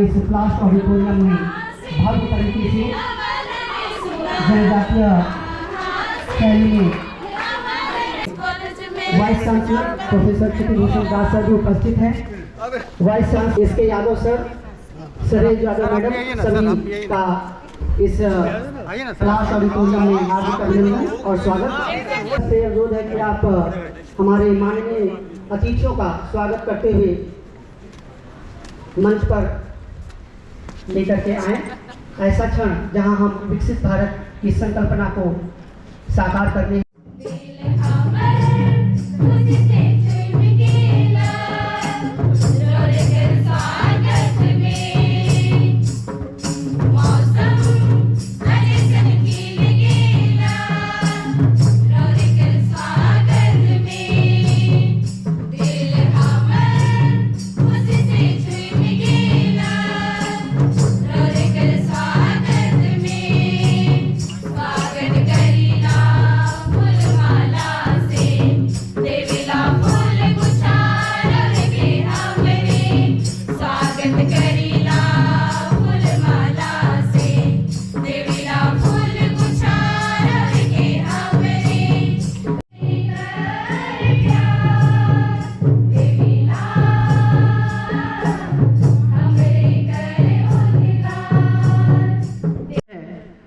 इस class auditorium में भव्य तरीके से जनजातीय शैली में वाइस चांसलर प्रोफेसर चित्रभूषण दास सर भी उपस्थित हैं। वाइस चांसलर एस के Yadav sir, Suárez Yadav madam सभी का इस क्लास ऑडिटोरियम में हार्दिक अभिनंदन और स्वागत। से अनुरोध है कि आप हमारे माननीय अतिथियों का स्वागत करते हुए मंच पर लेकर के आए। ऐसा क्षण जहां हम विकसित भारत की संकल्पना को साकार करने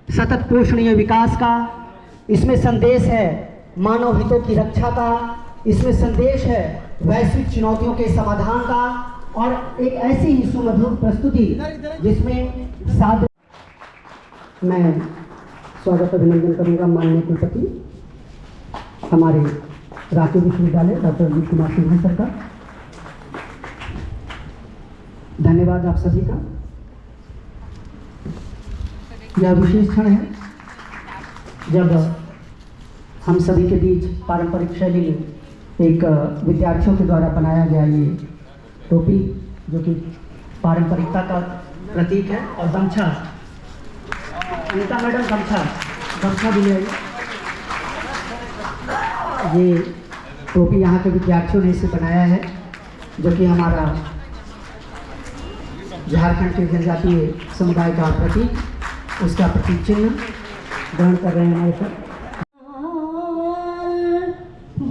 सतत पोषणीय विकास का, इसमें संदेश है मानव हितों की रक्षा का, इसमें संदेश है वैश्विक चुनौतियों के समाधान का और एक ऐसी ही सुमधुर प्रस्तुति जिसमें साथ मैं स्वागत अभिनंदन करूंगा माननीय कुलपति हमारे रांची विश्वविद्यालय डॉक्टर अजीत कुमार सिन्हा सर का। धन्यवाद आप सभी का। यह विशेष क्षण है जब हम सभी के बीच पारंपरिक शैली में एक विद्यार्थियों के द्वारा बनाया गया ये टोपी जो कि पारंपरिकता का प्रतीक है और गमछा, अनिता मैडम गमछा भी ले आइए। ये टोपी यहाँ के विद्यार्थियों ने इसे बनाया है जो कि हमारा झारखंड के जनजातीय समुदाय का प्रतीक, उसका प्रतीक चिन्ह ग्रहण कर रहे हैं हमारे साथ।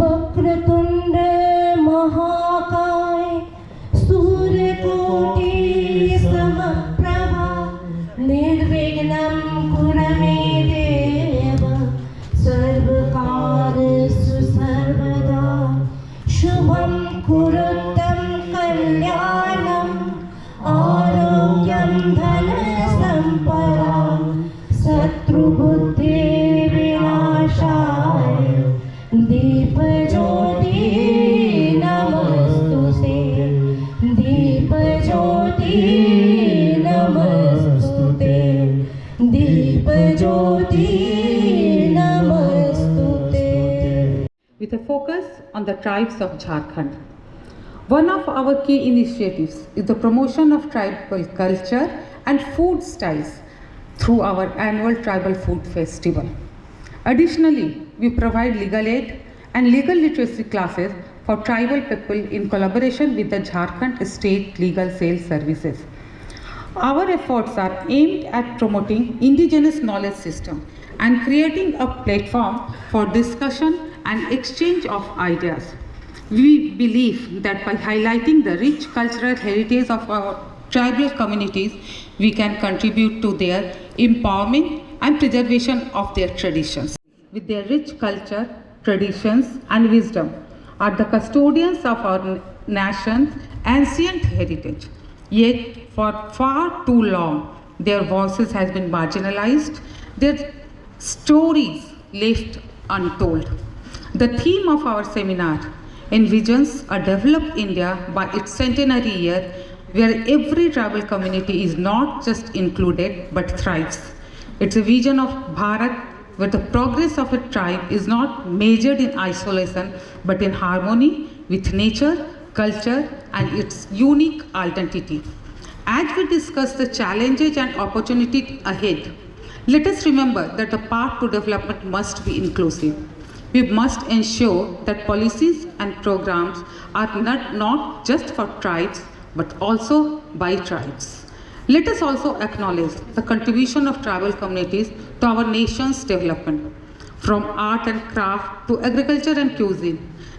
वक्रतुंड महाकाय सूर्यकोटि समप्रभा निर्विघ्नं कुरु मे देव सर्वकार्येषु सर्वदा शुभं कुरुतं कल्याणं आरोग्यं धनसम्पदा शत्रुबुद्धि विनाशाय दीप ज्योति नमस्तुते दीप ज्योति नमस्तुते दीप ज्योति नमस्तुते। With a focus on the tribes of Jharkhand. One of our key initiatives is the promotion of tribal culture and food styles through our annual Tribal Food Festival. Additionally, we provide legal aid and legal literacy classes for tribal people in collaboration with the Jharkhand State Legal Sales Services. Our efforts are aimed at promoting indigenous knowledge system and creating a platform for discussion and exchange of ideas. We believe that by highlighting the rich cultural heritage of our tribal communities, we can contribute to their empowerment and preservation of their traditions. With their rich culture, traditions and wisdom are the custodians of our nation's ancient heritage. Yet, for far too long, their voices has been marginalized, their stories left untold. The theme of our seminar envisions a developed India by its centenary year, where every tribal community is not just included but thrives. It's a vision of Bharat where the progress of a tribe is not measured in isolation but in harmony with nature, culture and its unique identity. As we discuss the challenges and opportunities ahead, let us remember that the path to development must be inclusive. We must ensure that policies and programs are not just for tribes but also by tribes. Let us also acknowledge the contribution of tribal communities to our nation's development. From art and craft to agriculture and cuisine,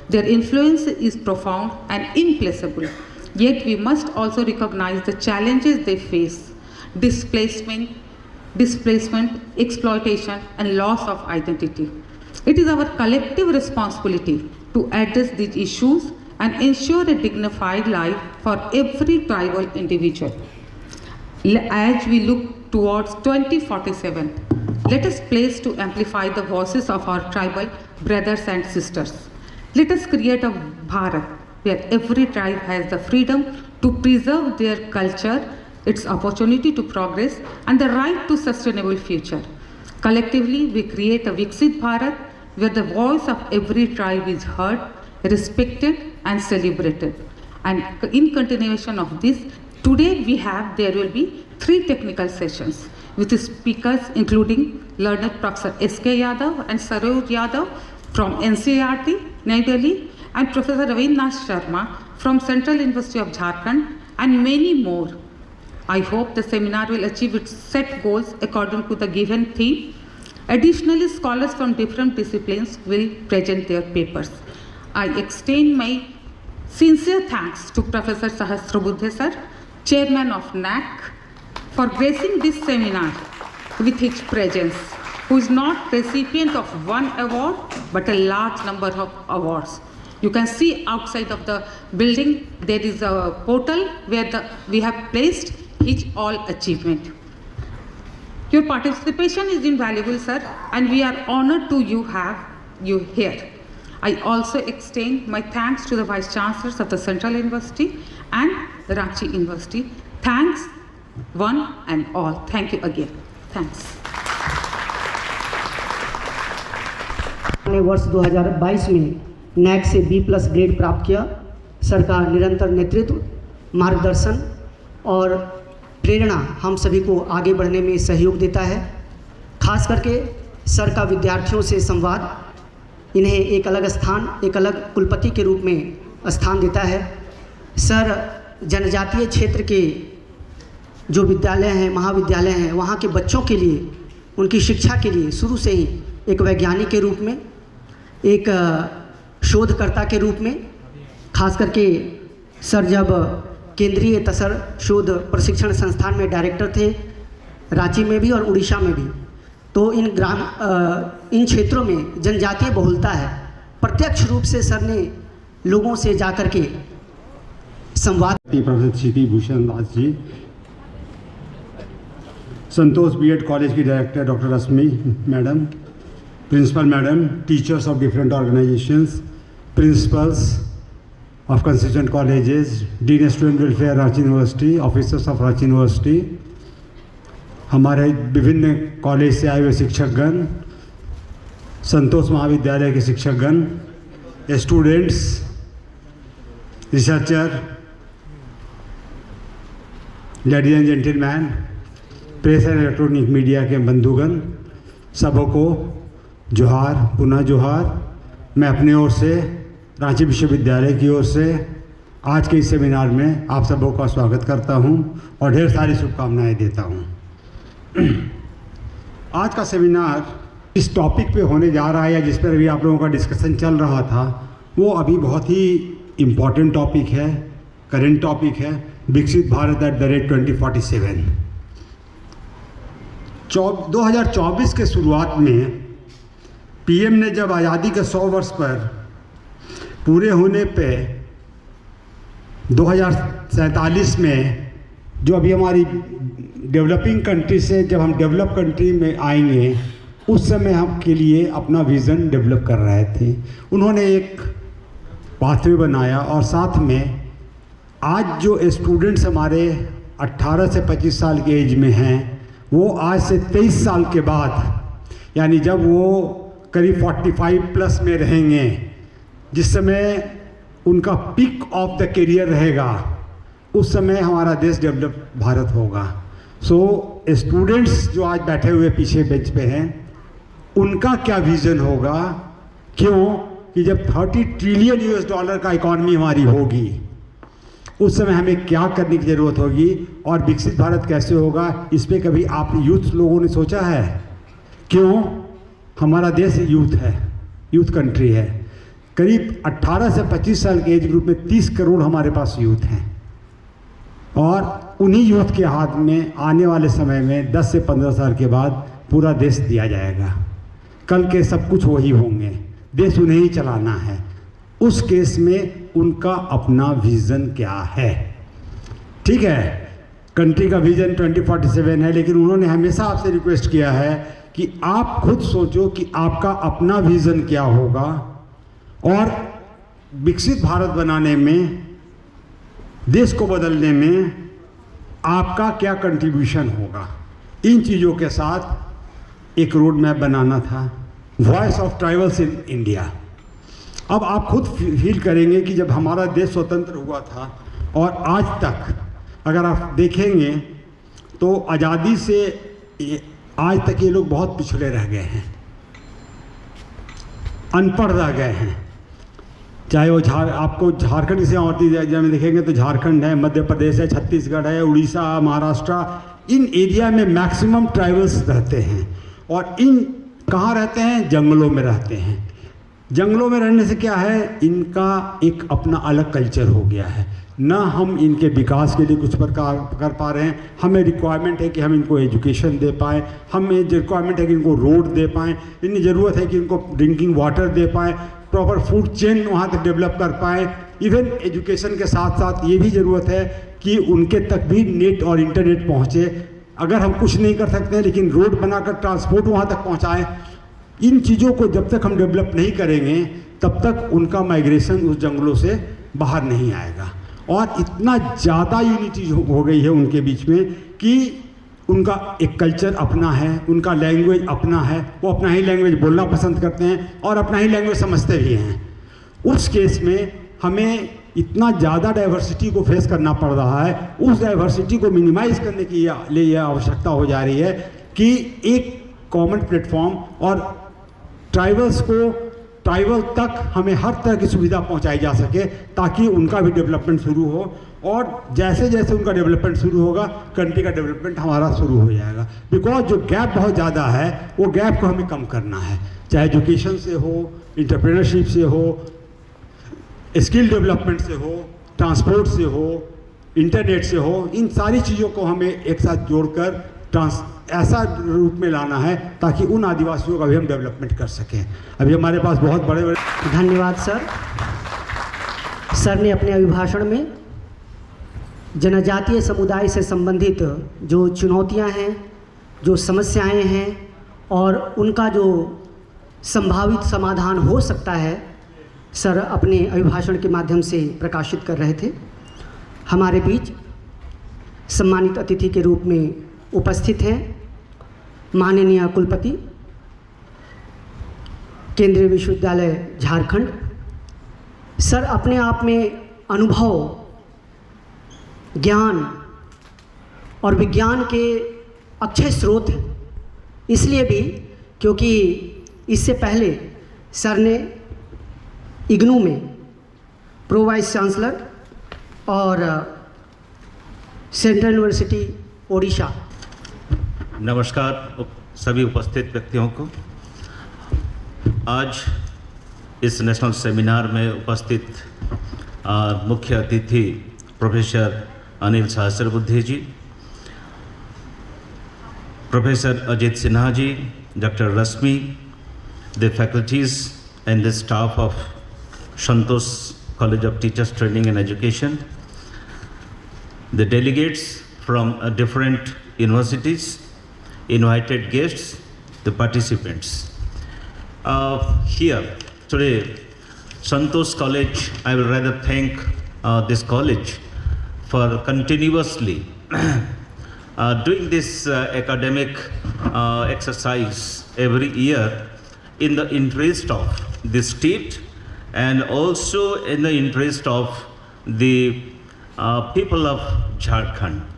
their influence is profound and implacable. Yet we must also recognize the challenges they face: displacement, exploitation, and loss of identity. It is our collective responsibility to address these issues and ensure a dignified life for every tribal individual. As we look towards 2047, let us place to amplify the voices of our tribal brothers and sisters. Let us create a Bharat where every tribe has the freedom to preserve their culture, its opportunity to progress, and the right to sustainable future. Collectively, we create a Viksit Bharat where the voice of every tribe is heard, respected, and celebrated. And in continuation of this, today there will be 3 technical sessions with speakers including learned Professor S.K. Yadav and Saroj Yadav from NCERT, New Delhi, and Professor Ravindra Sharma from Central University of Jharkhand, and many more. I hope the seminar will achieve its set goals according to the given theme. Additionally, scholars from different disciplines will present their papers. I extend my sincere thanks to Professor Sahasrabuddhe Sir, Chairman of NAC, for gracing this seminar with his presence, who is not recipient of one award but a large number of awards. You can see outside of the building there is a portal where we have placed his all achievement. Your participation is invaluable, sir, and we are honored to have you here. I also extend my thanks to the Vice Chancellors of the Central University and the Ranchi University. Thanks, one and all. Thank you again. Thanks. ने वर्ष 2022 में NAAC से B+ grade प्राप्त किया। Sir का निरंतर नेतृत्व, मार्गदर्शन और प्रेरणा हम सभी को आगे बढ़ने में सहयोग देता है। खास करके सर का विद्यार्थियों से संवाद इन्हें एक अलग स्थान, एक अलग कुलपति के रूप में स्थान देता है। सर जनजातीय क्षेत्र के जो विद्यालय हैं, महाविद्यालय हैं, वहाँ के बच्चों के लिए, उनकी शिक्षा के लिए शुरू से ही एक वैज्ञानिक के रूप में, एक शोधकर्ता के रूप में, खास करके सर जब केंद्रीय तसर शोध प्रशिक्षण संस्थान में डायरेक्टर थे, रांची में भी और उड़ीसा में भी, तो इन क्षेत्रों में जनजातीय बहुलता है। प्रत्यक्ष रूप से सर ने लोगों से जाकर के संवाद। Professor CP Bhushan Das ji, Santosh BEd college की director doctor Rashmi madam, principal madam, teachers of different organisations, principals of constituent colleges, Dean Student Welfare Ranchi University, officers of Ranchi University, हमारे विभिन्न कॉलेज से आए हुए शिक्षकगण, संतोष महाविद्यालय के शिक्षकगण, students, researcher, ladies and gentleman, press and electronic media के बंधुगण, सबको जोहार, पुनः जोहार। मैं अपनी ओर से, रांची विश्वविद्यालय की ओर से आज के इस सेमिनार में आप सबों का स्वागत करता हूं और ढेर सारी शुभकामनाएं देता हूं। आज का सेमिनार इस टॉपिक पे होने जा रहा है, या जिस पर अभी आप लोगों का डिस्कशन चल रहा था, वो अभी बहुत ही इम्पॉर्टेंट टॉपिक है, करेंट टॉपिक है, विकसित भारत एट द रेट 2047। 2024 के शुरुआत में पीएम ने जब आज़ादी के 100 वर्ष पर पूरे होने पे 2047 में, जो अभी हमारी डेवलपिंग कंट्री से जब हम डेवलप कंट्री में आएंगे, उस समय हम के लिए अपना विज़न डेवलप कर रहे थे। उन्होंने एक पाथवे बनाया और साथ में आज जो स्टूडेंट्स हमारे 18 से 25 साल के एज में हैं, वो आज से 23 साल के बाद, यानी जब वो करीब 45+ में रहेंगे, जिस समय उनका पीक ऑफ द करियर रहेगा, उस समय हमारा देश डेवलप भारत होगा। सो स्टूडेंट्स जो आज बैठे हुए पीछे बेंच पे हैं, उनका क्या विज़न होगा? क्यों कि जब $30 ट्रिलियन का इकॉनमी हमारी होगी, उस समय हमें क्या करने की ज़रूरत होगी और विकसित भारत कैसे होगा, इस पर कभी आप यूथ लोगों ने सोचा है? क्यों? हमारा देश यूथ है, यूथ कंट्री है। करीब 18 से 25 साल के एज ग्रुप में 30 करोड़ हमारे पास यूथ हैं और उन्हीं यूथ के हाथ में आने वाले समय में 10 से 15 साल के बाद पूरा देश दिया जाएगा। कल के सब कुछ वही होंगे, देश उन्हें ही चलाना है। उस केस में उनका अपना विज़न क्या है? ठीक है, कंट्री का विज़न 2047 है, लेकिन उन्होंने हमेशा आपसे रिक्वेस्ट किया है कि आप खुद सोचो कि आपका अपना विज़न क्या होगा और विकसित भारत बनाने में, देश को बदलने में आपका क्या कंट्रीब्यूशन होगा। इन चीज़ों के साथ एक रोड मैप बनाना था, voice of tribals in India. अब आप खुद फील करेंगे कि जब हमारा देश स्वतंत्र हुआ था और आज तक अगर आप देखेंगे तो आज़ादी से आज तक ये लोग बहुत पिछड़े रह गए हैं, अनपढ़ रह गए हैं। चाहे वो आपको झारखंड से और में देखेंगे तो झारखंड है, मध्य प्रदेश है, छत्तीसगढ़ है, उड़ीसा, महाराष्ट्र, इन एरिया में मैक्सिमम ट्राइबल्स रहते हैं। और इन कहाँ रहते हैं? जंगलों में रहते हैं। जंगलों में रहने से क्या है, इनका एक अपना अलग कल्चर हो गया है। ना हम इनके विकास के लिए कुछ प्रकार कर पा रहे हैं। हमें रिक्वायरमेंट है कि हम इनको एजुकेशन दे पाएँ, हमें रिक्वायरमेंट है कि इनको रोड दे पाएँ, इतनी ज़रूरत है कि इनको ड्रिंकिंग वाटर दे पाएँ, प्रॉपर फूड चेन वहाँ तक डेवलप कर पाएँ। इवन एजुकेशन के साथ साथ ये भी ज़रूरत है कि उनके तक भी नेट और इंटरनेट पहुँचे। अगर हम कुछ नहीं कर सकते हैं लेकिन रोड बनाकर ट्रांसपोर्ट वहाँ तक पहुँचाएँ। इन चीज़ों को जब तक हम डेवलप नहीं करेंगे तब तक उनका माइग्रेशन उस जंगलों से बाहर नहीं आएगा। और इतना ज़्यादा यूनिटी हो गई है उनके बीच में कि उनका एक कल्चर अपना है, उनका लैंग्वेज अपना है, वो अपना ही लैंग्वेज बोलना पसंद करते हैं और अपना ही लैंग्वेज समझते भी हैं। उस केस में हमें इतना ज़्यादा डाइवर्सिटी को फेस करना पड़ रहा है। उस डाइवर्सिटी को मिनिमाइज़ करने के लिए यह आवश्यकता हो जा रही है कि एक कॉमन प्लेटफॉर्म और ट्राइबल्स को ट्राइबल तक हमें हर तरह की सुविधा पहुंचाई जा सके ताकि उनका भी डेवलपमेंट शुरू हो। और जैसे जैसे उनका डेवलपमेंट शुरू होगा कंट्री का डेवलपमेंट हमारा शुरू हो जाएगा। बिकॉज जो गैप बहुत ज़्यादा है वो गैप को हमें कम करना है, चाहे एजुकेशन से हो, इंटरप्रेन्योरशिप से हो, स्किल डेवलपमेंट से हो, ट्रांसपोर्ट से हो, इंटरनेट से हो। इन सारी चीज़ों को हमें एक साथ जोड़कर ऐसा रूप में लाना है ताकि उन आदिवासियों का भी हम डेवलपमेंट कर सकें। अभी हमारे पास बहुत बड़े बड़े धन्यवाद सर। सर ने अपने अभिभाषण में जनजातीय समुदाय से संबंधित जो चुनौतियां हैं, जो समस्याएं हैं और उनका जो संभावित समाधान हो सकता है, सर अपने अभिभाषण के माध्यम से प्रकाशित कर रहे थे। हमारे बीच सम्मानित अतिथि के रूप में उपस्थित हैं माननीय कुलपति केंद्रीय विश्वविद्यालय झारखंड। सर अपने आप में अनुभव, ज्ञान और विज्ञान के अक्षय स्रोत हैं, इसलिए भी क्योंकि इससे पहले सर ने इग्नू में प्रो वाइस चांसलर और सेंट्रल यूनिवर्सिटी ओडिशा। नमस्कार सभी उपस्थित व्यक्तियों को। आज इस नेशनल सेमिनार में उपस्थित मुख्य अतिथि professor Anil Sahasrabuddhe ji, professor Ajit Sinha ji, doctor Rashmi, the faculties and the staff of Santosh college of teachers training and education, the delegates from different universities, invited guests, the participants. Here today, Santosh College, I will rather thank this college for continuously doing this academic exercise every year in the interest of the state and also in the interest of the people of Jharkhand.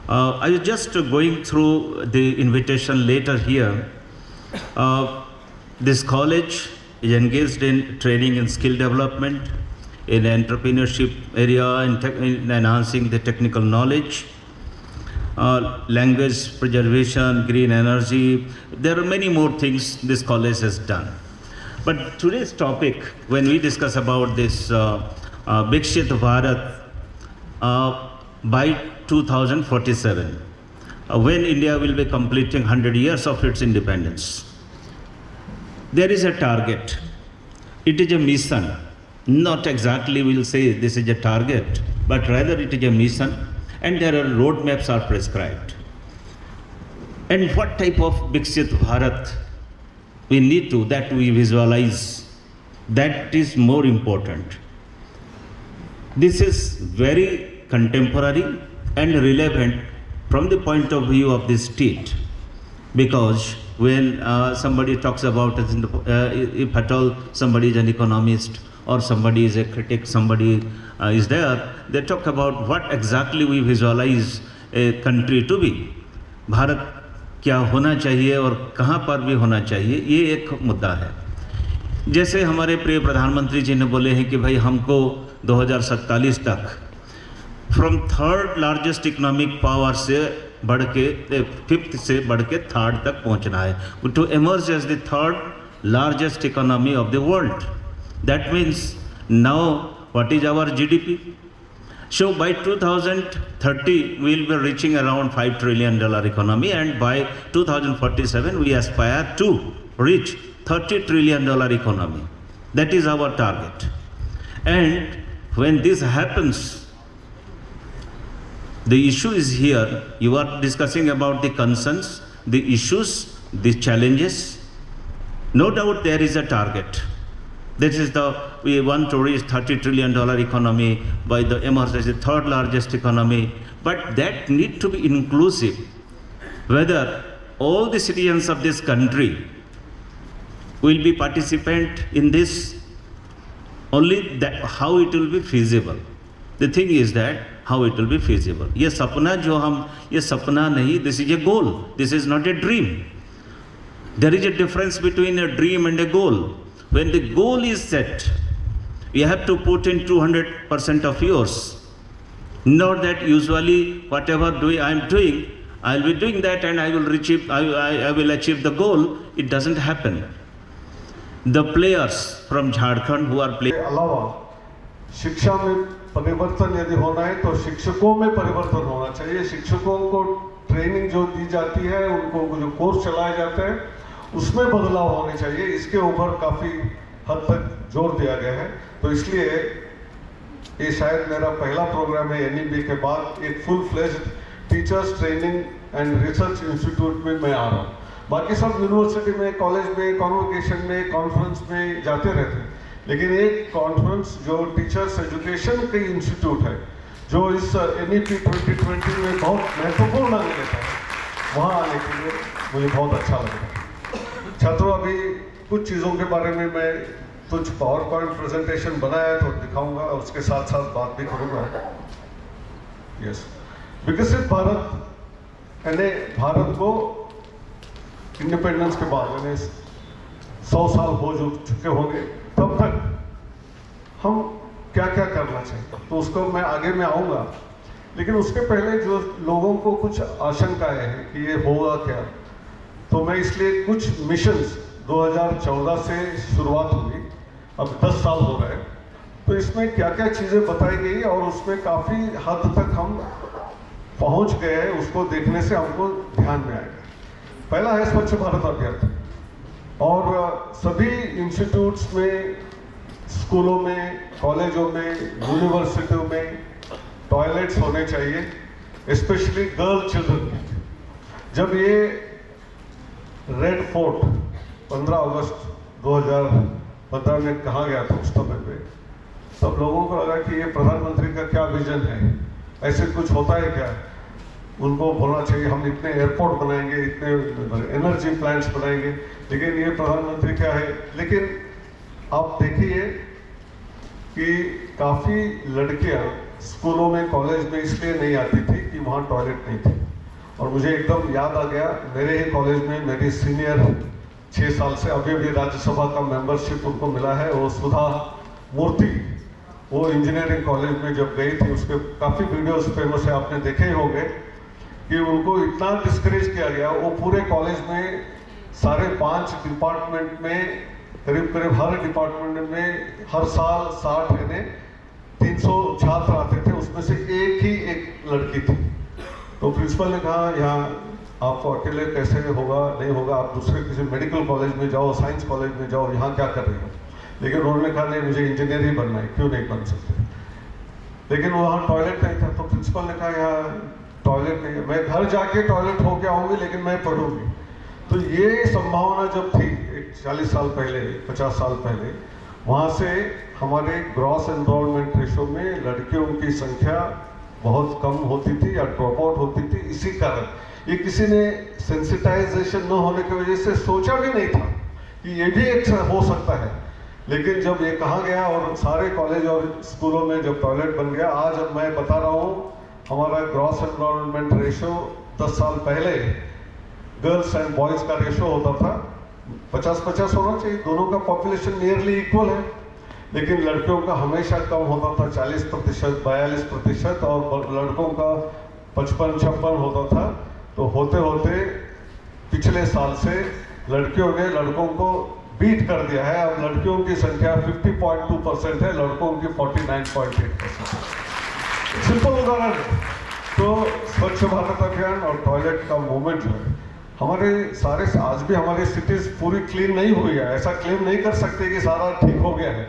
I was just going through the invitation letter here. This college is engaged in training and skill development, in entrepreneurship area, in enhancing the technical knowledge, language preservation, green energy. There are many more things this college has done. But today's topic, when we discuss about this Viksit Bharat by 2047, when India will be completing 100 years of its independence, there is a target. It is a mission. Not exactly we'll say this is a target, but rather it is a mission, and there are roadmaps are prescribed. And what type of Viksit Bharat we need to, that we visualize, that is more important. This is very contemporary and relevant from the point of view of the state, because when somebody talks about, if at all somebody is an economist or somebody is a critic, somebody is there, they talk about what exactly we visualize a country to be. Bharat क्या होना चाहिए और कहाँ पर भी होना चाहिए, ये एक मुद्दा है. जैसे हमारे प्रिय प्रधानमंत्री जी ने बोले हैं कि भाई हमको 2047 तक from third largest economic power से बढ़ के फिफ्थ से बढ़ के थर्ड तक पहुंचना है, to emerge as the third largest economy of the world. That means now what is our GDP? So by 2030 we will be reaching around $5 trillion economy, and by 2047 we aspire to reach $30 trillion economy. That is our target. And when this happens, the issue is here. You are discussing about the concerns, the issues, the challenges. No doubt there is a target. This is we want to reach $30 trillion economy by the emergence as the third largest economy. But that need to be inclusive. Whether all the citizens of this country will be participant in this, only that how it will be feasible. The thing is that how it will be feasible. ये सपना जो हम, ये सपना नहीं, this is a goal. This is not a dream. There is a difference between a dream and a goal. When the goal is set, you have to put in 200% of yours. Not that usually whatever I am doing, I will be doing that and I will achieve the goal. It doesn't happen. The players from Jharkhand who are playing. अलावा शिक्षा में परिवर्तन यदि होना है तो शिक्षकों में परिवर्तन होना चाहिए. शिक्षकों को ट्रेनिंग जो दी जाती है, उनको जो कोर्स चलाए जाते हैं, उसमें बदलाव होने चाहिए. इसके ऊपर काफ़ी हद तक जोर दिया गया है. तो इसलिए ये शायद मेरा पहला प्रोग्राम है NEP के बाद एक full fledged teachers training and research institute में मैं आ रहा हूँ. बाकी सब यूनिवर्सिटी में, कॉलेज में, कॉन्वोकेशन में, कॉन्फ्रेंस में जाते रहते हैं, लेकिन एक कॉन्फ्रेंस जो टीचर्स एजुकेशन के इंस्टीट्यूट है, जो इस NEP 2020 में बहुत महत्वपूर्ण माना जाता है, वहाँ आने के लिए मुझे बहुत अच्छा लग रहा है. छात्रों, अभी कुछ चीज़ों के बारे में मैं कुछ पावर पॉइंट प्रेजेंटेशन बनाया तो दिखाऊंगा, उसके साथ साथ बात भी करूंगा. यस, विकसित भारत यानी भारत को इंडिपेंडेंस के बाद यानी 100 साल हो चुके होंगे, तब तक हम क्या क्या करना चाहिए, तो उसको मैं आगे में आऊँगा. लेकिन उसके पहले जो लोगों को कुछ आशंकाएं हैं कि ये होगा क्या, तो मैं इसलिए कुछ मिशंस 2014 से शुरुआत हुई, अब 10 साल हो गए, तो इसमें क्या क्या चीज़ें बताई गई और उसमें काफ़ी हद तक हम पहुंच गए हैं. उसको देखने से हमको ध्यान में आएगा. पहला है स्वच्छ भारत अभियान, और सभी इंस्टीट्यूट्स में, स्कूलों में, कॉलेजों में, यूनिवर्सिटियों में टॉयलेट्स होने चाहिए, स्पेशली गर्ल चिल्ड्रन के. जब ये रेड फोर्ट 15 अगस्त 2015 में कहा गया था, उस समय पे सब लोगों को लगा कि ये प्रधानमंत्री का क्या विजन है, ऐसे कुछ होता है क्या. उनको बोलना चाहिए हम इतने एयरपोर्ट बनाएंगे, इतने एनर्जी प्लांट्स बनाएंगे, लेकिन ये प्रधानमंत्री क्या है. लेकिन आप देखिए कि काफ़ी लड़कियां स्कूलों में, कॉलेज में इसलिए नहीं आती थी कि वहाँ टॉयलेट नहीं थी. और मुझे एकदम याद आ गया, मेरे ही कॉलेज में मेरी सीनियर 6 साल से अभी भी राज्यसभा का मेंबरशिप उनको मिला है, वो सुधा मूर्ति, वो इंजीनियरिंग कॉलेज में जब गई थी, उसके काफ़ी वीडियोस फेमस है, आपने देखे ही होंगे कि उनको इतना डिस्करेज किया गया। वो पूरे कॉलेज में सारे 5 डिपार्टमेंट में करीब करीब हर डिपार्टमेंट में हर साल 60 यानी 300 छात्र आते थे, उसमें से एक लड़की थी। तो प्रिंसिपल ने कहा यहाँ आपको अकेले कैसे होगा, नहीं होगा, आप दूसरे किसी मेडिकल कॉलेज में जाओ, साइंस कॉलेज में जाओ, यहाँ क्या कर रही हो। लेकिन उन्होंने कहा नहीं, मुझे इंजीनियर ही बनना है, क्यों नहीं बन सकते। लेकिन वहाँ टॉयलेट नहीं था, तो प्रिंसिपल ने कहा यहाँ टॉयलेट नहीं है, मैं घर जाके टॉयलेट होके आऊँगी लेकिन मैं पढ़ूंगी। तो ये संभावना जब थी 40 साल पहले, 50 साल पहले, वहाँ से हमारे ग्रॉस एनरोलमेंट रेशो में लड़कियों की संख्या बहुत कम होती थी या ड्रॉप आउट होती थी। इसी कारण ये किसी ने सेंसिटाइजेशन न होने की वजह से सोचा भी नहीं था कि ये भी एक हो सकता है। लेकिन जब ये कहा गया और सारे कॉलेज और स्कूलों में जब टॉयलेट बन गया, आज अब मैं बता रहा हूँ हमारा ग्रॉस एनरोलमेंट रेशो 10 साल पहले गर्ल्स एंड बॉयज़ का रेशो होता था 50-50 होना चाहिए, दोनों का पॉपुलेशन नियरली इक्वल है। लेकिन लड़कियों का हमेशा कम होता था 40%, 42%, और लड़कों का 55-56 होता था। तो होते होते पिछले साल से लड़कियों ने लड़कों को बीट कर दिया है। अब लड़कियों की संख्या 50.2% है, लड़कों की 49.8%। सिंपल उदाहरण है। तो स्वच्छ भारत अभियान और टॉयलेट का मूवमेंट जो है, हमारे सारे आज भी हमारी सिटीज पूरी क्लीन नहीं हुई है, ऐसा क्लेम नहीं कर सकते कि सारा ठीक हो गया है।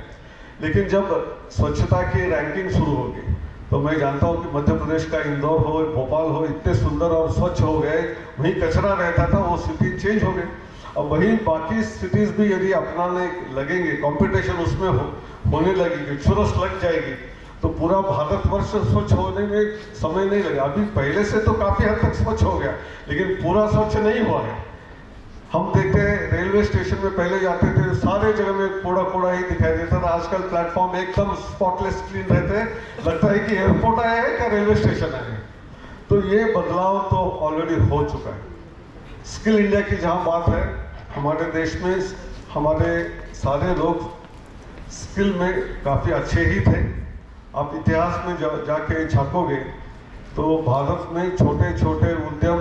लेकिन जब स्वच्छता की रैंकिंग शुरू होगी तो मैं जानता हूँ कि मध्य प्रदेश का इंदौर हो, भोपाल हो, इतने सुंदर और स्वच्छ हो गए। वहीं कचरा रहता था, वो सिटी चेंज हो गई। अब वहीं बाकी सिटीज भी यदि अपनाने लगेंगे, कंपटीशन उसमें होने लगेगी, चुरस लग जाएगी, तो पूरा भारतवर्ष स्वच्छ होने में समय नहीं लगेगा। अभी पहले से तो काफी हद तक स्वच्छ हो गया, लेकिन पूरा स्वच्छ नहीं हुआ है। हम देखते हैं रेलवे स्टेशन में पहले जाते थे, सारे जगह में कूड़ा कूड़ा ही दिखाई देता था। आजकल प्लेटफॉर्म एकदम स्पॉटलेस क्लीन रहते हैं, लगता है कि एयरपोर्ट आया है क्या रेलवे स्टेशन आया है। तो ये बदलाव तो ऑलरेडी हो चुका है। स्किल इंडिया की जहाँ बात है, हमारे देश में हमारे सारे लोग स्किल में काफ़ी अच्छे ही थे। आप इतिहास में जाके झांकोगे तो भारत में छोटे छोटे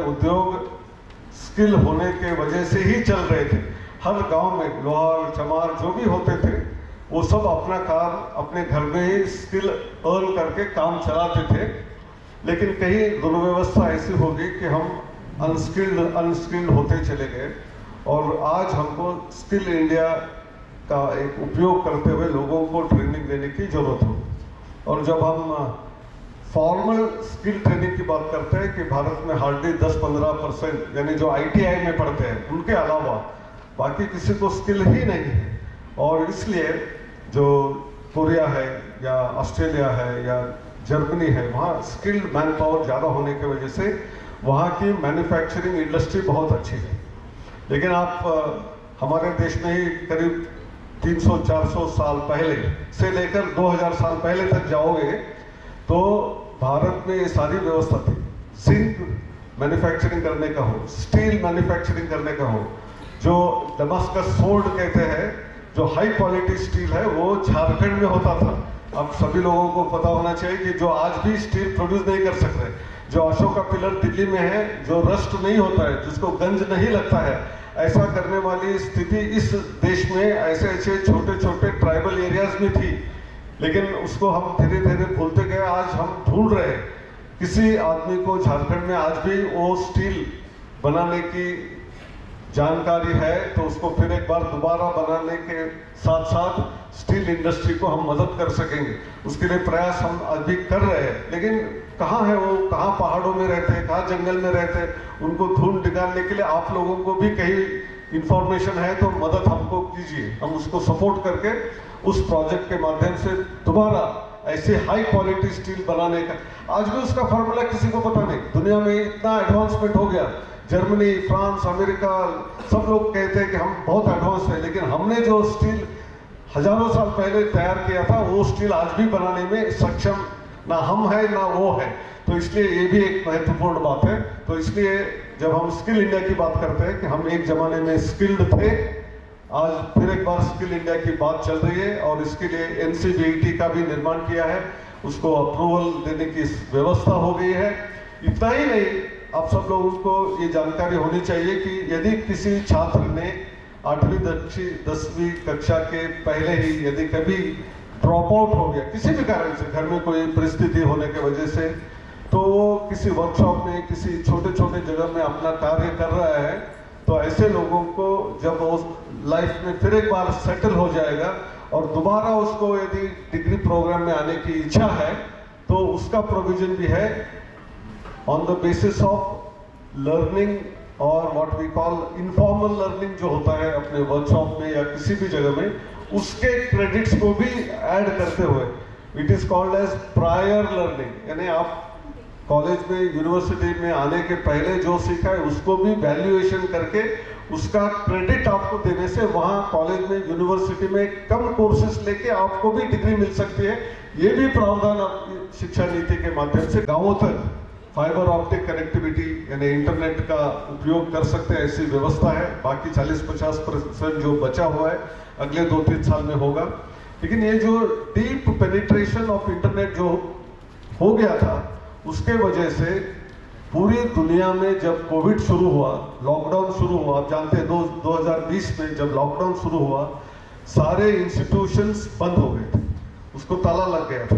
उद्योग स्किल होने के वजह से ही चल रहे थे। हर गांव में लोहार चमार जो भी होते थे, वो सब अपना काम अपने घर में ही स्किल अर्न करके काम चलाते थे। लेकिन कहीं दुर्व्यवस्था ऐसी हो गई कि हम अनस्किल्ड होते चले गए, और आज हमको स्किल इंडिया का एक उपयोग करते हुए लोगों को ट्रेनिंग देने की जरूरत हो। और जब हम फॉर्मल स्किल ट्रेनिंग की बात करते हैं कि भारत में हार्डली 10-15% यानी जो ITI में पढ़ते हैं उनके अलावा बाकी किसी को स्किल ही नहीं है। और इसलिए जो कोरिया है या ऑस्ट्रेलिया है या जर्मनी है, वहाँ स्किल्ड मैन पावर ज़्यादा होने की वजह से वहाँ की मैन्युफैक्चरिंग इंडस्ट्री बहुत अच्छी है। लेकिन आप हमारे देश में ही करीब 300-400 साल पहले से लेकर 2000 साल पहले तक जाओगे तो भारत में ये सारी व्यवस्था थी। जिंक मैन्युफैक्चरिंग करने का हो, स्टील मैन्युफैक्चरिंग करने का हो, जो डमास्कस सोल्ड कहते हैं, जो हाई क्वालिटी स्टील है, वो झारखंड में होता था। अब सभी लोगों को पता होना चाहिए कि जो आज भी स्टील प्रोड्यूस नहीं कर सकते, जो अशोका पिलर दिल्ली में है, जो रस्ट नहीं होता है, जिसको गंज नहीं लगता है, ऐसा करने वाली स्थिति इस देश में ऐसे ऐसे छोटे छोटे ट्राइबल एरियाज में थी। लेकिन उसको हम धीरे धीरे भूलते गए। आज हम ढूंढ रहे हैं किसी आदमी को झारखंड में आज भी वो स्टील बनाने की जानकारी है, तो उसको फिर एक बार दोबारा बनाने के साथ साथ स्टील इंडस्ट्री को हम मदद कर सकेंगे। उसके लिए प्रयास हम अभी कर रहे हैं। लेकिन कहाँ है वो, कहाँ पहाड़ों में रहते हैं, कहाँ जंगल में रहते हैं, उनको ढूंढ निकालने के लिए आप लोगों को भी कहीं इंफॉर्मेशन है तो मदद हमको कीजिए। हम उसको सपोर्ट करके उस प्रोजेक्ट के माध्यम से दोबारा ऐसे हाई क्वालिटी स्टील बनाने का, आज भी उसका फॉर्मूला किसी को पता नहीं। दुनिया में इतना एडवांसमेंट हो गया, जर्मनी, फ्रांस, अमेरिका, सब लोग कहते हैं कि हम बहुत एडवांस है, लेकिन हमने जो स्टील हजारों साल पहले तैयार किया था वो स्टील आज भी बनाने में सक्षम ना हम है ना वो है। तो इसलिए ये भी एक महत्वपूर्ण बात है। तो इसलिए जब हम स्किल इंडिया की बात करते हैं कि हम एक जमाने में स्किल्ड थे आज फिर एक बार स्किल इंडिया की बात चल रही है और इसके लिए NCVT का भी निर्माण किया है, उसको अप्रूवल देने की व्यवस्था हो गई है। इतना ही नहीं, आप सब लोगों को ये जानकारी होनी चाहिए कि यदि किसी छात्र ने 8वीं 10वीं कक्षा के पहले ही यदि कभी ड्रॉप आउट हो गया किसी भी कारण से, घर में कोई परिस्थिति होने की वजह से, तो वो किसी वर्कशॉप में किसी छोटे छोटे जगह में अपना कार्य कर रहा है, तो ऐसे लोगों को जब वो लाइफ में फिर एक बार सेटल हो जाएगा और दोबारा उसको यदि डिग्री प्रोग्राम में आने की इच्छा है तो उसका प्रोविजन भी है on the basis of learning और what we call informal learning जो होता है अपने वर्कशॉप में या किसी भी जगह में, उसके क्रेडिट्स को भी ऐड करते हुए it is called as prior learning, यानी आप कॉलेज में यूनिवर्सिटी में आने के पहले जो सीखा है उसको भी वैल्यूएशन करके उसका क्रेडिट आपको देने से वहाँ कॉलेज में यूनिवर्सिटी में कम कोर्सेज लेके आपको भी डिग्री मिल सकती है। ये भी प्रावधान शिक्षा नीति के माध्यम से गांवों तक फाइबर ऑप्टिक कनेक्टिविटी यानी इंटरनेट का उपयोग कर सकते हैं, ऐसी व्यवस्था है। बाकी 40-50% जो बचा हुआ है अगले 2-3 साल में होगा। लेकिन ये जो डीप पेनिट्रेशन ऑफ इंटरनेट जो हो गया था उसके वजह से पूरी दुनिया में जब कोविड शुरू हुआ, लॉकडाउन शुरू हुआ, आप जानते हैं 2020 में जब लॉकडाउन शुरू हुआ सारे इंस्टीट्यूशंस बंद हो गए थे, उसको ताला लग गया था।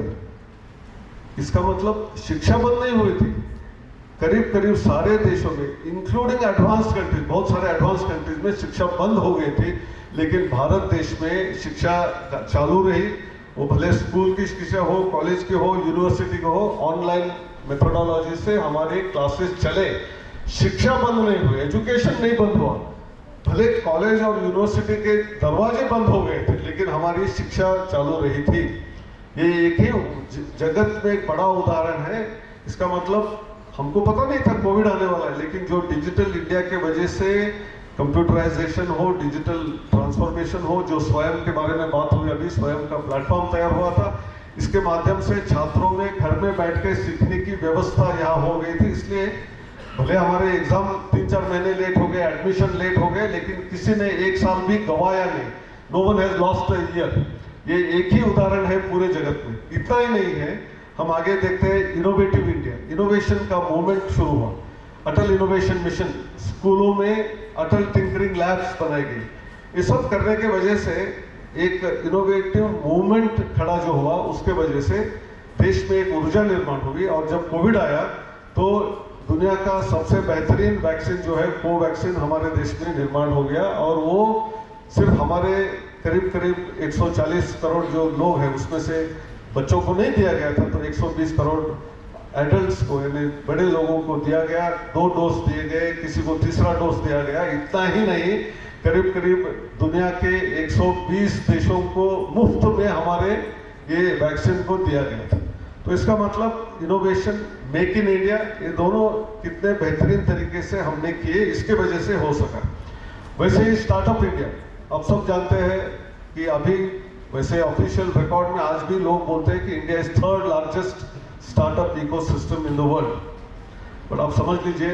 इसका मतलब शिक्षा बंद नहीं हुई थी, करीब करीब सारे देशों में इंक्लूडिंग एडवांस कंट्रीज, बहुत सारे एडवांस कंट्रीज में शिक्षा बंद हो गई थी, लेकिन भारत देश में शिक्षा चालू रही। वो भले स्कूल की शिक्षा हो, कॉलेज की हो, यूनिवर्सिटी की हो, ऑनलाइन मेथोडोलॉजी से हमारे क्लासेस चले, शिक्षा बंद नहीं हुई, एजुकेशन नहीं बंद हुआ। भले कॉलेज और यूनिवर्सिटी के दरवाजे बंद हो गए थे लेकिन हमारी शिक्षा चालू रही थी। ये एक ही जगत में एक बड़ा उदाहरण है। इसका मतलब हमको पता नहीं था कोविड आने वाला है, लेकिन जो डिजिटल इंडिया के वजह से कंप्यूटराइजेशन हो, डिजिटल ट्रांसफॉर्मेशन हो, जो स्वयं के बारे में बात हुई अभी, स्वयं का प्लेटफॉर्म तैयार हुआ था, इसके माध्यम से छात्रों में घर में बैठ के सीखने की व्यवस्था यहाँ हो गई थी। इसलिए भले हमारे एग्जाम 3-4 महीने लेट हो गए, एडमिशन लेट हो गए, लेकिन किसी ने 1 साल भी गवाया नहीं। No one has lost a year. ये एक ही उदाहरण है पूरे जगत में। इतना ही नहीं है, हम आगे देखते हैं इनोवेटिव इंडिया, इनोवेशन का मूवमेंट शुरू हुआ, अटल इनोवेशन मिशन, स्कूलों में अटल टिंकरिंग लैब्स बनाई गई। ये सब करने के वजह से एक इनोवेटिव मूवमेंट खड़ा जो हुआ, उसके वजह से देश में एक ऊर्जा निर्माण हुई। और जब कोविड आया तो दुनिया का सबसे बेहतरीन वैक्सीन जो है कोवैक्सीन हमारे देश में निर्माण हो गया, और वो सिर्फ हमारे करीब करीब 140 करोड़ जो लोग हैं उसमें से बच्चों को नहीं दिया गया था, तो 120 करोड़ एडल्ट्स को यानी बड़े लोगों को दिया गया। 2 डोज दिए गए, किसी को तीसरा डोज दिया गया। इतना ही नहीं, करीब करीब दुनिया के 120 देशों को मुफ्त में हमारे ये वैक्सीन को दिया गया था। तो इसका मतलब इनोवेशन, मेक इन इंडिया, ये दोनों कितने बेहतरीन तरीके से हमने किए, इसके वजह से हो सका। वैसे ही स्टार्टअप इंडिया, आप सब जानते हैं कि अभी वैसे ऑफिशियल रिकॉर्ड में आज भी लोग बोलते हैं कि India is 3rd largest startup ecosystem in the world. But आप समझ लीजिए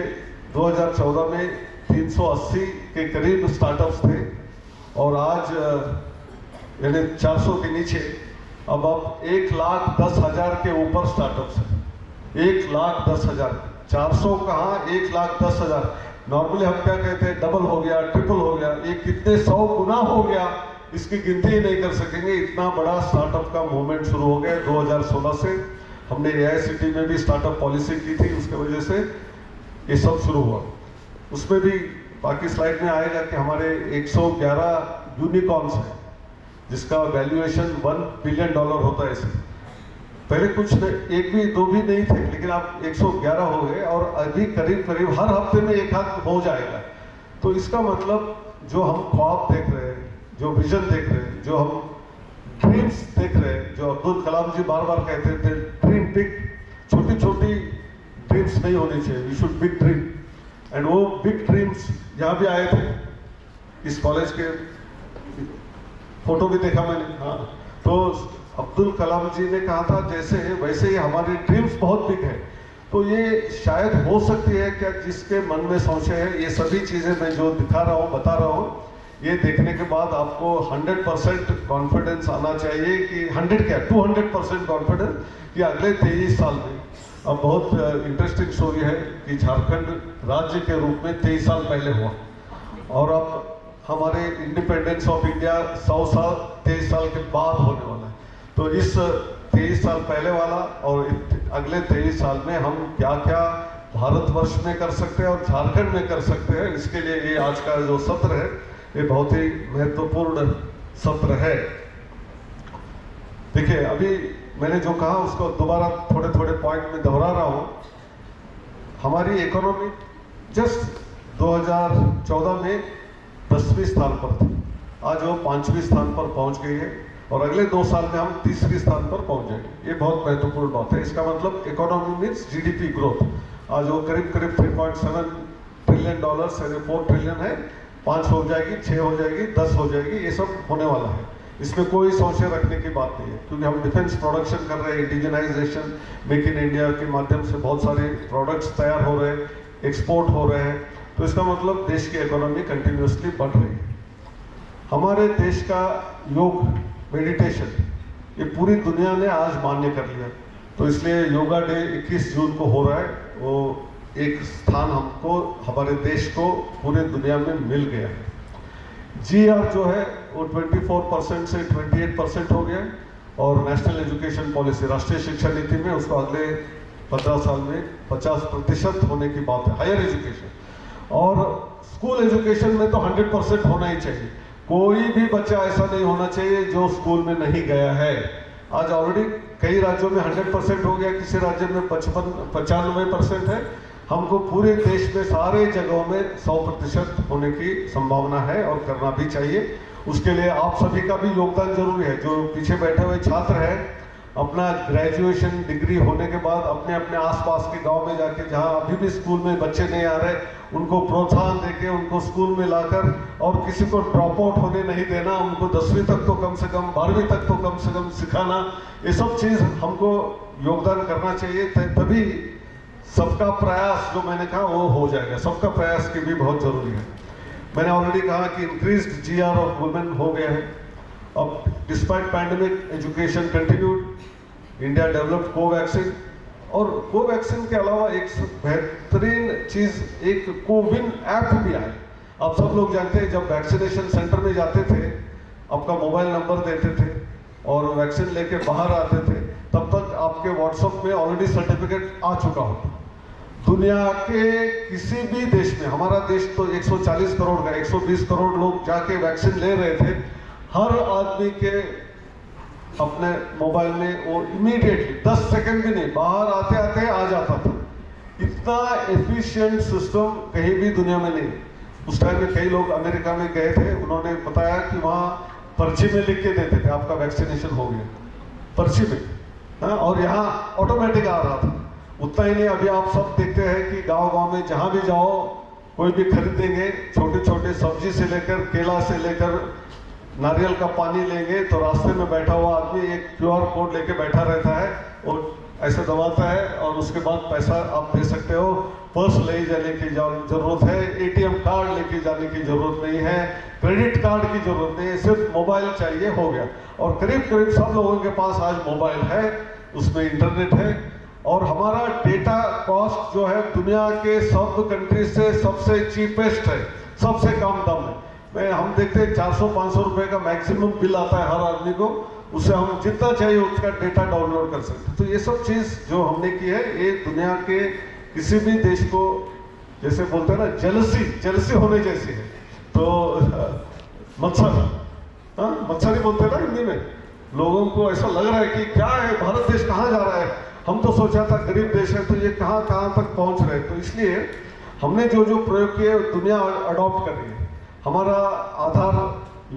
2014 में 380 के करीब स्टार्टअप्स थे और आज यानी 400 के नीचे, अब 1,10,000 के ऊपर स्टार्टअप्स हैं। 1,10,000, 400 कहाँ, 1,10,000। नॉर्मली हम क्या कहते हैं, डबल हो गया, ट्रिपल हो गया, ये कितने 100 गुना हो गया, इसकी गिनती ही नहीं कर सकेंगे। इतना बड़ा स्टार्टअप का मूवमेंट शुरू हो गया 2016 से। हमने AICTE में भी स्टार्टअप पॉलिसी की थी, उसके वजह से ये सब शुरू हुआ। उसमें भी बाकी स्लाइड में आएगा कि हमारे 111 यूनिकॉर्न्स हैं जिसका वैल्यूएशन $1 बिलियन होता है। इसे पहले कुछ एक भी 2 भी नहीं थे, लेकिन आप 111 हो गए और अभी करीब करीब हर हफ्ते में एक हाथ हो जाएगा। तो इसका मतलब जो हम ख्वाब देख रहे हैं, जो विजन देख रहे हैं, जो हम ड्रीम्स देख रहे हैं, जो अब्दुल कलाम जी बार बार कहते थे, ड्रीम बिग, छोटी छोटी ड्रीम्स नहीं होनी चाहिए, we should big dream. And वो बिग ड्रीम्स यहाँ भी आए थे, इस कॉलेज के फोटो भी देखा मैंने। हाँ, तो अब्दुल कलाम जी ने कहा था जैसे है वैसे ही हमारी ड्रीम्स बहुत बिग है। तो ये शायद हो सकती है क्या जिसके मन में सोचे है, ये सभी चीज़ें मैं जो दिखा रहा हूँ, बता रहा हूँ, ये देखने के बाद आपको 100% कॉन्फिडेंस आना चाहिए कि 200% कॉन्फिडेंस कि अगले 23 साल में, अब बहुत इंटरेस्टिंग स्टोरी है कि झारखंड राज्य के रूप में 23 साल पहले हुआ और अब हमारे इंडिपेंडेंस ऑफ इंडिया 100 साल 23 साल के बाद होने वाला है। तो इस 23 साल पहले वाला और अगले 23 साल में हम क्या क्या भारतवर्ष में कर सकते हैं और झारखंड में कर सकते हैं, इसके लिए ये आज का जो सत्र है ये बहुत ही महत्वपूर्ण सत्र है। देखिए, अभी मैंने जो कहा उसको दोबारा थोड़े थोड़े पॉइंट में दोहरा रहा हूँ। हमारी इकोनॉमी जस्ट 2014 में 10वें स्थान पर थी, आज वो 5वें स्थान पर पहुंच गई है और अगले 2 साल में हम 3रे स्थान पर पहुंच जाएंगे। ये बहुत महत्वपूर्ण बात है। इसका मतलब इकोनॉमी मीन्स जीडीपी ग्रोथ। आज वो करीब 3.7 ट्रिलियन डॉलर यानी 4 ट्रिलियन है, 5 हो जाएगी, 6 हो जाएगी, 10 हो जाएगी, ये सब होने वाला है। इसमें कोई संशय रखने की बात नहीं है, क्योंकि हम डिफेंस प्रोडक्शन कर रहे हैं, इंडिजिनाइजेशन, मेक इन इंडिया के माध्यम से बहुत सारे प्रोडक्ट्स तैयार हो रहे हैं, एक्सपोर्ट हो रहे हैं। तो इसका मतलब देश की इकोनॉमी कंटिन्यूसली बढ़ रही है। हमारे देश का योग, मेडिटेशन, ये पूरी दुनिया ने आज मान्य कर लिया। तो इसलिए योगा डे 21 जून को हो रहा है। वो एक स्थान हमको, हमारे देश को पूरे दुनिया में मिल गया है। जीआर जो है वो 24% से 28% हो गया और नेशनल एजुकेशन पॉलिसी, राष्ट्रीय शिक्षा नीति में उसको अगले 15 साल में 50% होने की बात है। हायर एजुकेशन और स्कूल एजुकेशन में तो 100% होना ही चाहिए। कोई भी बच्चा ऐसा नहीं होना चाहिए जो स्कूल में नहीं गया है। आज ऑलरेडी कई राज्यों में 100% हो गया, किसी राज्य में 95% है। हमको पूरे देश में सारे जगहों में 100% होने की संभावना है और करना भी चाहिए। उसके लिए आप सभी का भी योगदान जरूरी है। जो पीछे बैठे हुए छात्र हैं, अपना ग्रेजुएशन डिग्री होने के बाद अपने अपने आसपास के गांव में जाके, जहां अभी भी स्कूल में बच्चे नहीं आ रहे, उनको प्रोत्साहन देके उनको स्कूल में लाकर, और किसी को ड्रॉप आउट होने नहीं देना, उनको 10वीं तक तो कम से कम, 12वीं तक तो कम से कम सिखाना, ये सब चीज़ हमको योगदान करना चाहिए। तभी सबका प्रयास जो मैंने कहा वो हो जाएगा। सबका प्रयास की भी बहुत जरूरी है। मैंने ऑलरेडी कहा कि इंक्रीज्ड जीआर ऑफ वुमेन हो गया है। अब despite pandemic education continued, India developed Covaxin, और कोवैक्सीन के अलावा एक बेहतरीन चीज़, एक कोविन ऐप भी आया। आप सब लोग जानते हैं, जब वैक्सीनेशन सेंटर में जाते थे, आपका मोबाइल नंबर देते थे और वैक्सीन लेके बाहर आते थे, तब तक आपके व्हाट्सएप में ऑलरेडी सर्टिफिकेट आ चुका होता। दुनिया के किसी भी देश में, हमारा देश तो 140 करोड़ का, 120 करोड़ लोग जाके वैक्सीन ले रहे थे, हर आदमी के अपने मोबाइल में वो इमीडिएटली 10 सेकंड भी नहीं, बाहर आते आते आ जाता था। इतना एफिशिएंट सिस्टम कहीं भी दुनिया में नहीं। उस टाइम में कई लोग अमेरिका में गए थे, उन्होंने बताया कि वहाँ पर्ची में लिख के देते थे आपका वैक्सीनेशन हो गया, पर्ची में, हाँ, और यहाँ ऑटोमेटिक आ रहा था। उतना ही नहीं, अभी आप सब देखते हैं कि गांव-गांव में जहाँ भी जाओ, कोई भी खरीदेंगे, छोटे छोटे सब्जी से लेकर, केला से लेकर, नारियल का पानी लेंगे तो रास्ते में बैठा हुआ आदमी एक QR कोड लेके बैठा रहता है और ऐसे दबाता है और उसके बाद पैसा आप दे सकते हो। पर्स ले जाने की जरूरत है, ATM कार्ड लेके जाने की जरूरत नहीं है, क्रेडिट कार्ड की जरूरत नहीं है, सिर्फ मोबाइल चाहिए, हो गया। और करीब करीब सब लोगों के पास आज मोबाइल है, उसमें इंटरनेट है, और हमारा डेटा कॉस्ट जो है दुनिया के सब कंट्री से सबसे चीपेस्ट है, सबसे कम दाम है। हम देखते हैं 400-500 रुपए का मैक्सिमम बिल आता है हर आदमी को, उससे हम जितना चाहिए उसका डेटा डाउनलोड कर सकते हैं। तो ये सब चीज़ जो हमने की है, ये दुनिया के किसी भी देश को, जैसे बोलते हैं ना, जेलसी होने जैसी है। तो मत्सर ही बोलते हैं ना हिंदी में। लोगों को ऐसा लग रहा है कि क्या है, भारत देश कहाँ जा रहा है, हम तो सोचा था गरीब देश है, तो ये कहाँ तक पहुँच रहे हैं। तो इसलिए हमने जो जो प्रयोग किए दुनिया अडॉप्ट कर रही है। हमारा आधार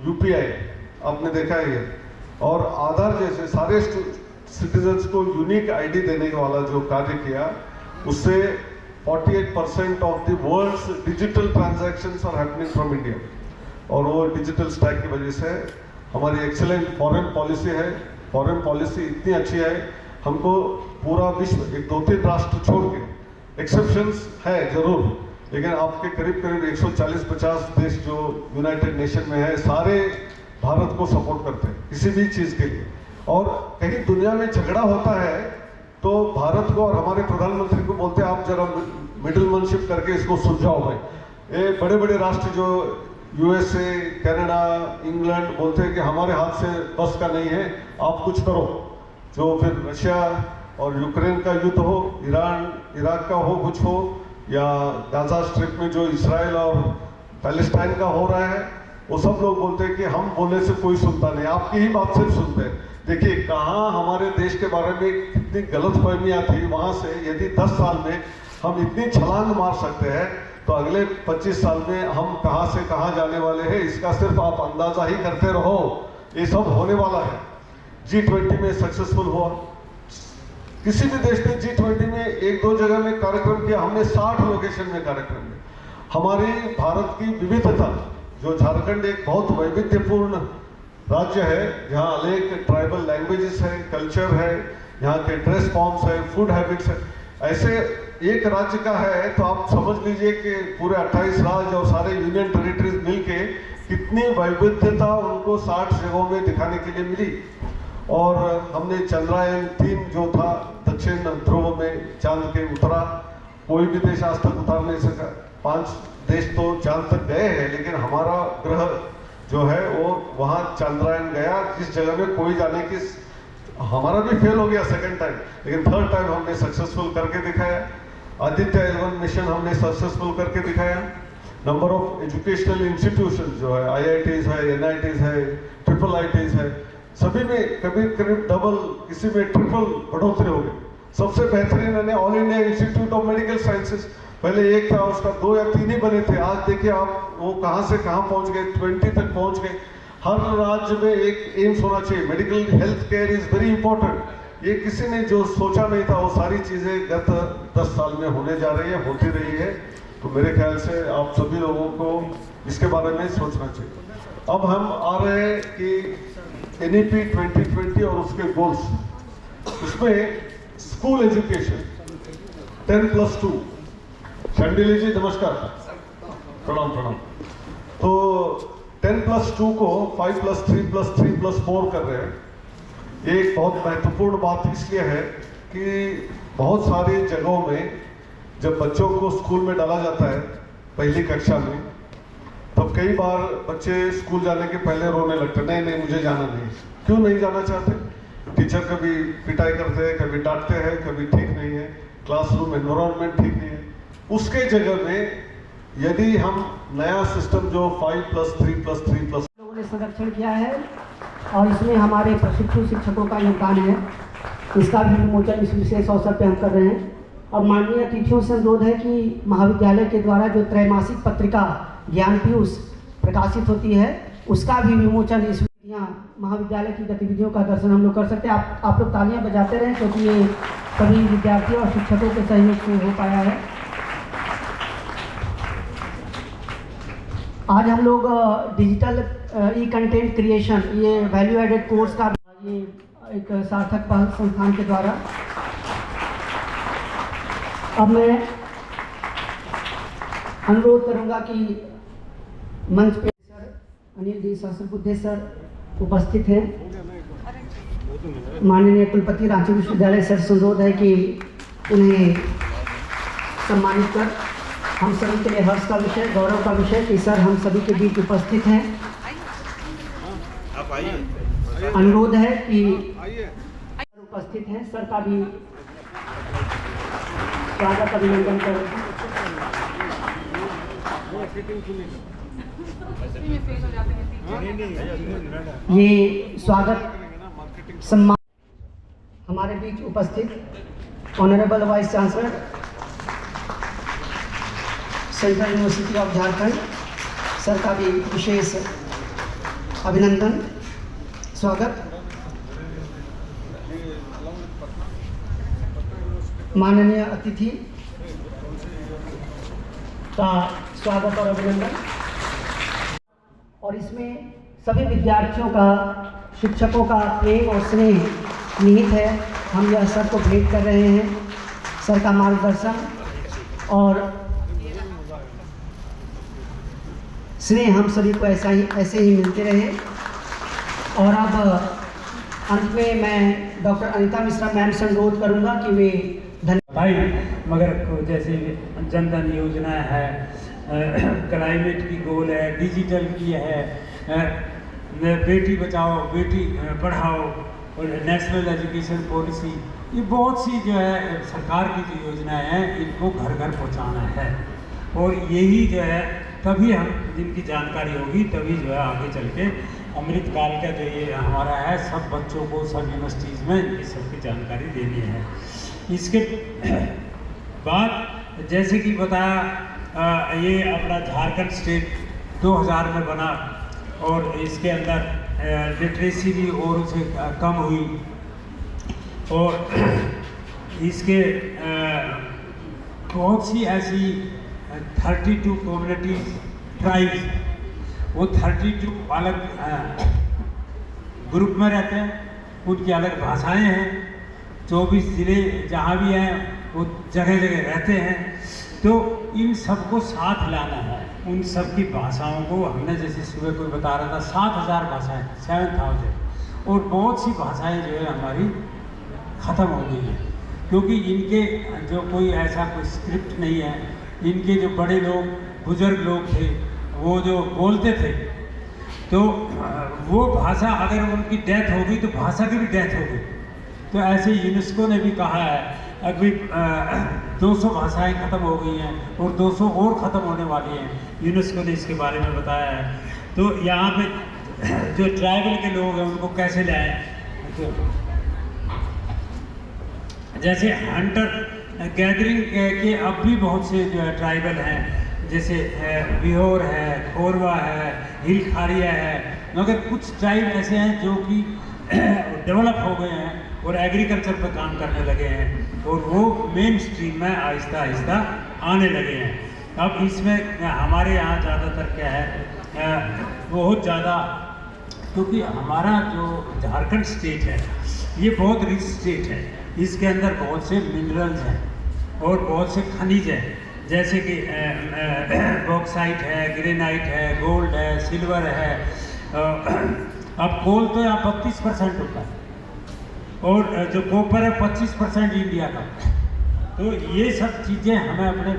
UPI आपने देखा है ये, और आधार जैसे सारे सिटीजन्स को यूनिक ID देने वाला जो कार्य किया, उससे 48% of the world's digital transactions are happening from India. और वो डिजिटल स्टैक की वजह से हमारी एक्सेलेंट फॉरेन पॉलिसी है। फॉरेन पॉलिसी इतनी अच्छी है, हमको पूरा विश्व, एक 2-3 राष्ट्र छोड़ के, एक्सेप्शंस है जरूर, लेकिन आपके करीब करीब 140-50 देश जो यूनाइटेड नेशन में है, सारे भारत को सपोर्ट करते हैं किसी भी चीज़ के लिए। और कहीं दुनिया में झगड़ा होता है तो भारत को और हमारे प्रधानमंत्री को बोलते हैं आप जरा मिडलमैनशिप करके इसको सुलझाओ भाई। ये बड़े बड़े राष्ट्र जो USA, कनाडा, इंग्लैंड बोलते हैं कि हमारे हाथ से बस का नहीं है, आप कुछ करो। जो फिर रशिया और यूक्रेन का युद्ध हो, ईरान इराक का हो, कुछ हो, या गाजा स्ट्रिप में जो इसराइल और पैलेस्टाइन का हो रहा है, वो सब लोग बोलते हैं कि हम बोलने से कोई सुनता नहीं, आपकी ही बात सिर्फ सुनते हैं। देखिए कहाँ हमारे देश के बारे में कितनी गलतफहमियां थी, वहाँ से यदि 10 साल में हम इतनी छलांग मार सकते हैं तो अगले 25 साल में हम कहाँ से कहाँ जाने वाले हैं, इसका सिर्फ आप अंदाजा ही करते रहो। ये सब होने वाला है। G20 में सक्सेसफुल हुआ, किसी भी देश ने G20 में 1-2 जगह में कार्यक्रम किया, हमने 60 लोकेशन में कार्यक्रम किया। हमारी भारत की विविधता, जो झारखंड एक बहुत वैविध्यपूर्ण राज्य है, जहाँ अनेक ट्राइबल लैंग्वेजेस है, कल्चर है, यहाँ के ड्रेस फॉर्म्स है, फूड हैबिट्स है, ऐसे एक राज्य का है तो आप समझ लीजिए कि पूरे 28 राज्य और सारे यूनियन टेरिटरीज मिलके कितनी वैविध्यता उनको 60 जगहों में दिखाने के लिए मिली। और हमने चंद्रयान-3 जो था दक्षिण ध्रुव में चांद के उतरा, कोई भी देश आज तक उतार नहीं सका। 5 देश तो चांद तक गए हैं, लेकिन हमारा ग्रह जो है वो वहाँ चंद्रयान गया, जिस जगह में कोई जाने की, हमारा भी फेल हो गया सेकंड टाइम, लेकिन थर्ड टाइम हमने सक्सेसफुल करके दिखाया। आदित्य L1 मिशन हमने सक्सेसफुल करके दिखाया। नंबर ऑफ एजुकेशनल इंस्टीट्यूशन जो है, IITs है, NITs है, IIITs है, सभी में करीब डबल, किसी में ट्रिपल बढ़ोतरी हो गई। सबसे बेहतरीन all India institute of medical sciences, पहले एक था, उसका 2 या 3 ही बने थे, आज देखिए आप वो कहाँ से कहाँ पहुँच गए, 20 तक पहुँच गए। हर राज्य में एक एम्स होना चाहिए। Medical health care is very important. ये किसी ने जो सोचा नहीं था, वो सारी चीज़ें गत 10 साल में होने जा रही है, होती रही है। तो मेरे ख्याल से आप सभी लोगों को इसके बारे में सोचना चाहिए। अब हम आ रहे हैं कि NEP 2020 और उसके गोल्स, उसमें स्कूल एजुकेशन 10+2। शंडिली जी नमस्कार, प्रणाम प्रणाम। तो 10+2 को 5+3+3+4 कर रहे हैं। एक बहुत महत्वपूर्ण बात इसलिए है कि बहुत सारी जगहों में जब बच्चों को स्कूल में डाला जाता है पहली कक्षा में, तब कई बार बच्चे स्कूल जाने के पहले रोने लगते हैं, नहीं मुझे जाना नहीं। क्यों नहीं जाना चाहते? टीचर कभी पिटाई करते हैं, कभी डांटते हैं, कभी ठीक नहीं है, क्लासरूम एनवायरनमेंट ठीक नहीं है। उसके जगह में यदि हम नया सिस्टम जो 5+3+3+ लोगों ने संरक्षण किया है और इसमें हमारे प्रशिक्षु शिक्षकों का योगदान है, इसका भी विमोचन इस विशेष अवसर पर हम कर रहे हैं। और माननीय अतिथियों से अनुरोध है कि महाविद्यालय के द्वारा जो त्रैमासिक पत्रिका ज्ञान पीयूष प्रकाशित होती है, उसका भी विमोचन इस महाविद्यालय की गतिविधियों का दर्शन हम लोग कर सकते हैं। आप लोग तालियां बजाते रहें, क्योंकि ये सभी विद्यार्थियों और शिक्षकों के सहयोग से हो पाया है। आज हम लोग डिजिटल कंटेंट क्रिएशन, ये वैल्यू एडेड कोर्स का ये एक सार्थक पहल संस्थान के द्वारा। अब मैं अनुरोध करूंगा कि मंच पे sir Anil D Sahasrabuddhe sir उपस्थित हैं। माननीय कुलपति रांची विश्वविद्यालय सर से अनुरोध है कि उन्हें सम्मानित कर, हम सभी के लिए हर्ष का विषय, गौरव का विषय कि सर हम सभी के बीच उपस्थित हैं। अनुरोध है कि उपस्थित हैं, सर का भी स्वागत अभिनंदन करें। ये स्वागत सम्मान हमारे बीच उपस्थित honourable vice chancellor central university of Jharkhand sir का भी विशेष अभिनंदन स्वागत। माननीय अतिथि का स्वागत और अभिनंदन। और इसमें सभी विद्यार्थियों का, शिक्षकों का प्रेम और स्नेह निहित है। हम यह सर को भेंट कर रहे हैं, सर का मार्गदर्शन और स्नेह हम सभी को ऐसे ही मिलते रहे। और अब अंत में मैं डॉक्टर अनिता मिश्रा मैम से अनुरोध करूँगा कि वे भाई मगर जैसे जनधन योजना है, क्लाइमेट की गोल है, डिजिटल की है, बेटी बचाओ बेटी पढ़ाओ और नेशनल एजुकेशन पॉलिसी, ये बहुत सी जो है सरकार की जो योजनाएं हैं इनको घर घर पहुंचाना है। और यही जो है तभी हम जिनकी जानकारी होगी तभी जो है आगे चल के अमृतकाल का जो ये हमारा है सब बच्चों को सब यूनिवर्सिटीज़ में ये सबकी जानकारी देनी है। इसके बाद जैसे कि बताया ये अपना झारखंड स्टेट 2000 में बना और इसके अंदर लिटरेसी भी और उसे कम हुई और इसके बहुत सी ऐसी 32 कम्युनिटीज ट्राइब्स, वो 32 अलग ग्रुप में रहते हैं, उनकी अलग भाषाएं हैं, 24 ज़िले जहाँ भी हैं वो जगह जगह रहते हैं। तो इन सबको साथ लाना है, उन सब की भाषाओं को हमने जैसे सुबह कोई बता रहा था 7000 भाषाएं, 7000 और बहुत सी भाषाएं जो है हमारी ख़त्म हो गई हैं क्योंकि इनके जो कोई ऐसा कोई स्क्रिप्ट नहीं है। इनके जो बड़े लोग बुजुर्ग लोग थे वो जो बोलते थे तो वो भाषा अगर उनकी डेथ हो गई तो भाषा की भी डेथ हो गई। तो ऐसे यूनेस्को ने भी कहा है अभी 200 भाषाएं ख़त्म हो गई हैं और 200 और ख़त्म होने वाली हैं, यूनेस्को ने इसके बारे में बताया है। तो यहाँ पे जो ट्राइबल के लोग हैं उनको कैसे लाएं, तो जैसे हंटर गैदरिंग के अब भी बहुत से जो है ट्राइबल हैं, जैसे बिहोर है, खोरवा है, हिल खारिया है, मगर कुछ ट्राइब ऐसे हैं जो कि डेवलप हो गए हैं और एग्रीकल्चर पर काम करने लगे हैं और वो मेन स्ट्रीम में आहिस्ता आहिस्ता आने लगे हैं। अब इसमें हमारे यहाँ ज़्यादातर क्या है बहुत ज़्यादा, क्योंकि हमारा जो झारखंड स्टेट है ये बहुत रिच स्टेट है, इसके अंदर बहुत से मिनरल्स हैं और बहुत से खनिज हैं, जैसे कि बॉक्साइट है, ग्रेनाइट है, गोल्ड है, सिल्वर है। अब कोल तो यहाँ 32% होता है और जो कॉपर है 25% इंडिया का। तो ये सब चीज़ें हमें अपने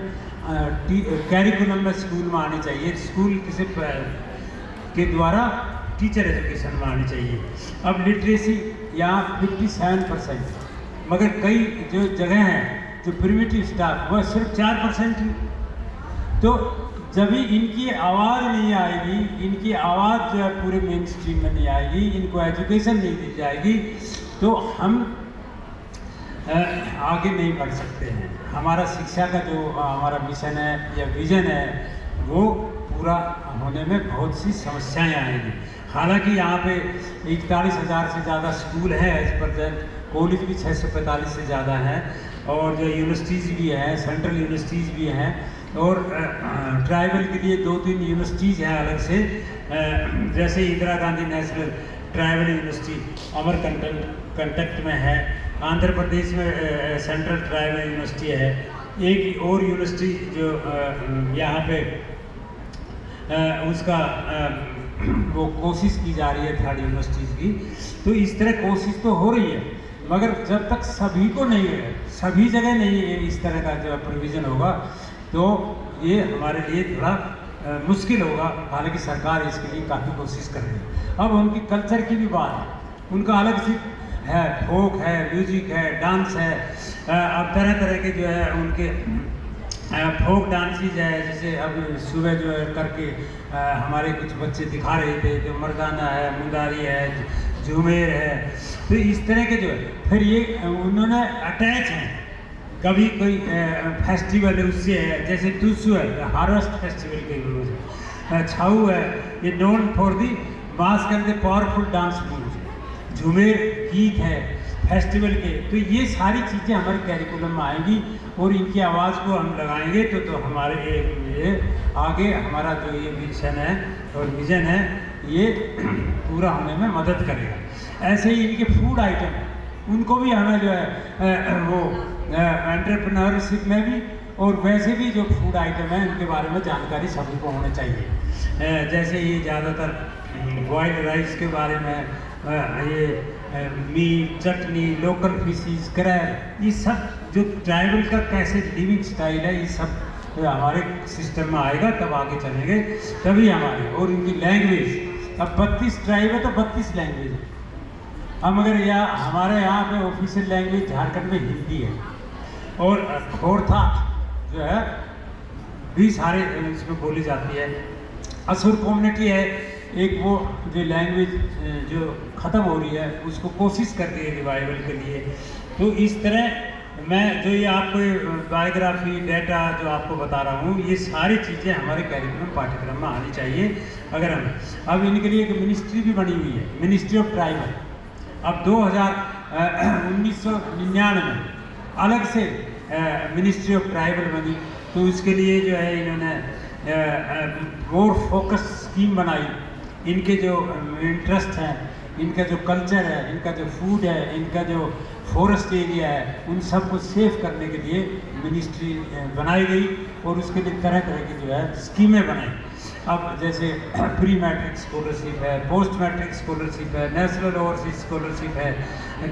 कैरिकुलम में स्कूल में आनी चाहिए, स्कूल किसी के द्वारा टीचर एजुकेशन में आनी चाहिए। अब लिटरेसी यहाँ 57%, मगर कई जो जगह हैं जो प्रिमिटिव स्टाफ वह सिर्फ 4% ही। तो जब भी इनकी आवाज़ नहीं आएगी, इनकी आवाज़ जो है पूरे मेन स्ट्रीम में नहीं आएगी, इनको एजुकेशन नहीं दी जाएगी तो हम आगे नहीं बढ़ सकते हैं। हमारा शिक्षा का जो हमारा मिशन है या विज़न है वो पूरा होने में बहुत सी समस्याएं आएंगी। हालांकि यहाँ पे 41,000 से ज़्यादा स्कूल है एज प्रेजेंट, कॉलेज भी 645 से ज़्यादा हैं और जो यूनिवर्सिटीज़ भी हैं, सेंट्रल यूनिवर्सिटीज़ भी हैं और ट्राइबल के लिए 2-3 यूनिवर्सिटीज़ हैं अलग से, जैसे Indira Gandhi national tribal university Amarkantak में है, आंध्र प्रदेश में सेंट्रल ट्राइबल यूनिवर्सिटी है, एक और यूनिवर्सिटी जो यहाँ पे उसका वो कोशिश की जा रही है थर्ड यूनिवर्सिटीज़ की। तो इस तरह कोशिश तो हो रही है, मगर जब तक सभी को नहीं है, सभी जगह नहीं है इस तरह का जो प्रोविज़न होगा तो ये हमारे लिए थोड़ा मुश्किल होगा। हालांकि सरकार इसके लिए काफ़ी कोशिश कर रही है। अब उनकी कल्चर की भी बात है, उनका अलग से है, फोक है, म्यूजिक है, डांस है। अब तरह तरह के जो है उनके फोक डांसेज है, जैसे अब सुबह जो है करके हमारे कुछ बच्चे दिखा रहे थे, जो मर्दाना है, मुंदारी है, झूमेर है। तो इस तरह के जो है फिर ये उन्होंने अटैच हैं, कभी कोई फेस्टिवल है उससे है, जैसे टूसू है हार्वेस्ट फेस्टिवल के रोज है, छाऊ है ये नोन फॉर दी मास कर दे पावरफुल डांस मूव, झूमेर गीत है फेस्टिवल के। तो ये सारी चीज़ें हमारे कैरिकुलम में आएंगी और इनकी आवाज़ को हम लगाएंगे तो हमारे ये आगे हमारा जो ये मिशन है और विज़न है ये पूरा होने में मदद करेगा। ऐसे ही इनके फूड आइटम हैं, उनको भी हमें जो है वो एंटरप्रेन्योरशिप में भी और वैसे भी जो फूड आइटम है उनके बारे में जानकारी सभी को होनी चाहिए। जैसे ये ज़्यादातर बॉइल्ड राइस के बारे में, ये मीट, चटनी, लोकल फिशेस, क्रैब, ये सब जो ट्राइबल का कैसे लिविंग स्टाइल है, ये सब हमारे सिस्टम में आएगा, तब आगे चलेंगे, तभी हमारे। और इनकी लैंग्वेज, अब 32 ट्राइब है तो 32 लैंग्वेज है। हम अगर हमारे यहाँ पे ऑफिशियल लैंग्वेज झारखंड में हिंदी है, और खोरथा जो है भी सारे इसमें बोली जाती है। असुर कम्युनिटी है एक, वो जो लैंग्वेज जो ख़त्म हो रही है उसको कोशिश कर रही है रिवाइवल के लिए। तो इस तरह मैं जो ये आपको बायोग्राफी डेटा जो आपको बता रहा हूँ, ये सारी चीज़ें हमारे कैरिकुलम पाठ्यक्रम में आनी चाहिए। अगर हम अब इनके लिए एक मिनिस्ट्री भी बनी हुई है, मिनिस्ट्री ऑफ ट्राइबल। अब 1999 में अलग से मिनिस्ट्री ऑफ ट्राइबल बनी, तो उसके लिए जो है इन्होंने मोर फोकस स्कीम बनाई। इनके जो इंटरेस्ट हैं, इनका जो कल्चर है, इनका जो फूड है, इनका जो फॉरेस्ट एरिया है, उन सब को सेव करने के लिए मिनिस्ट्री बनाई गई, और उसके लिए तरह तरह की जो है स्कीमें बनाई। अब जैसे प्री मैट्रिक स्कॉलरशिप है, पोस्ट मैट्रिक स्कॉलरशिप है, नेशनल ओवरसीज स्कॉलरशिप है,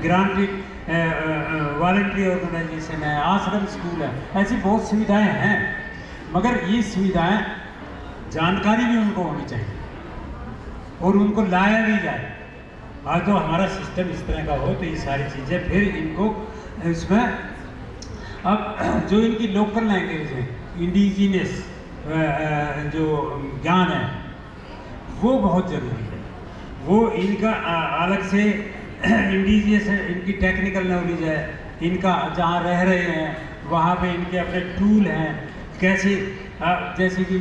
ग्रांटेड वॉलंटरी ऑर्गेनाइजेशन है, आश्रम स्कूल है, ऐसी बहुत सुविधाएं हैं। मगर ये सुविधाएं जानकारी भी उनको होनी चाहिए और उनको लाया भी जाए। आज तो हमारा सिस्टम इस तरह का हो तो ये सारी चीज़ें फिर इनको इसमें, अब जो इनकी लोकल लैंग्वेज है, इंडिजिनियस जो ज्ञान है, वो बहुत ज़रूरी है। वो इनका अलग से इंडिजिनियस है, इनकी टेक्निकल नॉलेज है, इनका जहाँ रह रहे हैं वहाँ पे इनके अपने टूल हैं, कैसे जैसे कि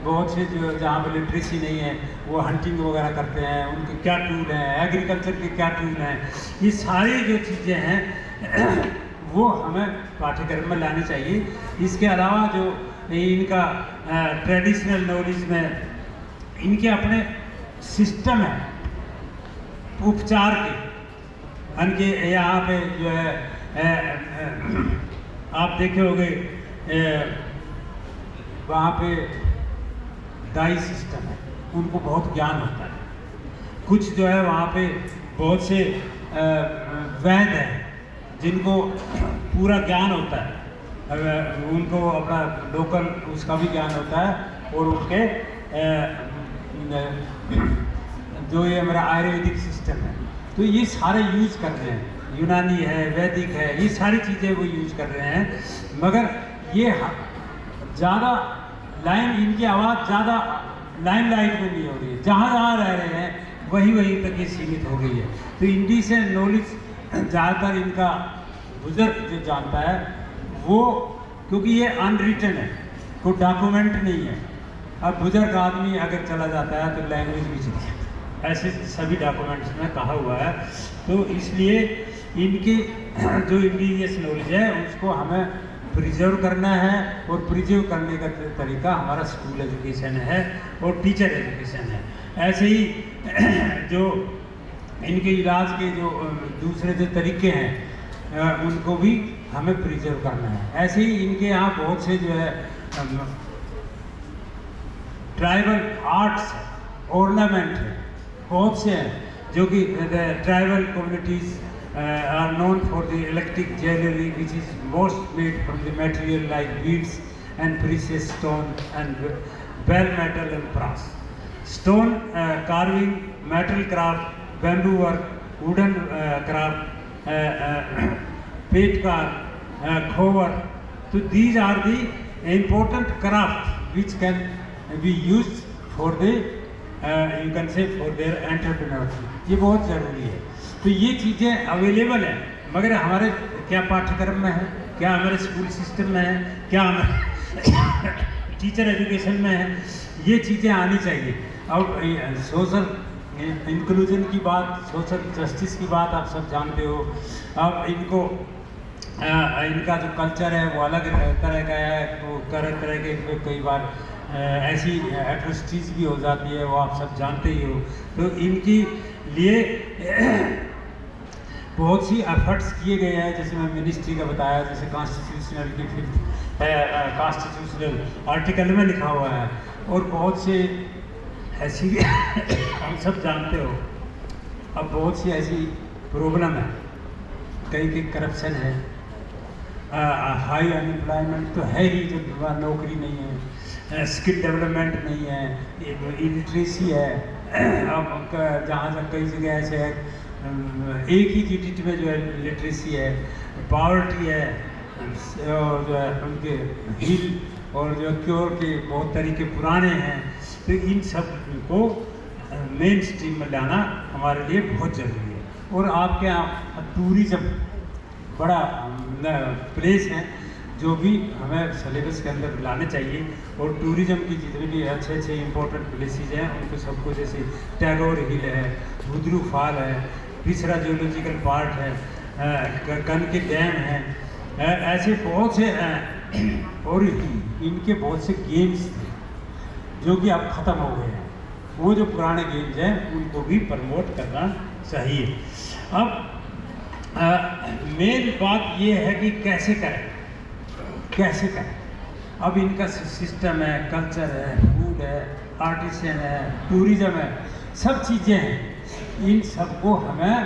बहुत से जो जहाँ पर लिटरेसी नहीं है वो हंटिंग वगैरह करते हैं, उनके क्या टूल हैं, एग्रीकल्चर के क्या टूल हैं, ये सारी जो चीज़ें हैं वो हमें पाठ्यक्रम में लानी चाहिए। इसके अलावा जो इनका ट्रेडिशनल नॉलेज में इनके अपने सिस्टम है उपचार के, इनके यहाँ पे जो है आप देखे होंगे वहाँ पे दाई सिस्टम है, उनको बहुत ज्ञान होता है। कुछ जो है वहाँ पे बहुत से वैद्य हैं जिनको पूरा ज्ञान होता है, उनको अपना लोकल उसका भी ज्ञान होता है, और उनके जो ये हमारा आयुर्वेदिक सिस्टम है, तो ये सारे यूज कर रहे हैं, यूनानी है, वैदिक है, ये सारी चीज़ें वो यूज कर रहे हैं। मगर ये ज़्यादा लाइन, इनकी आवाज़ ज़्यादा लाइमलाइट में नहीं हो रही है, जहाँ जहाँ रह रहे हैं वहीं तक ये सीमित हो गई है। तो इंडी से नॉलेज ज़्यादातर इनका बुजुर्ग जो जानता है वो, क्योंकि ये अनरिटन है, कोई डॉक्यूमेंट नहीं है। अब बुजुर्ग आदमी अगर चला जाता है तो लैंग्वेज भी चली जाती है, ऐसे सभी डॉक्यूमेंट्स में कहा हुआ है। तो इसलिए इनकी जो इंडिजिनियस नॉलेज है उसको हमें प्रिजर्व करना है, और प्रिजर्व करने का तरीका हमारा स्कूल एजुकेशन है और टीचर एजुकेशन है। ऐसे ही जो इनके इलाज के जो दूसरे जो तरीके हैं उनको भी हमें प्रिजर्व करना है। ऐसे ही इनके यहाँ बहुत से जो है ट्राइबल आर्ट्स है, ऑर्नामेंट है, बहुत से हैं जो कि tribal communities are known for the electric jewelry which is most made from the material like beads and precious stone and bell metal and brass. Stone carving, metal craft, bamboo work, wooden craft, petcar, khovar. So these are the important crafts which can be used for the you can say for their entrepreneurship. ये बहुत ज़रूरी है। तो ये चीज़ें available हैं, मगर हमारे क्या पाठ्यक्रम में है, क्या हमारे स्कूल सिस्टम में है, क्या हमारे टीचर एजुकेशन में है, ये चीज़ें आनी चाहिए। अब सोशल इंक्लूजन की बात, सोशल जस्टिस की बात आप सब जानते हो। अब इनको इनका जो कल्चर है वो अलग तरह का है, वो तरह तरह के कई बार ऐसी एट्रोसिटीज़ भी हो जाती है, वो आप सब जानते ही हो। तो इनकी लिए बहुत सी एफर्ट्स किए गए हैं, जैसे मैं मिनिस्ट्री का बताया, जैसे कॉन्स्टिट्यूशनल की 5th कॉन्स्टिट्यूशनल आर्टिकल में लिखा हुआ है, और बहुत से ऐसी हम सब जानते हो अब बहुत सी ऐसी प्रॉब्लम है, कहीं करप्शन है, हाई अनएम्प्लॉयमेंट तो है ही, जो नौकरी नहीं है, स्किल डेवलपमेंट नहीं है, इलिटरेसी है। अब जहाँ तक कई जगह ऐसे है एक ही GDP में जो है लिटरेसी है, पावर्टी है, और जो है उनके हिल और जो क्योर के बहुत तरीके पुराने हैं। तो इन सब को मेन स्ट्रीम में लाना हमारे लिए बहुत ज़रूरी है। और आपके यहाँ टूरिज़्म बड़ा प्लेस है जो भी हमें सिलेबस के अंदर लाने चाहिए। और टूरिज़्म की जितने भी अच्छे अच्छे इंपॉर्टेंट प्लेसेस हैं उनको सबको, जैसे टैगोर हिल है, बुदरू फॉल है, पिछड़ा जियोलॉजिकल पार्क है, कन के डैम है, ऐसे बहुत से और इनके बहुत से गेम्स थे जो कि अब ख़त्म हो गए हैं। वो जो पुराने गेम्स हैं उनको भी प्रमोट करना चाहिए। अब मेन बात ये है कि कैसे करें। अब इनका सिस्टम है, कल्चर है, फूड है, आर्टिसन है, टूरिज़्म है, सब चीज़ें हैं। इन सबको हमें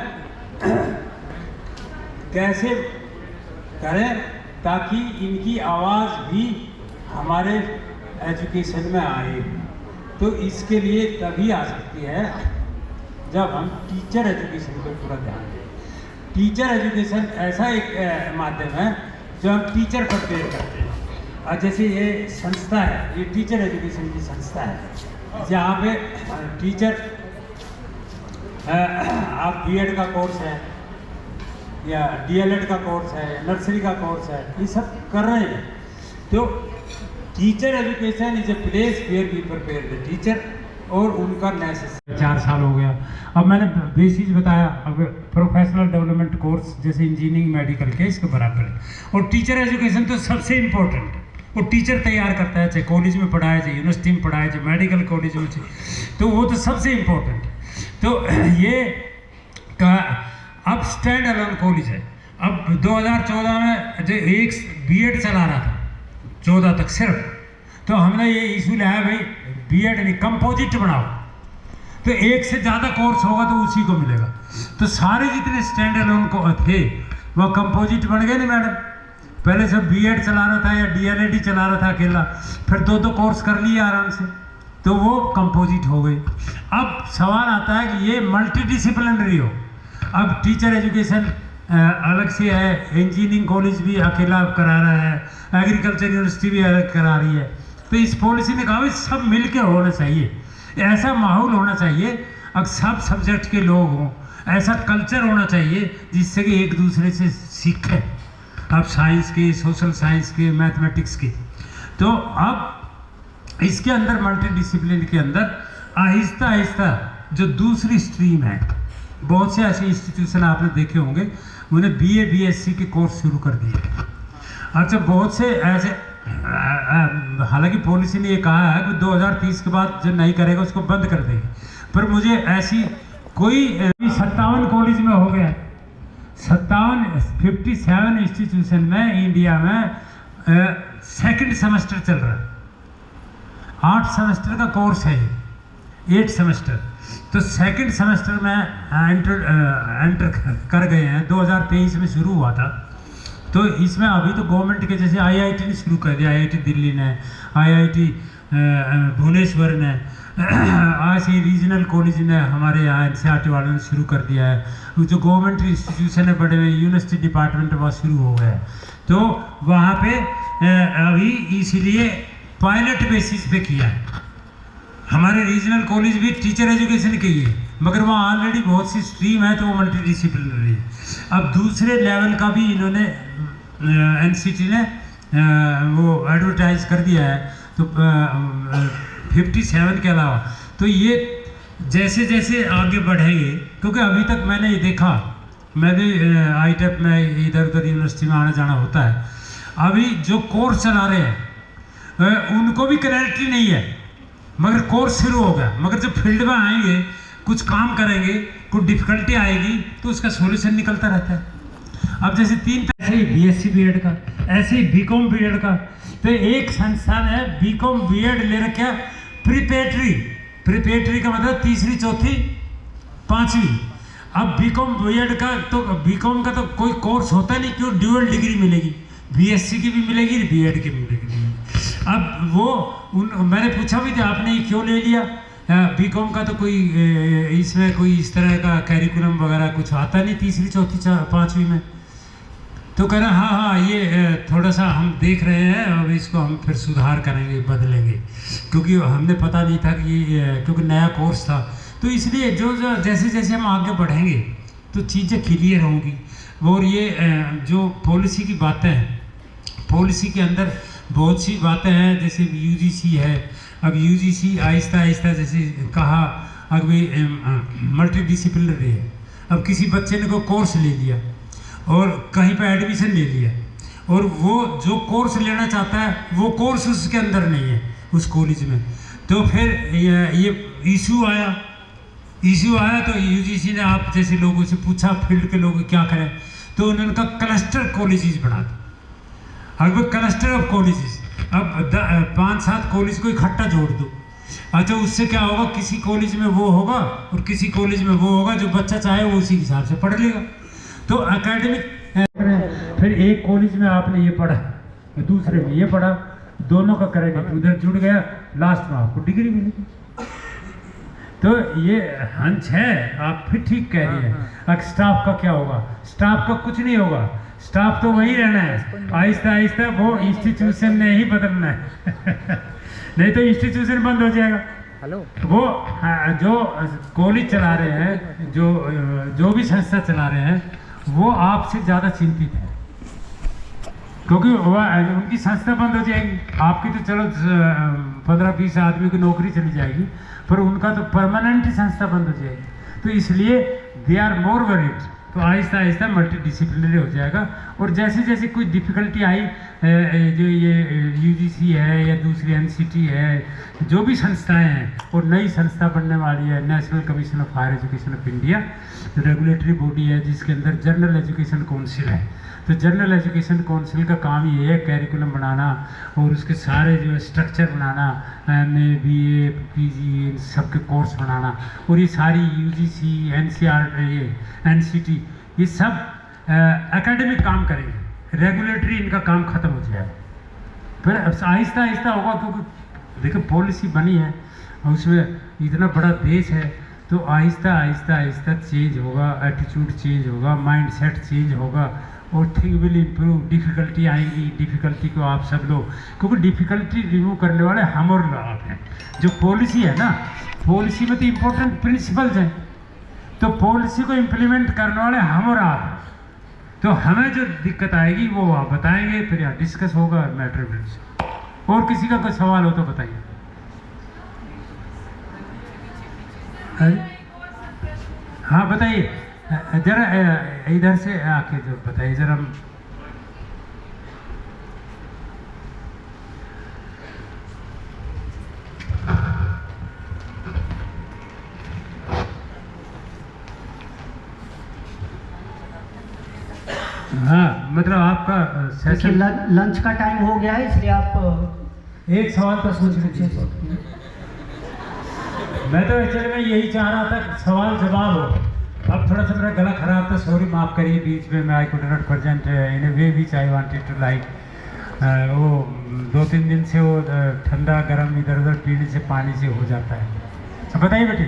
कैसे करें ताकि इनकी आवाज़ भी हमारे एजुकेशन में आए। तो इसके लिए तभी आ सकती है जब हम टीचर एजुकेशन पर पूरा ध्यान दें। टीचर एजुकेशन ऐसा एक माध्यम है जो हम टीचर प्रिपेयर करते हैं। और जैसे ये संस्था है, ये टीचर एजुकेशन की संस्था है जहाँ पे टीचर आप B.Ed का कोर्स है या D.LED का कोर्स है, नर्सरी का कोर्स है, ये सब कर रहे हैं। तो teacher education is a place where we prepare the teacher और उनका नेसेसरी। 4 साल हो गया। अब मैंने बेसिस बताया, अब प्रोफेशनल डेवलपमेंट कोर्स जैसे इंजीनियरिंग, मेडिकल के इसके बराबर है। और टीचर एजुकेशन तो सबसे इम्पोर्टेंट है। वो टीचर तैयार करता है, चाहे कॉलेज में पढ़ाया, चाहे यूनिवर्सिटी में पढ़ाया, चाहे मेडिकल कॉलेज में, तो वो तो सबसे इम्पोर्टेंट है। तो ये अब स्टैंड अलोन कॉलेज है। अब 2014 में जो एक B.Ed चला रहा था 14 तक सिर्फ, तो हमने ये इशू लाया भाई B.Ed नहीं, कंपोजिट बनाओ, तो एक से ज़्यादा कोर्स होगा तो उसी को मिलेगा। तो सारे जितने स्टैंड अलोन को थे वो कंपोजिट बन गए ना मैडम। पहले सब B.Ed चला रहा था या D.LED चला रहा था अकेला, फिर 2-2 कोर्स कर लिए आराम से, तो वो कंपोजिट हो गए। अब सवाल आता है कि ये मल्टी डिसिप्लिनरी हो। अब टीचर एजुकेशन अलग से है, इंजीनियरिंग कॉलेज भी अकेला करा रहा है, एग्रीकल्चर यूनिवर्सिटी भी अलग करा रही है। तो इस पॉलिसी ने कहा सब मिल के होना चाहिए, ऐसा माहौल होना चाहिए, अब सब सब्जेक्ट के लोग हों, ऐसा कल्चर होना चाहिए जिससे कि एक दूसरे से सीखें। अब साइंस के, सोशल साइंस के, मैथमेटिक्स के, तो अब इसके अंदर मल्टी डिसिप्लिन के अंदर आहिस्ता आहिस्ता जो दूसरी स्ट्रीम है, बहुत से ऐसे इंस्टीट्यूशन आपने देखे होंगे उन्हें BA BSc के कोर्स शुरू कर दिए। अच्छा, बहुत से ऐसे, हालांकि पॉलिसी ने ये कहा है कि 2030 के बाद जो नहीं करेगा उसको बंद कर देगी, पर मुझे ऐसी कोई 57 कॉलेज में हो गया, 57 इंस्टीट्यूशन में इंडिया में सेकंड सेमेस्टर चल रहा है। 8 सेमेस्टर का कोर्स है, 8 सेमेस्टर, तो सेकंड सेमेस्टर में एंटर कर गए हैं। 2023 में शुरू हुआ था, तो इसमें अभी तो गवर्नमेंट के जैसे IIT ने शुरू कर दिया, IIT दिल्ली ने, IIT भुवनेश्वर ने, ऐसे रीजनल कॉलेज ने हमारे यहाँ NCERT वालों ने शुरू कर दिया है। जो गवर्नमेंट इंस्टीट्यूशन है बड़े, यूनिवर्सिटी डिपार्टमेंट वहाँ शुरू हो गया है। तो वहाँ पे अभी इसीलिए पायलट बेसिस पे किया है। हमारे रीजनल कॉलेज भी टीचर एजुकेशन के ही है, मगर वहाँ ऑलरेडी बहुत सी स्ट्रीम है, तो वो मल्टी डिसिप्लिनरी है। अब दूसरे लेवल का भी इन्होंने NCT ने वो एडवर्टाइज कर दिया है, तो 57 के अलावा। तो ये जैसे जैसे आगे बढ़ेंगे, क्योंकि अभी तक मैंने ये देखा, मैं भी ITEP में इधर उधर यूनिवर्सिटी में आना जाना होता है, अभी जो कोर्स चला रहे हैं उनको भी क्लैरिटी नहीं है, मगर कोर्स शुरू होगा, मगर जब फील्ड में आएंगे, कुछ काम करेंगे, कुछ डिफिकल्टी आएगी, तो उसका सॉल्यूशन निकलता रहता है। अब जैसे 3 ऐसे ही BSc B.Ed का, ऐसे ही BCom B.Ed का, तो एक संस्थान है BCom B.Ed ले रखा प्रिपरेटरी, प्रिपरेटरी का मतलब तीसरी, चौथी, पांचवी। अब बीकॉम बीएड का तो बीकॉम का तो कोई कोर्स होता नहीं, क्यों? ड्यूअल डिग्री मिलेगी, बीएससी की भी मिलेगी, बीएड की भी मिलेगी। अब वो मैंने पूछा भी था आपने क्यों ले लिया बीकॉम का, तो कोई इसमें कोई इस तरह का कैरिकुलम वगैरह कुछ आता नहीं तीसरी, चौथी, पांचवी में। तो कह रहा हाँ ये थोड़ा सा हम देख रहे हैं, अब इसको हम फिर सुधार करेंगे, बदलेंगे, क्योंकि हमने पता नहीं था कि ये क्योंकि नया कोर्स था। तो इसलिए जो जैसे जैसे हम आगे बढ़ेंगे तो चीज़ें क्लियर होंगी। और ये जो पॉलिसी की बातें हैं, पॉलिसी के अंदर बहुत सी बातें हैं, जैसे यूजीसी है। अब यूजीसी आहिस्ता आहिस्ता जैसे कहा, अभी मल्टी डिसिप्लिनरी है। अब किसी बच्चे ने कोई कोर्स ले लिया और कहीं पर एडमिशन ले लिया, और वो जो कोर्स लेना चाहता है वो कोर्स उसके अंदर नहीं है उस कॉलेज में, तो फिर ये इशू आया तो यूजीसी ने आप जैसे लोगों से पूछा, फील्ड के लोग क्या करें, तो उन्होंने कहा क्लस्टर कॉलेजेस बना दो। अब क्लस्टर ऑफ कॉलेजेस, अब 5-7 कॉलेज को इकट्ठा जोड़ दो। अच्छा, उससे क्या होगा, किसी कॉलेज में वो होगा और किसी कॉलेज में वो होगा, जो बच्चा चाहे वो उसी हिसाब से पढ़ लेगा। तो एकेडमिक, फिर एक कॉलेज में आपने ये पढ़ा, दूसरे में ये पढ़ा, दोनों का क्रेडिट उधर जुड़ गया, लास्ट में आपको डिग्री मिलेगी। तो ये हंच है, आप फिर ठीक कह रही हैं। अब स्टाफ का क्या होगा? स्टाफ का कुछ नहीं होगा, स्टाफ तो वही रहना है, आहिस्ता आहिस्ता वो इंस्टीट्यूशन ने ही बदलना है नहीं तो इंस्टीट्यूशन बंद हो जाएगा। वो जो कॉलेज चला रहे हैं, जो भी संस्था चला रहे हैं, वो आपसे ज़्यादा चिंतित है, क्योंकि उनकी संस्था बंद हो जाएगी। आपकी तो चलो 15-20 आदमी की नौकरी चली जाएगी, पर उनका तो परमानेंट ही संस्था बंद हो जाएगी। तो इसलिए दे आर मोर वरीड। तो आहिस्ता आहिस्ता मल्टी डिसिप्लिनरी हो जाएगा। और जैसे जैसे कोई डिफ़िकल्टी आई, जो ये यूजीसी है या दूसरी एनसीटी है, जो भी संस्थाएं हैं, और नई संस्था बनने वाली है national commission of higher education of India, regulatory body है जिसके अंदर जनरल एजुकेशन काउंसिल है। तो जनरल एजुकेशन काउंसिल का काम ये है कैरिकुलम बनाना और उसके सारे जो स्ट्रक्चर बनाना, MA BA PG इन सब के कोर्स बनाना, और ये सारी UGC NCERT ये NCT ये सब एकेडमिक काम करेंगे, रेगुलेटरी इनका काम ख़त्म हो जाएगा। फिर आहिस्ता आहिस्ता होगा, क्योंकि देखो पॉलिसी बनी है और उसमें इतना बड़ा देश है, तो आहिस्ता आहिस्ता आहिस्ता चेंज होगा, एटीट्यूड चेंज होगा, माइंड सेट चेंज होगा और थिंग विल इम्प्रूव। डिफ़िकल्टी आएंगी, डिफ़िकल्टी को आप सब लोग, क्योंकि डिफ़िकल्टी रिमूव करने वाले हम और आप हैं। जो पॉलिसी है ना, पॉलिसी में तो इम्पोर्टेंट प्रिंसिपल्स हैं, तो पॉलिसी को इम्प्लीमेंट करने वाले हम और आप हैं। तो हमें जो दिक्कत आएगी वो आप बताएंगे, फिर यहाँ डिस्कस होगा मैटर। और किसी का कोई सवाल हो तो बताइए। हाँ बताइए, जरा इधर से आके जो बताइए जरा। हाँ मतलब आपका देखिए लंच का टाइम हो गया है, इसलिए आप एक सवाल तो सोच लीजिए। मैं तो एक्चुअली में यही चाह रहा था सवाल जवाब हो। अब थोड़ा सा मेरा गला खराब था, सॉरी माफ़ करिए बीच में, मैं I could not present in a way which I wanted to like. वो 2-3 दिन से वो ठंडा गर्म इधर उधर पीने से पानी से हो जाता है। तो बताइए बेटी।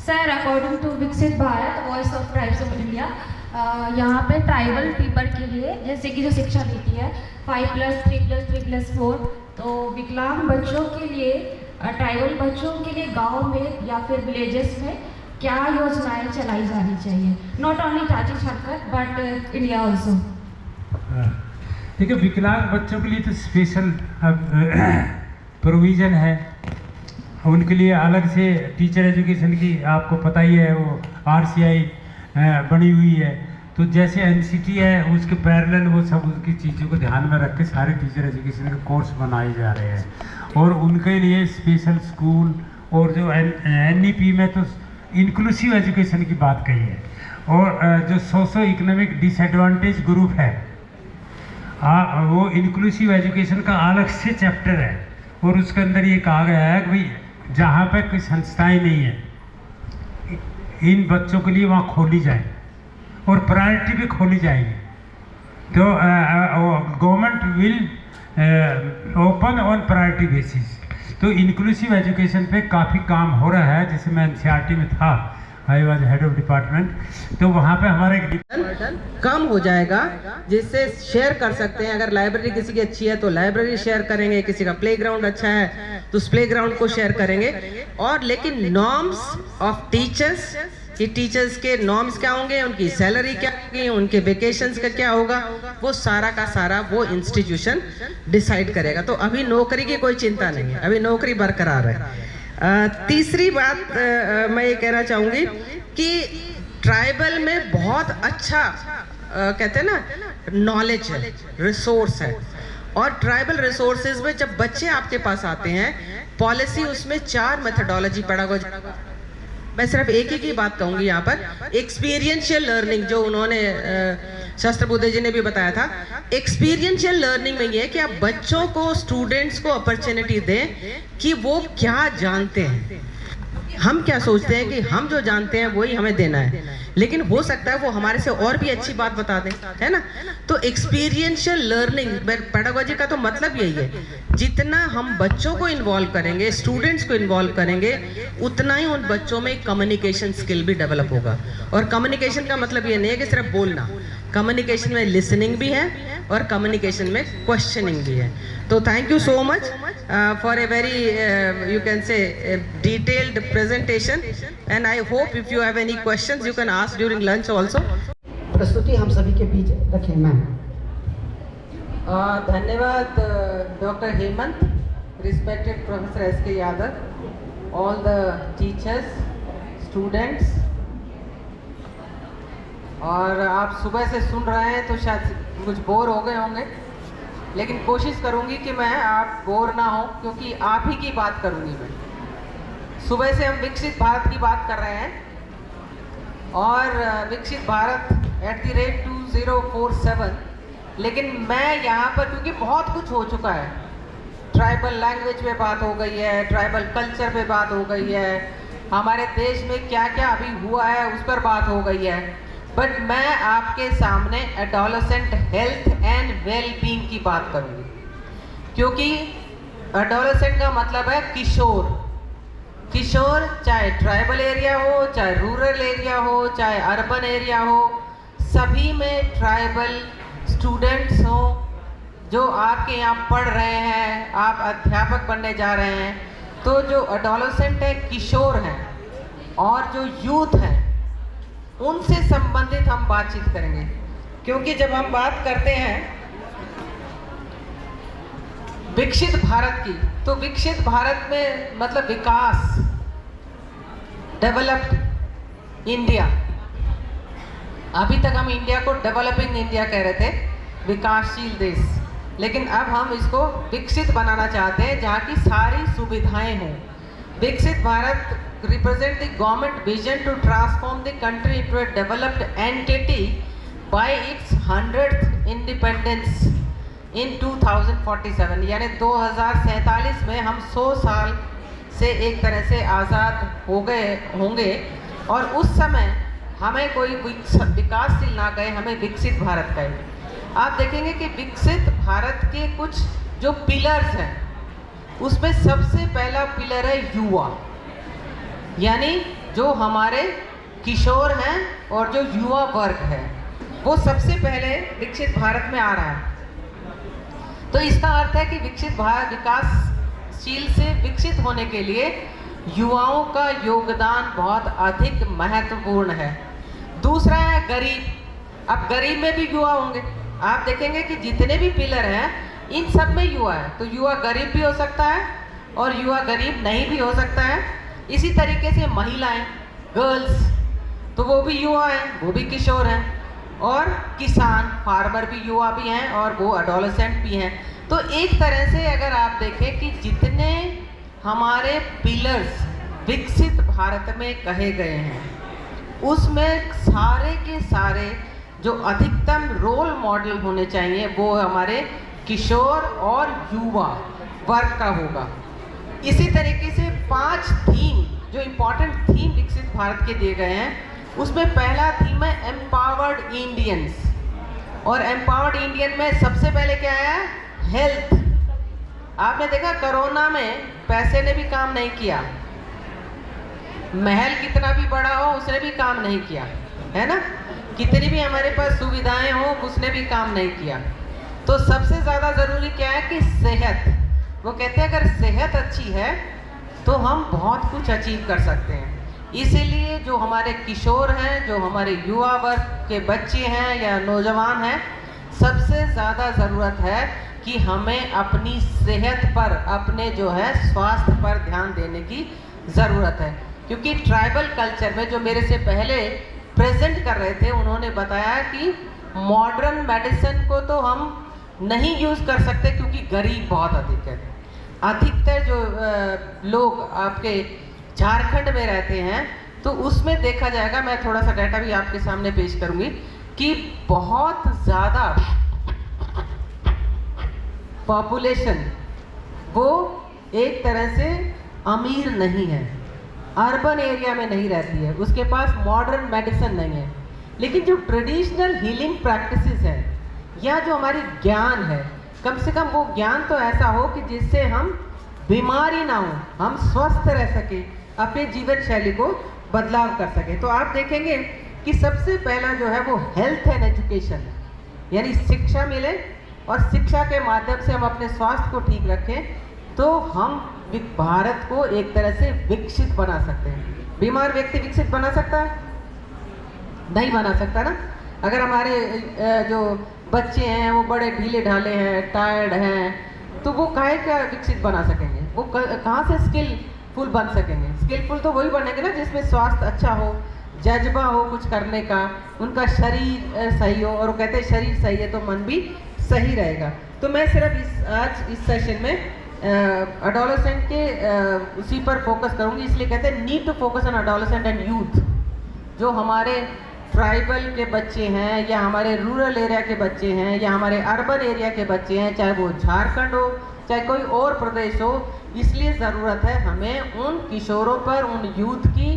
सर, अकॉर्डिंग टू विकसित Bharat voice of tribes of India, यहाँ पे ट्राइबल पीपल के लिए जैसे कि जो शिक्षा नीति है 5+3+3+4, तो विकलांग बच्चों के लिए, ट्राइबल बच्चों के लिए गांव में या फिर विलेजेस में क्या योजनाएं चलाई जानी चाहिए, नॉट ओनली टाची छक्कर बट इंडिया ऑल्सो। देखिए विकलांग बच्चों के लिए तो स्पेशल प्रोविज़न है, उनके लिए अलग से टीचर एजुकेशन की आपको पता ही है, वो RCI बनी हुई है। तो जैसे NCT है उसके पैरेलल वो सब उसकी चीज़ों को ध्यान में रख के सारे टीचर एजुकेशन के कोर्स बनाए जा रहे हैं, और उनके लिए स्पेशल स्कूल, और जो NEP में तो इंक्लूसिव एजुकेशन की बात कही है। और जो सोशो इकोनॉमिक डिसएडवांटेज ग्रुप है, वो इंक्लूसिव एजुकेशन का अलग से चैप्टर है, और उसके अंदर ये कहा गया है कि भाई जहाँ पे कोई संस्थाएं नहीं है, इन बच्चों के लिए वहाँ खोली जाए और प्रायोरिटी भी खोली जाएगी। तो government will open on priority basis. तो इंक्लूसिव एजुकेशन पे काफ़ी काम हो रहा है। जैसे मैं एनसीईआरटी में था, I was head of department, तो वहाँ पे हमारे कम हो जाएगा, जिससे शेयर कर सकते हैं। अगर लाइब्रेरी किसी की अच्छी है तो लाइब्रेरी शेयर करेंगे, किसी का प्लेग्राउंड अच्छा है तो उस प्लेग्राउंड को शेयर करेंगे। और लेकिन नॉर्म्स ऑफ टीचर्स, कि टीचर्स के नॉर्म्स क्या होंगे, उनकी सैलरी क्या होगी, उनके वेकेशंस का क्या होगा, वो सारा का सारा वो इंस्टीट्यूशन डिसाइड करेगा। तो अभी नौकरी की कोई चिंता नहीं है, अभी नौकरी बरकरार है। तीसरी बात मैं ये कहना चाहूँगी कि ट्राइबल में बहुत अच्छा कहते हैं ना नॉलेज है, रिसोर्स है। और ट्राइबल रिसोर्सेज में जब बच्चे आपके पास आते हैं, पॉलिसी उसमें 4 मेथडोलॉजी पेडागोजी, मैं सिर्फ एक ही की बात कहूँगी यहाँ पर, एक्सपीरियंशियल लर्निंग, जो उन्होंने शास्त्र बुद्धे जी ने भी बताया था। एक्सपीरियंशियल लर्निंग में ये कि आप बच्चों को, स्टूडेंट्स को अपॉर्चुनिटी दें कि वो क्या जानते हैं। हम क्या सोचते हैं कि हम जो जानते हैं वही हमें देना है, लेकिन हो सकता है वो हमारे से और भी अच्छी बात बता दें, है ना। तो एक्सपीरियंशियल लर्निंग पेडागोजी का तो मतलब यही है, जितना हम बच्चों को इन्वॉल्व करेंगे, स्टूडेंट्स को इन्वॉल्व करेंगे, उतना ही उन बच्चों में कम्युनिकेशन स्किल भी डेवलप होगा। और कम्युनिकेशन का मतलब ये नहीं है कि सिर्फ बोलना, कम्युनिकेशन में लिसनिंग भी है और कम्युनिकेशन में क्वेश्चनिंग भी है। तो thank you so much for a very you can say detailed presentation, and I hope if you have any questions you can ask during lunch also. प्रस्तुति हम सभी के बीच रखें मैम। धन्यवाद doctor Hemant, respected professor SK. Yadav, all the teachers, students. और आप सुबह से सुन रहे हैं तो शायद कुछ बोर हो गए होंगे, लेकिन कोशिश करूंगी कि मैं आप बोर ना हो, क्योंकि आप ही की बात करूंगी मैं। सुबह से हम विकसित भारत की बात कर रहे हैं, और विकसित भारत @2047, लेकिन मैं यहाँ पर, क्योंकि बहुत कुछ हो चुका है, ट्राइबल लैंग्वेज पे बात हो गई है, ट्राइबल कल्चर पे बात हो गई है, हमारे देश में क्या क्या अभी हुआ है उस पर बात हो गई है, बट मैं आपके सामने adolescent health and well being की बात करूंगी, क्योंकि एडोलेसेंट का मतलब है किशोर। किशोर चाहे ट्राइबल एरिया हो, चाहे रूरल एरिया हो, चाहे अर्बन एरिया हो, सभी में ट्राइबल स्टूडेंट्स हो जो आपके यहाँ पढ़ रहे हैं, आप अध्यापक बनने जा रहे हैं। तो जो एडोलेसेंट है, किशोर हैं, और जो यूथ हैं, उनसे संबंधित हम बातचीत करेंगे। क्योंकि जब हम बात करते हैं विकसित भारत की, तो विकसित भारत में मतलब विकास, डेवलप्ड इंडिया। अभी तक हम इंडिया को डेवलपिंग इंडिया कह रहे थे, विकासशील देश, लेकिन अब हम इसको विकसित बनाना चाहते हैं, जहाँ की सारी सुविधाएं हों। विकसित Bharat represent the government vision to transform the country into a developed entity by its 100th independence in 2047, यानी 2047 में हम 100 साल से एक तरह से आज़ाद हो गए होंगे, और उस समय हमें कोई विकासशील ना कहे, हमें विकसित भारत कहे। आप देखेंगे कि विकसित भारत के कुछ जो पिलर्स हैं, उसमें सबसे पहला पिलर है युवा, यानी जो हमारे किशोर हैं और जो युवा वर्ग है, वो सबसे पहले विकसित भारत में आ रहा है। तो इसका अर्थ है कि विकसित भारत, विकासशील से विकसित होने के लिए युवाओं का योगदान बहुत अधिक महत्वपूर्ण है। दूसरा है गरीब। अब गरीब में भी युवा होंगे। आप देखेंगे कि जितने भी पिलर हैं, इन सब में युवा है। तो युवा गरीब भी हो सकता है और युवा गरीब नहीं भी हो सकता है। इसी तरीके से महिलाएं, गर्ल्स, तो वो भी युवा हैं, वो भी किशोर हैं। और किसान, फार्मर भी युवा भी हैं और वो एडोलेसेंट भी हैं। तो एक तरह से अगर आप देखें कि जितने हमारे पिलर्स विकसित भारत में कहे गए हैं, उसमें सारे के सारे जो अधिकतम रोल मॉडल होने चाहिए वो हमारे किशोर और युवा वर्ग का होगा। इसी तरीके से 5 थीम, जो इम्पोर्टेंट थीम विकसित भारत के दिए गए हैं, उसमें पहला थीम है एम्पावर्ड इंडियंस। और एम्पावर्ड इंडियन में सबसे पहले क्या है? हेल्थ। आपने देखा कोरोना में पैसे ने भी काम नहीं किया, महल कितना भी बड़ा हो उसने भी काम नहीं किया, है ना? कितनी भी हमारे पास सुविधाएं हो उसने भी काम नहीं किया। तो सबसे ज़्यादा ज़रूरी क्या है कि सेहत। वो कहते हैं अगर सेहत अच्छी है तो हम बहुत कुछ अचीव कर सकते हैं। इसीलिए जो हमारे किशोर हैं, जो हमारे युवा वर्ग के बच्चे हैं या नौजवान हैं, सबसे ज़्यादा ज़रूरत है कि हमें अपनी सेहत पर, अपने जो है स्वास्थ्य पर ध्यान देने की ज़रूरत है। क्योंकि ट्राइबल कल्चर में जो मेरे से पहले प्रेजेंट कर रहे थे, उन्होंने बताया कि मॉडर्न मेडिसिन को तो हम नहीं यूज़ कर सकते क्योंकि गरीब बहुत अधिक है। अधिकतर जो लोग आपके झारखंड में रहते हैं तो उसमें देखा जाएगा, मैं थोड़ा सा डाटा भी आपके सामने पेश करूंगी, कि बहुत ज़्यादा पॉपुलेशन वो एक तरह से अमीर नहीं है, अर्बन एरिया में नहीं रहती है, उसके पास मॉडर्न मेडिसिन नहीं है। लेकिन जो ट्रेडिशनल हीलिंग प्रैक्टिसेस है या जो हमारी ज्ञान है, कम से कम वो ज्ञान तो ऐसा हो कि जिससे हम बीमारी ना हो, हम स्वस्थ रह सके, अपने जीवन शैली को बदलाव कर सके। तो आप देखेंगे कि सबसे पहला जो है वो हेल्थ एंड एजुकेशन, यानी शिक्षा मिले और शिक्षा के माध्यम से हम अपने स्वास्थ्य को ठीक रखें तो हम भारत को एक तरह से विकसित बना सकते हैं। बीमार व्यक्ति विकसित बना सकता है? नहीं बना सकता ना। अगर हमारे जो बच्चे हैं वो बड़े ढीले ढाले हैं, टायर्ड हैं, तो वो काहे का विकसित बना सकेंगे? वो कहाँ से स्किलफुल बन सकेंगे? स्किलफुल तो वही बनेंगे ना जिसमें स्वास्थ्य अच्छा हो, जज्बा हो कुछ करने का, उनका शरीर सही हो। और वो कहते हैं शरीर सही है तो मन भी सही रहेगा। तो मैं सिर्फ आज इस सेशन में एडोलेसेंट के उसी पर फोकस करूंगी, इसलिए कहते हैं need to focus on adolescent and youth. जो हमारे ट्राइबल के बच्चे हैं या हमारे रूरल एरिया के बच्चे हैं या हमारे अर्बन एरिया के बच्चे हैं, चाहे वो झारखंड हो चाहे कोई और प्रदेश हो, इसलिए ज़रूरत है हमें उन किशोरों पर, उन यूथ की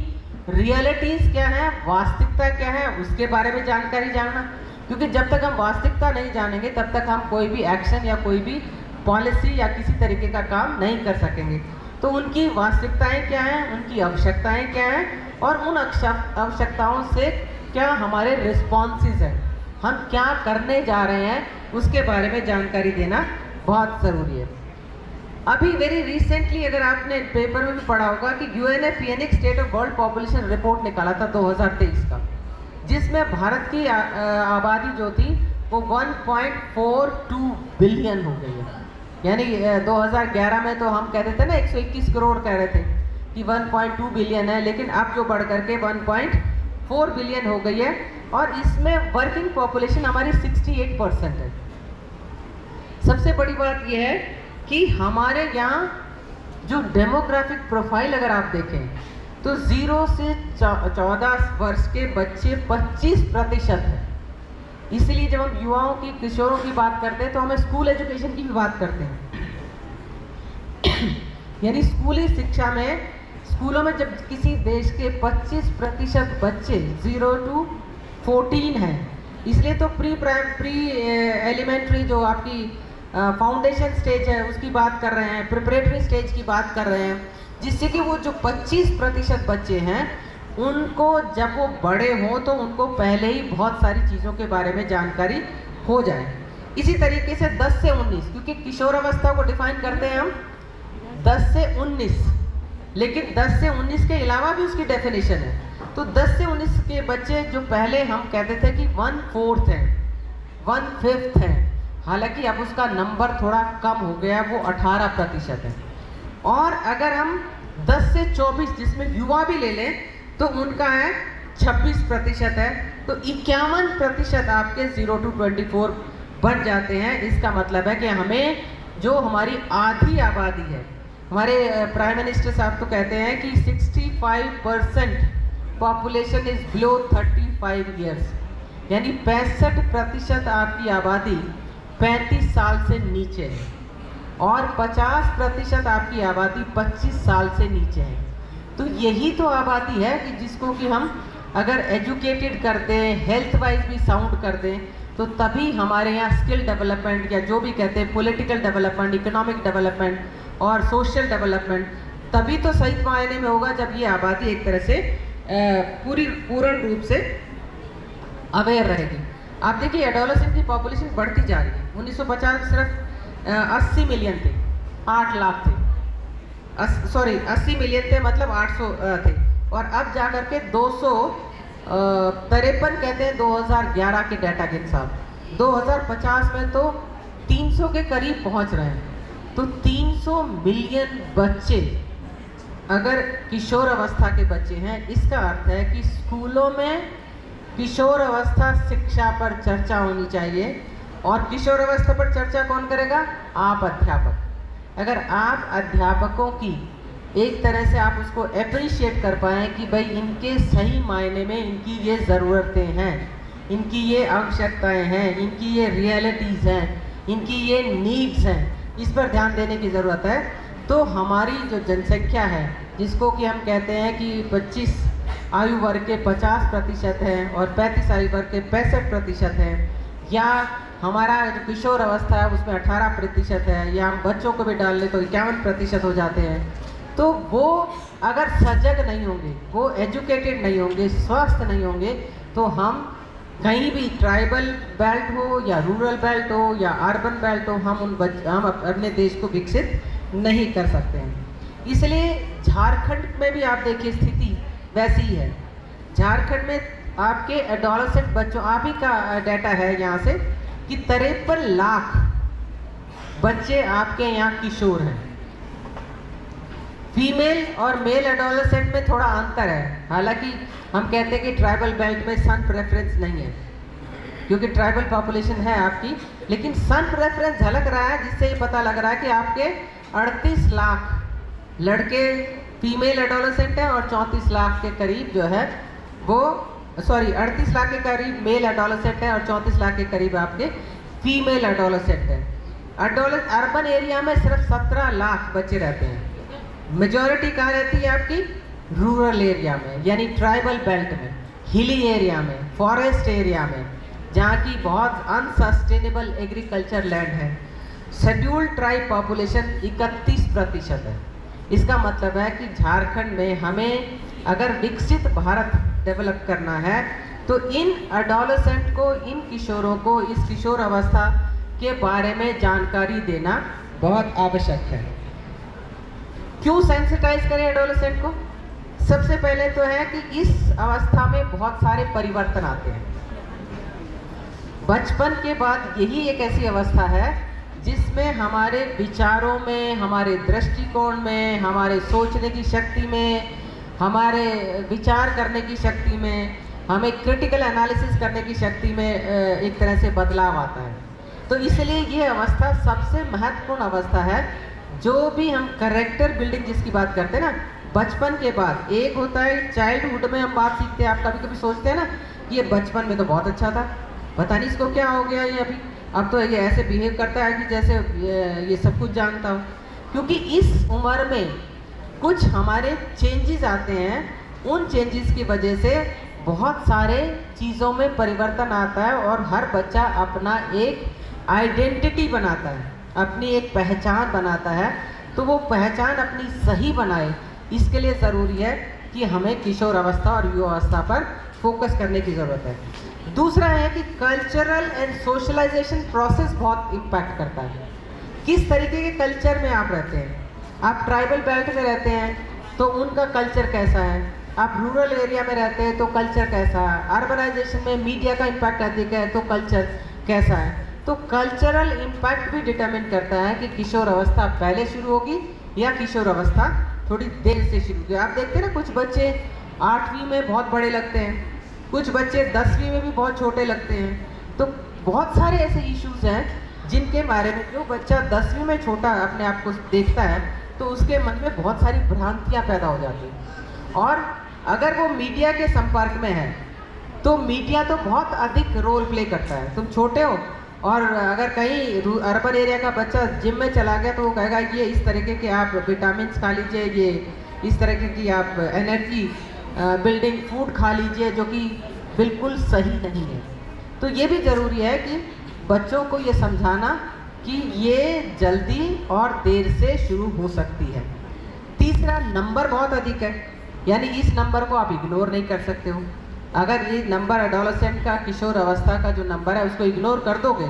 रियलिटीज़ क्या है, वास्तविकता क्या है, उसके बारे में जानकारी जानना। क्योंकि जब तक हम वास्तविकता नहीं जानेंगे तब तक हम कोई भी एक्शन या कोई भी पॉलिसी या किसी तरीके का काम नहीं कर सकेंगे। तो उनकी वास्तविकताएं क्या हैं, उनकी आवश्यकताएं क्या हैं और उन आवश्यकताओं से क्या हमारे रिस्पॉन्सेज हैं, हम क्या करने जा रहे हैं, उसके बारे में जानकारी देना बहुत ज़रूरी है। अभी वेरी रिसेंटली अगर आपने पेपर में भी पढ़ा होगा कि यूएनएफपीएनएक state of world population report निकाला था 2023 का, जिसमें भारत की आबादी जो थी वो 1.42 बिलियन हो गई है। यानी 2011 में तो हम कहते थे ना 121 करोड़ कह रहे थे कि 1.2 बिलियन है, लेकिन अब जो बढ़ करके 1.4 बिलियन हो गई है। और इसमें वर्किंग पॉपुलेशन हमारी 68% है। सबसे बड़ी बात यह है कि हमारे यहाँ जो डेमोग्राफिक प्रोफाइल अगर आप देखें तो 0 से 14 वर्ष के बच्चे 25% है। इसलिए जब हम युवाओं की, किशोरों की बात करते हैं तो हमें स्कूल एजुकेशन की भी बात करते हैं। यानी स्कूली शिक्षा में, स्कूलों में जब किसी देश के 25% बच्चे 0 to 14 हैं, इसलिए तो प्री एलिमेंट्री जो आपकी फाउंडेशन स्टेज है उसकी बात कर रहे हैं, प्रिपरेटरी स्टेज की बात कर रहे हैं, जिससे कि वो जो 25% बच्चे हैं उनको जब वो बड़े हों तो उनको पहले ही बहुत सारी चीज़ों के बारे में जानकारी हो जाए। इसी तरीके से 10 से 19, क्योंकि किशोर अवस्था को डिफाइन करते हैं हम 10 से 19, लेकिन 10 से 19 के अलावा भी उसकी डेफिनेशन है। तो 10 से 19 के बच्चे जो पहले हम कहते थे कि 1/4 हैं, 1/5 हैं, हालांकि अब उसका नंबर थोड़ा कम हो गया, वो 18% है। और अगर हम 10 से 24 जिसमें युवा भी ले लें तो उनका है 26% है। तो 51% आपके 0 to 24 बन जाते हैं। इसका मतलब है कि हमें जो हमारी आधी आबादी है, हमारे प्राइम मिनिस्टर साहब तो कहते हैं कि 65% पॉपुलेशन इज बिलो 35 ईयर्स, यानी 65% आपकी आबादी 35 साल से नीचे है। और 50% आपकी आबादी 25 साल से नीचे है। तो यही तो आबादी है कि जिसको कि हम अगर एजुकेटेड कर दें, हेल्थ वाइज भी साउंड कर दें, तो तभी हमारे यहाँ स्किल डेवलपमेंट या जो भी कहते हैं पॉलिटिकल डेवलपमेंट, इकोनॉमिक डेवलपमेंट और सोशल डेवलपमेंट तभी तो सही मायने में होगा जब ये आबादी एक तरह से पूर्ण रूप से अवेयर रहेगी। आप देखिए एडोलेसेंट की पॉपुलेशन बढ़ती जा रही है। 1950 सिर्फ 80 मिलियन थे, 8 लाख थे, 80 मिलियन थे मतलब 800 थे, और अब जा कर के 253 कहते हैं 2011 के डाटा के हिसाब। 2050 में तो 300 के करीब पहुंच रहे हैं। तो 300 मिलियन बच्चे अगर किशोर अवस्था के बच्चे हैं, इसका अर्थ है कि स्कूलों में किशोर अवस्था शिक्षा पर चर्चा होनी चाहिए। और किशोर अवस्था पर चर्चा कौन करेगा? आप अध्यापक। अगर आप अध्यापकों की एक तरह से आप उसको एप्रिशिएट कर पाएँ कि भाई इनके सही मायने में इनकी ये ज़रूरतें हैं, इनकी ये आवश्यकताएं हैं, इनकी ये रियलिटीज़ हैं, इनकी ये नीड्स हैं, इस पर ध्यान देने की ज़रूरत है। तो हमारी जो जनसंख्या है, जिसको कि हम कहते हैं कि 25 आयु वर्ग के 50% हैं और 35 आयु वर्ग के 65% हैं, या हमारा जो किशोर अवस्था है उसमें 18% है, या हम बच्चों को भी डाल लें तो 51% हो जाते हैं। तो वो अगर सजग नहीं होंगे, वो एजुकेटेड नहीं होंगे, स्वस्थ नहीं होंगे, तो हम कहीं भी ट्राइबल बेल्ट हो या रूरल बेल्ट हो या अर्बन बेल्ट हो, हम अपने देश को विकसित नहीं कर सकते हैं। इसलिए झारखंड में भी आप देखिए स्थिति वैसी ही है। झारखंड में आपके एडोलेसेंट बच्चों, आप ही का डाटा है यहाँ से कि 53 लाख बच्चे आपके यहाँ किशोर हैं। फीमेल और मेल एडोलेसेंट में थोड़ा अंतर है। हालांकि हम कहते हैं कि ट्राइबल बेल्ट में सन प्रेफरेंस नहीं है क्योंकि ट्राइबल पॉपुलेशन है आपकी, लेकिन सन प्रेफरेंस झलक रहा है, जिससे ये पता लग रहा है कि आपके 38 लाख लड़के फीमेल एडोलेसेंट हैं और 34 लाख के करीब जो है वो 38 लाख के करीब मेल एडोलेसेंट है और 34 लाख के करीब आपके फीमेल एडोलेसेंट है। अर्बन एरिया में सिर्फ 17 लाख बच्चे रहते हैं। मेजॉरिटी कहाँ रहती है आपकी? रूरल एरिया में, यानी ट्राइबल बेल्ट में, हिली एरिया में, फॉरेस्ट एरिया में, जहाँ की बहुत अनसस्टेनेबल एग्रीकल्चर लैंड है। शेड्यूल्ड ट्राइब पॉपुलेशन 31% है। इसका मतलब है कि झारखंड में हमें अगर विकसित भारत डेवलप करना है तो इन एडोलेसेंट को, इन किशोरों को इस किशोर अवस्था के बारे में जानकारी देना बहुत आवश्यक है। क्यों सेंसिटाइज करें एडोलेसेंट को? सबसे पहले तो है कि इस अवस्था में बहुत सारे परिवर्तन आते हैं। बचपन के बाद यही एक ऐसी अवस्था है जिसमें हमारे विचारों में, हमारे दृष्टिकोण में, हमारे सोचने की शक्ति में, हमारे विचार करने की शक्ति में, हमें क्रिटिकल एनालिसिस करने की शक्ति में एक तरह से बदलाव आता है। तो इसलिए ये अवस्था सबसे महत्वपूर्ण अवस्था है। जो भी हम कैरेक्टर बिल्डिंग जिसकी बात करते हैं ना, बचपन के बाद एक होता है चाइल्डहुड में हम बात सीखते हैं। आप कभी कभी सोचते हैं ना कि ये बचपन में तो बहुत अच्छा था, पता नहीं इसको क्या हो गया, ये अभी अब तो ये ऐसे बिहेव करता है कि जैसे ये सब कुछ जानता हो। क्योंकि इस उम्र में कुछ हमारे चेंजेस आते हैं, उन चेंजेस की वजह से बहुत सारे चीज़ों में परिवर्तन आता है और हर बच्चा अपना एक आइडेंटिटी बनाता है, अपनी एक पहचान बनाता है। तो वो पहचान अपनी सही बनाए, इसके लिए ज़रूरी है कि हमें किशोर अवस्था और युवा अवस्था पर फोकस करने की ज़रूरत है। दूसरा है कि कल्चरल एंड सोशलाइजेशन प्रोसेस बहुत इम्पैक्ट करता है। किस तरीके के कल्चर में आप रहते हैं? आप ट्राइबल बेल्ट में रहते हैं तो उनका कल्चर कैसा है, आप रूरल एरिया में रहते हैं तो कल्चर कैसा है, अर्बनाइजेशन में मीडिया का इम्पैक्ट अधिक है तो कल्चर कैसा है। तो कल्चरल इम्पैक्ट भी डिटरमिन करता है कि किशोर अवस्था पहले शुरू होगी या किशोर अवस्था थोड़ी देर से शुरू होगी। आप देखते हैं ना, कुछ बच्चे 8वीं में बहुत बड़े लगते हैं, कुछ बच्चे 10वीं में भी बहुत छोटे लगते हैं। तो बहुत सारे ऐसे इश्यूज हैं जिनके बारे में जो बच्चा 10वीं में छोटा अपने आप को देखता है तो उसके मन में बहुत सारी भ्रांतियाँ पैदा हो जाती हैं। और अगर वो मीडिया के संपर्क में है तो मीडिया तो बहुत अधिक रोल प्ले करता है। तुम छोटे हो और अगर कहीं अर्बन एरिया का बच्चा जिम में चला गया तो वो कहेगा कि ये इस तरीके के आप विटामिन खा लीजिए, ये इस तरीके की आप एनर्जी बिल्डिंग फूड खा लीजिए, जो कि बिल्कुल सही नहीं है। तो ये भी ज़रूरी है कि बच्चों को ये समझाना कि ये जल्दी और देर से शुरू हो सकती है। तीसरा, नंबर बहुत अधिक है, यानी इस नंबर को आप इग्नोर नहीं कर सकते हो। अगर ये नंबर एडोलेसेंट का, किशोर अवस्था का जो नंबर है उसको इग्नोर कर दोगे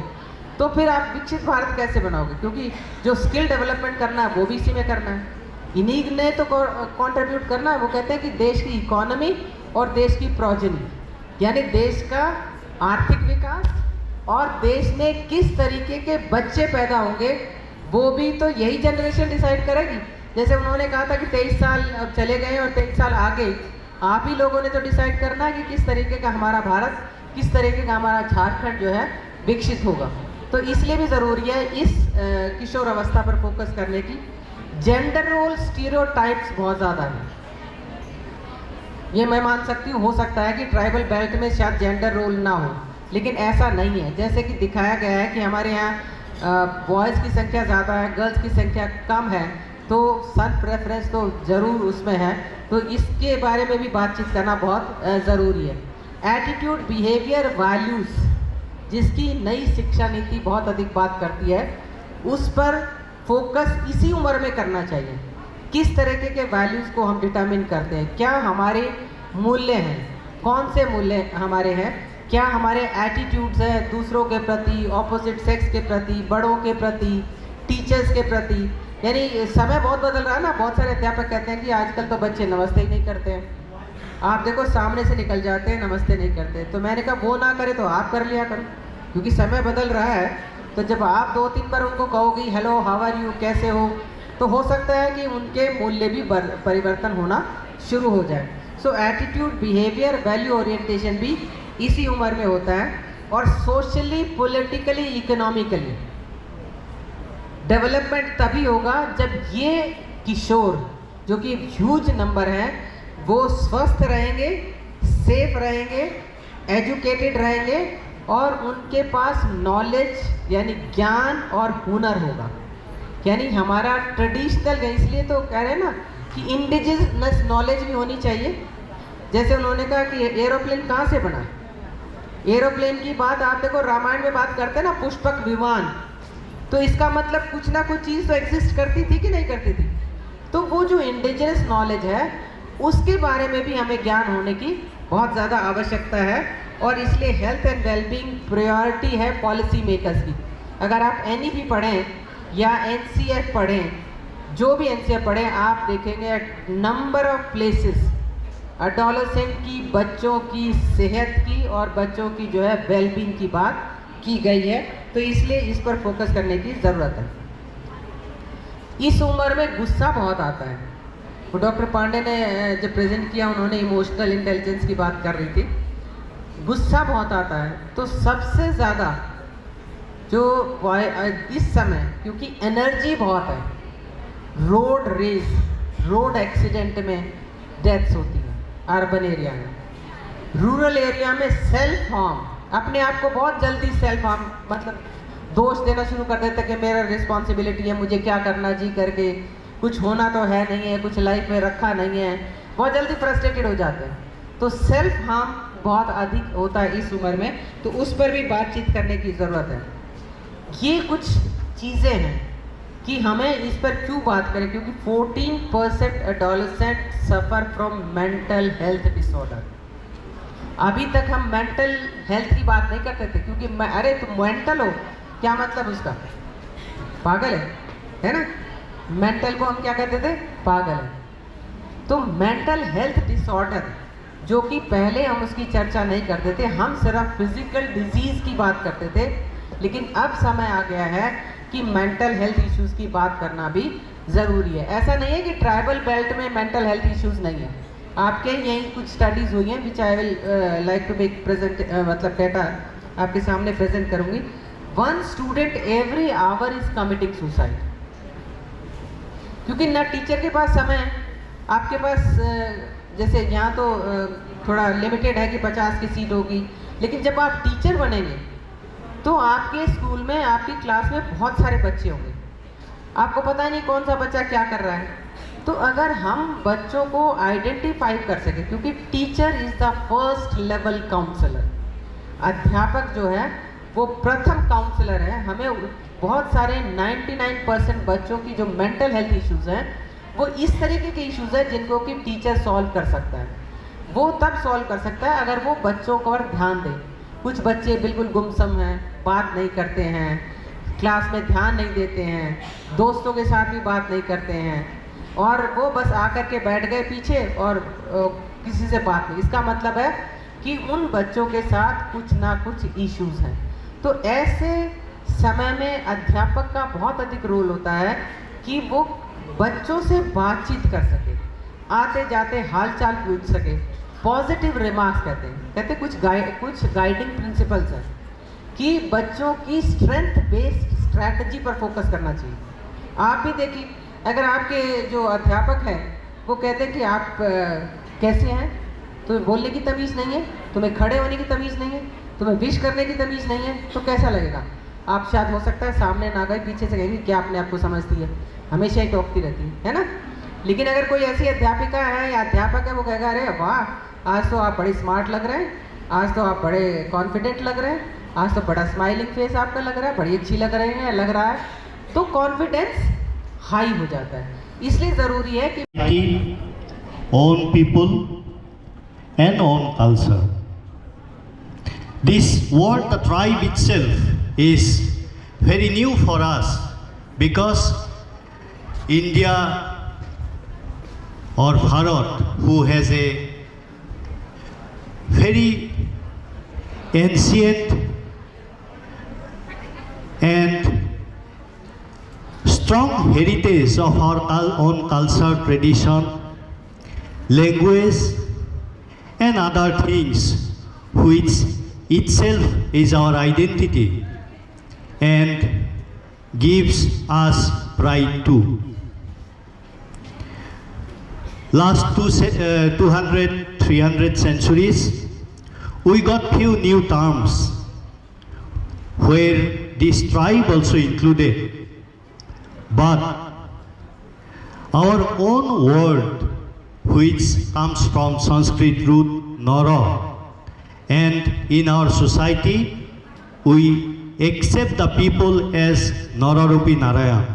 तो फिर आप विकसित भारत कैसे बनाओगे, क्योंकि जो स्किल डेवलपमेंट करना है वो भी इसी में करना है, इन्हीं ने तो कंट्रीब्यूट करना है। वो कहते हैं कि देश की इकोनॉमी और देश की प्रोजेनी, यानी देश का आर्थिक विकास और देश में किस तरीके के बच्चे पैदा होंगे वो भी तो यही जनरेशन डिसाइड करेगी। जैसे उन्होंने कहा था कि 23 साल अब चले गए और 23 साल आगे आप ही लोगों ने तो डिसाइड करना है कि किस तरीके का हमारा भारत, किस तरीके का हमारा झारखंड जो है विकसित होगा। तो इसलिए भी ज़रूरी है इस किशोर अवस्था पर फोकस करने की। जेंडर रोल स्टीरियोटाइप्स बहुत ज़्यादा है, ये मैं मान सकती हूँ। हो सकता है कि ट्राइबल बेल्ट में शायद जेंडर रोल ना हो, लेकिन ऐसा नहीं है। जैसे कि दिखाया गया है कि हमारे यहाँ बॉयज़ की संख्या ज़्यादा है, गर्ल्स की संख्या कम है, तो सन प्रेफरेंस तो ज़रूर उसमें है। तो इसके बारे में भी बातचीत करना बहुत ज़रूरी है। एटीट्यूड, बिहेवियर, वैल्यूज़, जिसकी नई शिक्षा नीति बहुत अधिक बात करती है, उस पर फोकस इसी उम्र में करना चाहिए। किस तरीके के वैल्यूज़ को हम डिटरमिन करते हैं, क्या हमारे मूल्य हैं, कौन से मूल्य हमारे हैं, क्या हमारे एटीट्यूड्स हैं दूसरों के प्रति, ऑपोजिट सेक्स के प्रति, बड़ों के प्रति, टीचर्स के प्रति। यानी समय बहुत बदल रहा है ना। बहुत सारे अध्यापक कहते हैं कि आजकल तो बच्चे नमस्ते ही नहीं करते हैं, आप देखो सामने से निकल जाते हैं, नमस्ते नहीं करते। तो मैंने कहा वो ना करे तो आप कर लिया करो, क्योंकि समय बदल रहा है। तो जब आप 2-3 बार उनको कहोगी हेलो, हाउ आर यू, कैसे हो, तो हो सकता है कि उनके मूल्य भी परिवर्तन होना शुरू हो जाए। सो एटीट्यूड, बिहेवियर, वैल्यू ओरिएंटेशन भी इसी उम्र में होता है। और सोशली, पॉलिटिकली, इकोनॉमिकली डेवलपमेंट तभी होगा जब ये किशोर, जो कि ह्यूज नंबर है, वो स्वस्थ रहेंगे, सेफ रहेंगे, एजुकेटेड रहेंगे और उनके पास नॉलेज यानी ज्ञान और हुनर होगा। यानी हमारा ट्रेडिशनल, इसलिए तो कह रहे हैं ना कि इंडिजिनस नॉलेज भी होनी चाहिए। जैसे उन्होंने कहा कि एरोप्लेन कहाँ से बना, एरोप्लेन की बात आप देखो रामायण में बात करते हैं ना, पुष्पक विमान, तो इसका मतलब कुछ ना कुछ चीज़ तो एग्जिस्ट करती थी कि नहीं करती थी। तो वो जो इंडिजिनस नॉलेज है उसके बारे में भी हमें ज्ञान होने की बहुत ज़्यादा आवश्यकता है। और इसलिए हेल्थ एंड वेलबींग प्रायोरिटी है पॉलिसी मेकर्स की। अगर आप NEP पढ़ें या NCF पढ़ें, जो भी NCF पढ़ें, आप देखेंगे नंबर ऑफ प्लेसेस एडोलेसेंट की, बच्चों की सेहत की और बच्चों की जो है वेलबींग की बात की गई है। तो इसलिए इस पर फोकस करने की ज़रूरत है। इस उम्र में गुस्सा बहुत आता है। तो डॉक्टर पांडे ने जब प्रेजेंट किया, उन्होंने इमोशनल इंटेलिजेंस की बात कर रही थी। गुस्सा बहुत आता है, तो सबसे ज़्यादा जो इस समय, क्योंकि एनर्जी बहुत है, रोड रेस, रोड एक्सीडेंट में डेथ्स होती है अर्बन एरिया में। रूरल एरिया में सेल्फ हार्म, अपने आप को बहुत जल्दी सेल्फ हार्म, मतलब दोष देना शुरू कर देते कि मेरा रिस्पॉन्सिबिलिटी है, मुझे क्या करना जी करके, कुछ होना तो है नहीं है, कुछ लाइफ में रखा नहीं है, बहुत जल्दी फ्रस्ट्रेटेड हो जाते हैं। तो सेल्फ हार्म बहुत अधिक होता है इस उम्र में, तो उस पर भी बातचीत करने की ज़रूरत है। ये कुछ चीज़ें हैं कि हमें इस पर क्यों बात करें, क्योंकि 14% adolescent suffer from mental health disorder. अभी तक हम मेंटल हेल्थ की बात नहीं करते थे, क्योंकि अरे तुम मेंटल हो, क्या मतलब उसका, पागल है ना। मेंटल को हम क्या कहते थे, पागल है। तो मेंटल हेल्थ डिसऑर्डर, जो कि पहले हम उसकी चर्चा नहीं करते थे, हम सिर्फ फिजिकल डिजीज़ की बात करते थे, लेकिन अब समय आ गया है कि मेंटल हेल्थ इश्यूज़ की बात करना भी ज़रूरी है। ऐसा नहीं है कि ट्राइबल बेल्ट में मेंटल हेल्थ इश्यूज़ नहीं है। आपके यहीं कुछ स्टडीज़ हुई हैं, which I will like to make present, मतलब डेटा आपके सामने प्रेजेंट करूँगी। 1 student every hour is committing suicide, क्योंकि ना टीचर के पास समय है, आपके पास जैसे यहाँ तो थोड़ा लिमिटेड है कि 50 की सीट होगी, लेकिन जब आप टीचर बनेंगे तो आपके स्कूल में, आपकी क्लास में बहुत सारे बच्चे होंगे, आपको पता नहीं कौन सा बच्चा क्या कर रहा है। तो अगर हम बच्चों को आइडेंटिफाई कर सके, क्योंकि teacher is the first level counsellor, अध्यापक जो है वो प्रथम काउंसलर है। हमें बहुत सारे 99% बच्चों की जो मेंटल हेल्थ इश्यूज़ हैं वो इस तरीके के इश्यूज़ हैं जिनको कि टीचर सॉल्व कर सकता है। वो तब सॉल्व कर सकता है अगर वो बच्चों पर ध्यान दे। कुछ बच्चे बिल्कुल गुमसम हैं, बात नहीं करते हैं, क्लास में ध्यान नहीं देते हैं, दोस्तों के साथ भी बात नहीं करते हैं, और वो बस आकर के बैठ गए पीछे और किसी से बात नहीं। इसका मतलब है कि उन बच्चों के साथ कुछ ना कुछ इश्यूज़ हैं। तो ऐसे समय में अध्यापक का बहुत अधिक रोल होता है कि वो बच्चों से बातचीत कर सके, आते जाते हालचाल पूछ सके, पॉजिटिव रिमार्क्स कहते हैं कुछ गाइडिंग प्रिंसिपल्स हैं कि बच्चों की स्ट्रेंथ बेस्ड स्ट्रैटेजी पर फोकस करना चाहिए। आप भी देखिए, अगर आपके जो अध्यापक हैं वो कहते हैं कि आप कैसे हैं, तुम्हें बोलने की तमीज़ नहीं है, तुम्हें खड़े होने की तमीज़ नहीं है, तुम्हें विश करने की तमीज़ नहीं है, तो कैसा लगेगा? आप शायद हो सकता है सामने ना गए, पीछे से कहेंगे क्या अपने आप को समझती है, हमेशा ही टोकती रहती है ना। लेकिन अगर कोई ऐसी अध्यापिका है या अध्यापक है, वो कहेगा अरे वाह, आज तो आप बड़े स्मार्ट लग रहे हैं, आज तो आप बड़े कॉन्फिडेंट लग रहे हैं, आज तो बड़ा स्माइलिंग फेस आपका लग रहा है, बड़ी अच्छी लग रहे हैं, लग रहा है, तो कॉन्फिडेंस हाई हो जाता है। इसलिए ज़रूरी है कि own people and own culture. This word, the tribe itself, is very new for us because India or Bharat, who has a very ancient and strong heritage of our own culture, tradition, language and other things which itself is our identity and gives us pride too. Last 200-300 centuries we got few new terms where this tribe also included, but our own word, which comes from Sanskrit root Nara, and in our society we accept the people as Nararupi Narayana.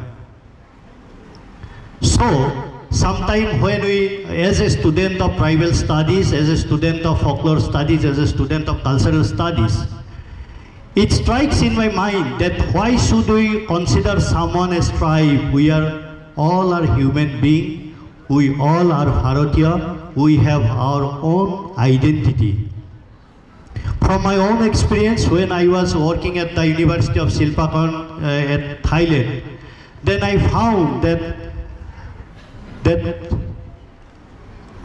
So sometime when we, as a student of tribal studies, as a student of folklore studies, as a student of cultural studies, it strikes in my mind that why should we consider someone as tribe? We all are human beings, we all are Bharatiya, we have our own identity. From my own experience, when I was working at the University of Silpakorn at Thailand, then I found that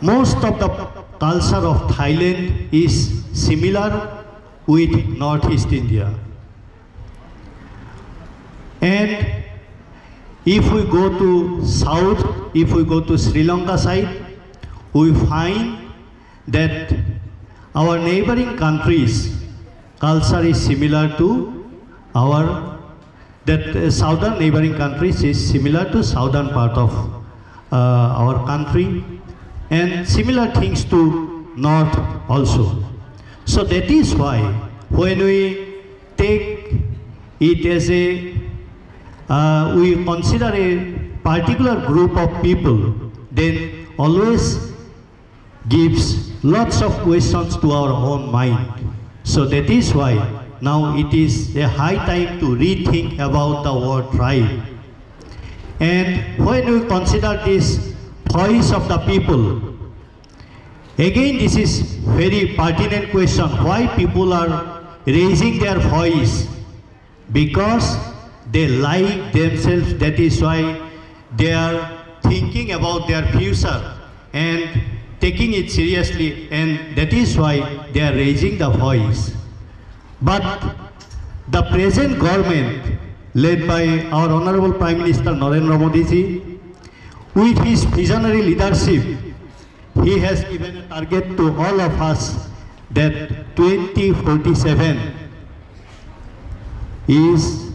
most of the culture of Thailand is similar with Northeast India. And if we go to south, if we go to Sri Lanka side, we find that our neighboring countries' culture is similar to southern neighboring countries is similar to southern part of our country, and similar things to north also. So that is why when we take it as we consider a particular group of people, then always gives lots of questions to our own mind. So that is why now it is a high time to rethink about the word tribe. And when we consider this voice of the people, again this is very pertinent question, why people are raising their voice? Because they like themselves, that is why they are thinking about their future and taking it seriously, and that is why they are raising the voice. But the present government led by our Honorable Prime Minister Narendra Modi ji, with his visionary leadership, he has given a target to all of us that 2047 is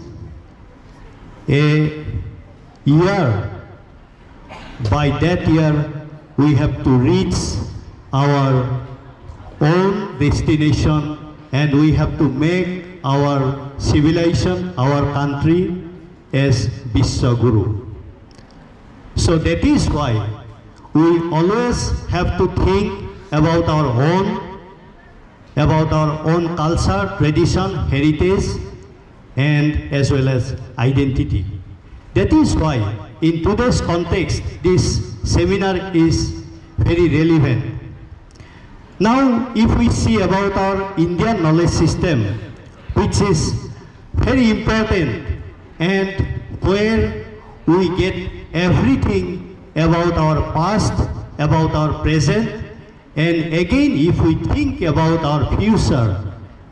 a year. By that year, we have to reach our own destination, and we have to make our civilization, our country as Vishwaguru. So that is why we always have to think about our own culture, tradition, heritage, and as well as identity. That is why in today's context, this seminar is very relevant. Now, if we see about our Indian knowledge system, which is very important and where we get everything about our past, about our present, and again, if we think about our future,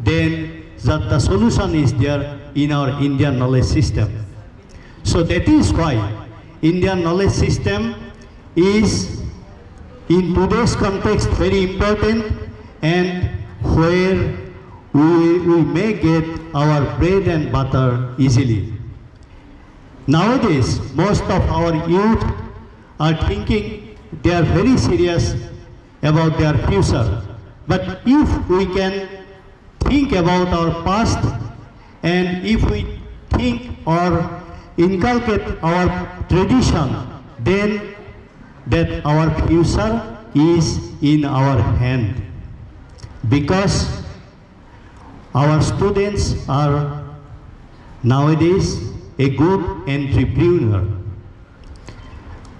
then the solution is there in our Indian knowledge system. So that is why Indian knowledge system is in today's context very important, and where we may get our bread and butter easily. Nowadays, most of our youth are thinking, they are very serious about their future. But if we can think about our past, and if we think or inculcate our tradition, then that our future is in our hand. Because our students are nowadays a good entrepreneur.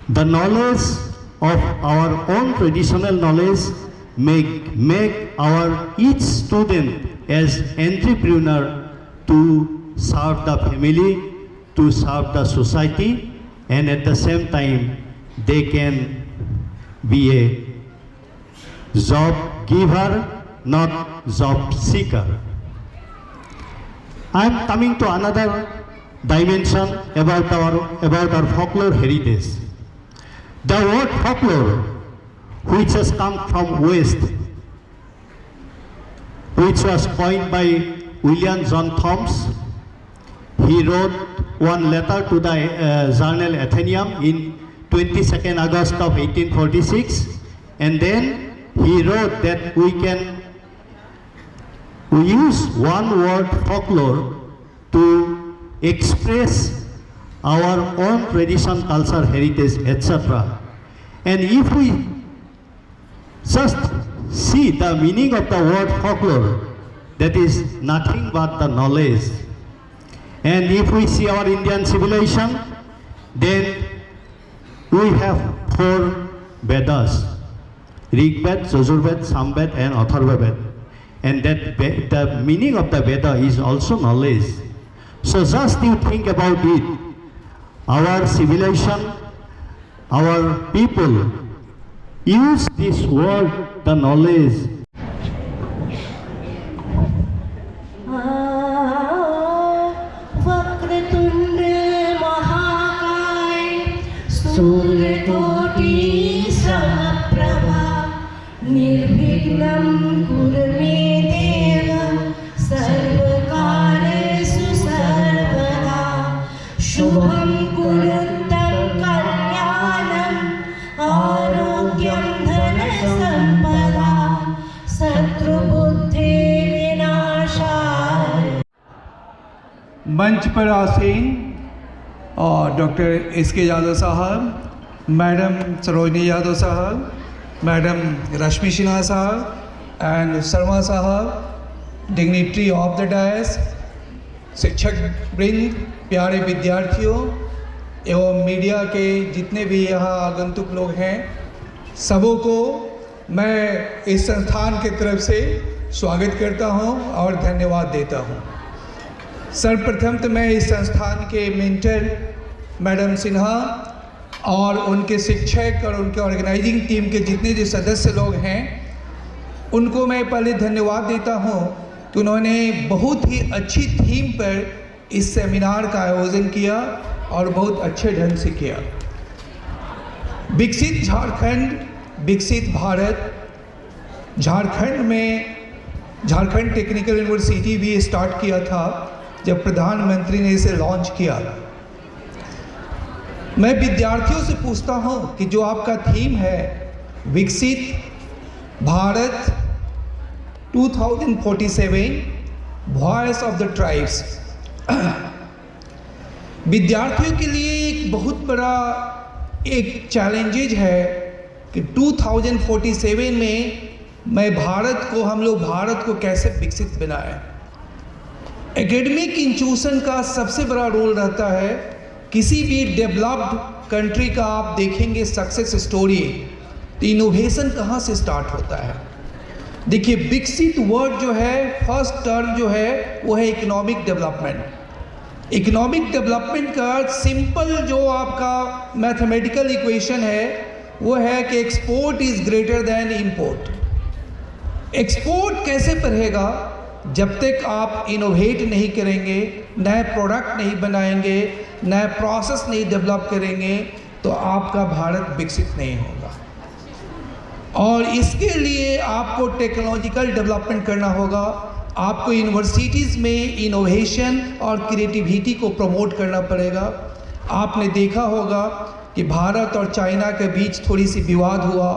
The knowledge of our own traditional knowledge make our each student as entrepreneur to serve the family, to serve the society, and at the same time they can be a job giver, not job seeker. I am coming to another dimension about our folklore heritage. The word folklore, which has come from West, which was coined by William John Thoms. He wrote one letter to the journal Athenaeum in 22nd August of 1846, and then he wrote that we use one word folklore to express our own tradition, culture, heritage, etc. And if we just see the meaning of the word folklore, that is nothing but the knowledge. And if we see our Indian civilization, then we have 4 Vedas: Rig Veda, Yajur Veda, Samveda, and Atharva Veda. And that the meaning of the Veda is also knowledge. So just you think about it, our civilization, our people use this word, the knowledge. Vakratunda महाकाय सूर्यकोटि समप्रभा निर्विघ्नं कुरु मे देव सर्वकार्येषु सर्वदा शुभं कुरुतं कल्याणं आरोग्यं धनसम्पदा शत्रुबुद्धि विनाशाय। मंच पर आसीन और डॉक्टर एस.के. यादव साहब, मैडम सरोजनी यादव साहब, मैडम रश्मि सिन्हा साहब एंड शर्मा साहब, डिग्निटरी ऑफ द डायस, शिक्षक वृंद, प्यारे विद्यार्थियों एवं मीडिया के जितने भी यहाँ आगंतुक लोग हैं, सबों को मैं इस संस्थान की तरफ से स्वागत करता हूँ और धन्यवाद देता हूँ। सर्वप्रथम तो मैं इस संस्थान के मेंटर मैडम सिन्हा और उनके शिक्षक और उनके ऑर्गेनाइजिंग टीम के जितने जो सदस्य लोग हैं, उनको मैं पहले धन्यवाद देता हूं कि उन्होंने बहुत ही अच्छी थीम पर इस सेमिनार का आयोजन किया और बहुत अच्छे ढंग से किया। विकसित झारखंड, विकसित भारत, झारखंड में झारखंड टेक्निकल यूनिवर्सिटी भी स्टार्ट किया था जब प्रधानमंत्री ने इसे लॉन्च किया। मैं विद्यार्थियों से पूछता हूं कि जो आपका थीम है विकसित Bharat 2047 voice of the tribes, विद्यार्थियों के लिए एक बहुत बड़ा एक चैलेंजेज है कि 2047 में हम लोग भारत को कैसे विकसित बनाएं। एकेडमिक इंस्टीट्यूशन का सबसे बड़ा रोल रहता है। किसी भी डेवलप्ड कंट्री का आप देखेंगे सक्सेस स्टोरी, तो इनोवेशन कहाँ से स्टार्ट होता है। देखिए, विकसित वर्ड जो है, फर्स्ट टर्म जो है वो है इकोनॉमिक डेवलपमेंट। इकोनॉमिक डेवलपमेंट का सिंपल जो आपका मैथमेटिकल इक्वेशन है वो है कि export is greater than import. Export कैसे बढ़ेगा? जब तक आप इनोवेट नहीं करेंगे, नए प्रोडक्ट नहीं बनाएंगे, नए प्रोसेस नहीं डेवलप करेंगे, तो आपका भारत विकसित नहीं होगा। और इसके लिए आपको टेक्नोलॉजिकल डेवलपमेंट करना होगा। आपको यूनिवर्सिटीज़ में इनोवेशन और क्रिएटिविटी को प्रमोट करना पड़ेगा। आपने देखा होगा कि भारत और चाइना के बीच थोड़ी सी विवाद हुआ।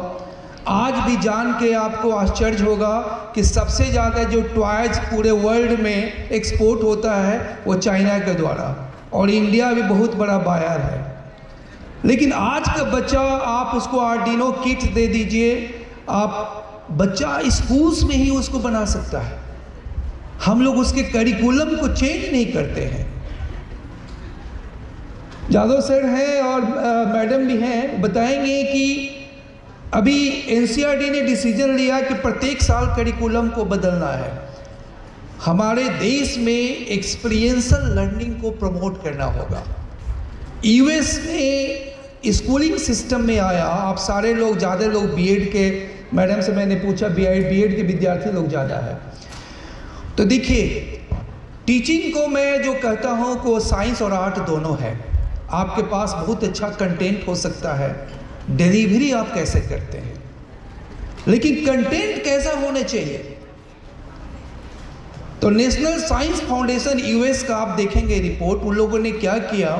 आज भी जान के आपको आश्चर्य होगा कि सबसे ज़्यादा जो टॉयज पूरे वर्ल्ड में एक्सपोर्ट होता है वो चाइना के द्वारा, और इंडिया भी बहुत बड़ा बायर है। लेकिन आज का बच्चा, आप उसको आर्डिनो किट दे दीजिए, आप बच्चा स्कूल्स में ही उसको बना सकता है। हम लोग उसके करिकुलम को चेंज नहीं करते हैं। यादव सर हैं और मैडम भी हैं, बताएंगे कि अभी एनसीईआरटी ने डिसीजन लिया कि प्रत्येक साल करिकुलम को बदलना है। हमारे देश में एक्सपीरियंशियल लर्निंग को प्रमोट करना होगा। यूएस में स्कूलिंग सिस्टम में आया, आप सारे लोग, ज़्यादा लोग बीएड के, मैडम से मैंने पूछा बीएड के विद्यार्थी लोग ज़्यादा है। तो देखिए, टीचिंग को मैं जो कहता हूँ कि वो साइंस और आर्ट दोनों है। आपके पास बहुत अच्छा कंटेंट हो सकता है, डिलीवरी आप कैसे करते हैं, लेकिन कंटेंट कैसा होना चाहिए। तो नेशनल साइंस फाउंडेशन यूएस का आप देखेंगे रिपोर्ट, उन लोगों ने क्या किया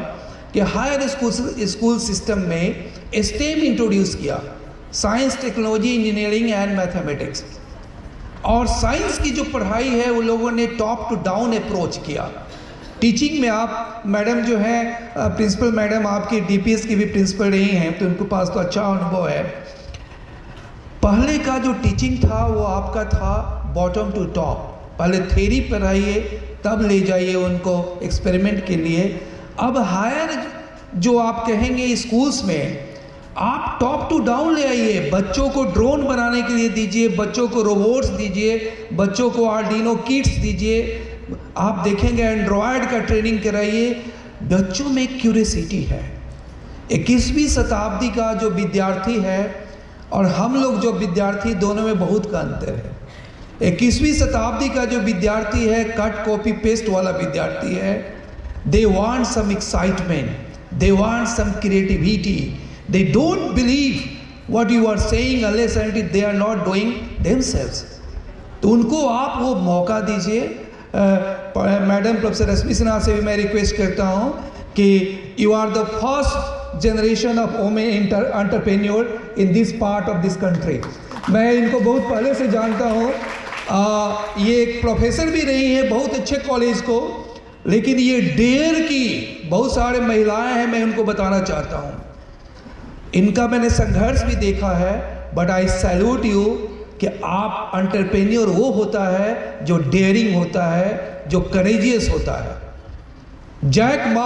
कि हायर स्कूल सिस्टम में स्टेम इंट्रोड्यूस किया, science, technology, engineering and mathematics. और साइंस की जो पढ़ाई है वो लोगों ने टॉप टू डाउन अप्रोच किया। टीचिंग में आप मैडम जो है प्रिंसिपल मैडम आपकी डीपीएस की भी प्रिंसिपल रही हैं, तो उनके पास तो अच्छा अनुभव है। पहले का जो टीचिंग था वो आपका था बॉटम टू टॉप, पहले थ्योरी पढ़ाइए तब ले जाइए उनको एक्सपेरिमेंट के लिए। अब हायर जो आप कहेंगे स्कूल्स में, आप टॉप टू डाउन ले आइए। बच्चों को ड्रोन बनाने के लिए दीजिए, बच्चों को रोबोट्स दीजिए, बच्चों को आर्डिनो किट्स दीजिए। आप देखेंगे एंड्रॉयड का ट्रेनिंग कराइए। बच्चों में क्यूरियोसिटी है। 21वीं शताब्दी का जो विद्यार्थी है और हम लोग जो विद्यार्थी, दोनों में बहुत का अंतर है। 21वीं शताब्दी का जो विद्यार्थी है कट कॉपी पेस्ट वाला विद्यार्थी है। They want some excitement, they want some creativity, they don't believe what you are saying unless and they are not doing themselves. तो उनको आप वो मौका दीजिए। मैडम प्रोफेसर रश्मि सिन्हा से भी मैं रिक्वेस्ट करता हूँ कि you are the first generation of women entrepreneur in this part of this country. मैं इनको बहुत पहले से जानता हूँ। ये एक प्रोफेसर भी रही हैं बहुत अच्छे कॉलेज को, लेकिन ये डेयर की बहुत सारे महिलाएं हैं, मैं उनको बताना चाहता हूँ। इनका मैंने संघर्ष भी देखा है, बट आई सैल्यूट यू कि आप एंटरप्रेन्योर वो होता है जो डेयरिंग होता है, जो करेजियस होता है। जैक मा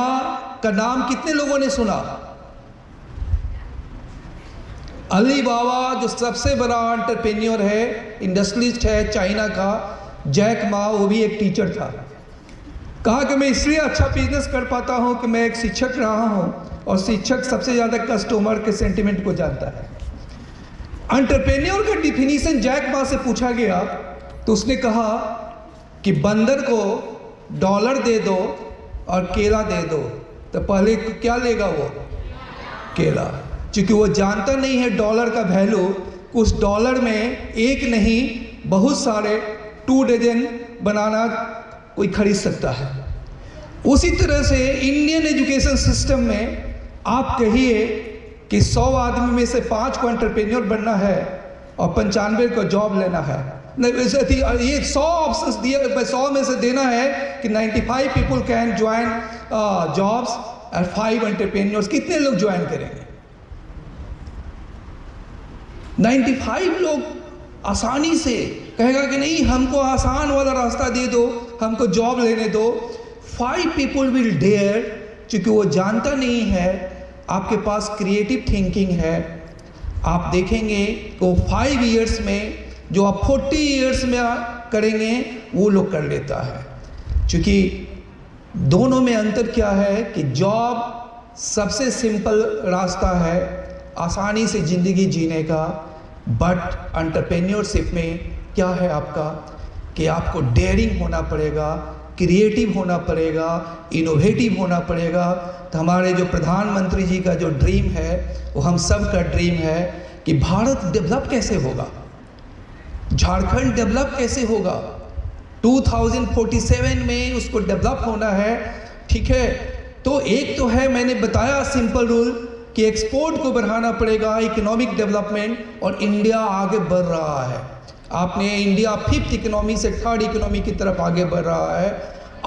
का नाम कितने लोगों ने सुना? अली बाबा जो सबसे बड़ा एंटरप्रेन्योर है, इंडस्ट्रियलिस्ट है चाइना का, जैक मा, वो भी एक टीचर था। कहा कि मैं इसलिए अच्छा बिजनेस कर पाता हूँ कि मैं एक शिक्षक रहा हूँ, और शिक्षक सबसे ज़्यादा कस्टमर के सेंटिमेंट को जानता है। एंटरप्रेन्योर का डिफिनीशन जैक मा से पूछा गया तो उसने कहा कि बंदर को डॉलर दे दो और केला दे दो, तो पहले क्या लेगा वो? केला। क्योंकि वो जानता नहीं है डॉलर का वैल्यू। उस डॉलर में एक नहीं बहुत सारे 2 डजन बनाना कोई खरीद सकता है। उसी तरह से इंडियन एजुकेशन सिस्टम में आप कहिए कि 100 आदमी में से 5 को एंटरप्रेन्योर बनना है और 95 को जॉब लेना है। ये 100 ऑप्शंस दिए, 100 में से देना है कि 95 पीपल कैन ज्वाइन जॉब्स और 5 एंटरप्रेन्योर्स। कितने लोग ज्वाइन करेंगे? 95 लोग आसानी से कहेगा कि नहीं, हमको आसान वाला रास्ता दे दो, हमको जॉब लेने दो। 5 पीपल विल डेयर, क्योंकि वो जानता नहीं है आपके पास क्रिएटिव थिंकिंग है। आप देखेंगे वो 5 इयर्स में जो आप 40 इयर्स में करेंगे वो लोग कर लेता है। क्योंकि दोनों में अंतर क्या है कि जॉब सबसे सिंपल रास्ता है आसानी से ज़िंदगी जीने का, बट एंटरप्रेन्योरशिप में क्या है आपका कि आपको डेयरिंग होना पड़ेगा, क्रिएटिव होना पड़ेगा, इनोवेटिव होना पड़ेगा। तो हमारे जो प्रधानमंत्री जी का जो ड्रीम है वो हम सब का ड्रीम है कि भारत डेवलप कैसे होगा, झारखंड डेवलप कैसे होगा। 2047 में उसको डेवलप होना है, ठीक है। तो एक तो है, मैंने बताया सिंपल रूल कि एक्सपोर्ट को बढ़ाना पड़ेगा, इकोनॉमिक डेवलपमेंट, और इंडिया आगे बढ़ रहा है। आपने इंडिया 5th इकोनॉमी से 3rd इकोनॉमी की तरफ आगे बढ़ रहा है।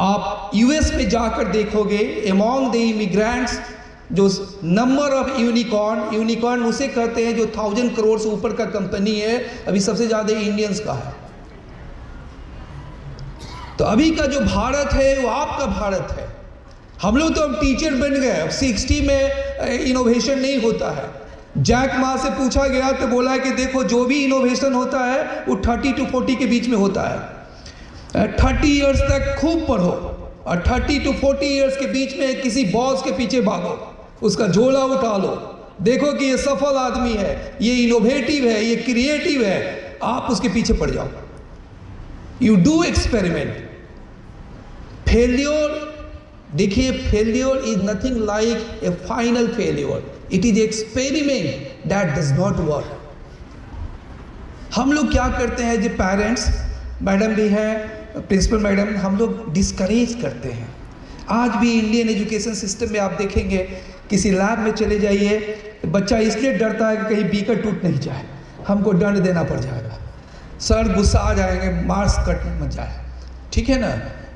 आप यूएस में जाकर देखोगे, अमॉन्ग द इमिग्रेंट्स जो नंबर ऑफ यूनिकॉर्न उसे कहते हैं जो 1000 करोड़ से ऊपर का कंपनी है, अभी सबसे ज़्यादा इंडियंस का है। तो अभी का जो भारत है वो आपका भारत है। हम लोग तो अब टीचर बन गए, अब 60 में इनोवेशन नहीं होता है। जैक मा से पूछा गया तो बोला कि देखो जो भी इनोवेशन होता है वो 30 to 40 के बीच में होता है। 30 इयर्स तक खूब पढ़ो और 30 to 40 इयर्स के बीच में किसी बॉस के पीछे भागो, उसका झोला उठा लो, देखो कि ये सफल आदमी है, ये इनोवेटिव है, ये क्रिएटिव है, आप उसके पीछे पड़ जाओ। You do experiment. फेल्योर, देखिए failure is nothing like A final failure, it is experiment that does not work. हम लोग क्या करते हैं जो पेरेंट्स, मैडम भी है, प्रिंसिपल मैडम, हम लोग डिस्करेज करते हैं। आज भी इंडियन एजुकेशन सिस्टम में आप देखेंगे, किसी लैब में चले जाइए, बच्चा इसलिए डरता है कि कहीं बीकर टूट नहीं जाए, हमको दंड देना पड़ जाएगा, सर गुस्सा आ जाएंगे, मार्क्स कट मत जाए, ठीक है ना।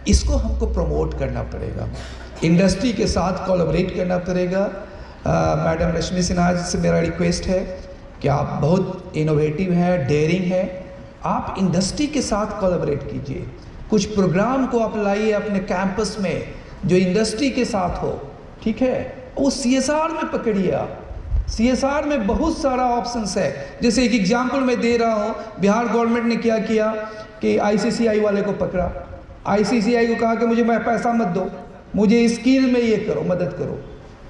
इसको हमको प्रमोट करना पड़ेगा, इंडस्ट्री के साथ कोलैबोरेट करना पड़ेगा। मैडम रश्मि सिन्हा जी से मेरा रिक्वेस्ट है कि आप बहुत इनोवेटिव हैं, डेयरिंग हैं, आप इंडस्ट्री के साथ कोलैबोरेट कीजिए। कुछ प्रोग्राम को आप लाइए अपने कैंपस में जो इंडस्ट्री के साथ हो, ठीक है। वो CSR में पकड़िए आप, CSR में बहुत सारा ऑप्शंस है। जैसे एक एग्जांपल मैं दे रहा हूँ, बिहार गवर्नमेंट ने क्या किया कि ICCI वाले को पकड़ा, ICCI को कहा कि मुझे पैसा मत दो, मुझे स्किल में ये करो, मदद करो।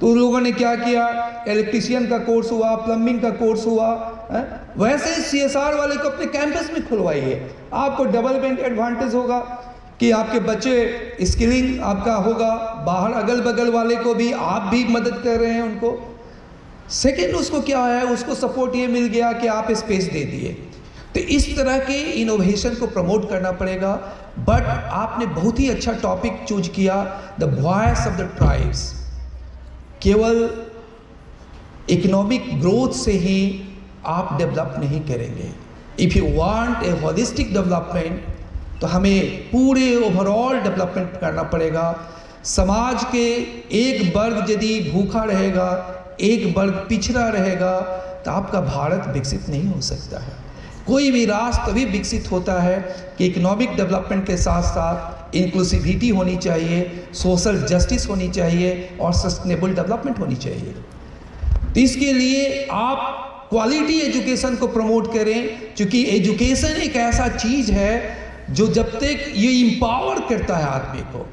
तो उन लोगों ने क्या किया, इलेक्ट्रीशियन का कोर्स हुआ, प्लम्बिंग का कोर्स हुआ, वैसे CSR वाले को अपने कैंपस में खुलवाइए। आपको डबल एडवांटेज होगा कि आपके बच्चे स्किलिंग आपका होगा, बाहर अगल बगल वाले को भी आप भी मदद कर रहे हैं उनको। सेकेंड, उसको क्या है, उसको सपोर्ट ये मिल गया कि आप स्पेस दे दिए। तो इस तरह के इनोवेशन को प्रमोट करना पड़ेगा। बट आपने बहुत ही अच्छा टॉपिक चूज किया, the voice of the tribes. केवल इकोनॉमिक ग्रोथ से ही आप डेवलप नहीं करेंगे। If you want a holistic development, तो हमें पूरे ओवरऑल डेवलपमेंट करना पड़ेगा। समाज के एक वर्ग यदि भूखा रहेगा, एक वर्ग पिछड़ा रहेगा, तो आपका भारत विकसित नहीं हो सकता है। कोई भी राष्ट्र तभी विकसित होता है कि इकोनॉमिक डेवलपमेंट के साथ साथ इंक्लूसिविटी होनी चाहिए, सोशल जस्टिस होनी चाहिए और सस्टेनेबल डेवलपमेंट होनी चाहिए। तो इसके लिए आप क्वालिटी एजुकेशन को प्रमोट करें, क्योंकि एजुकेशन एक ऐसा चीज़ है जो जब तक ये इम्पावर करता है आदमी को।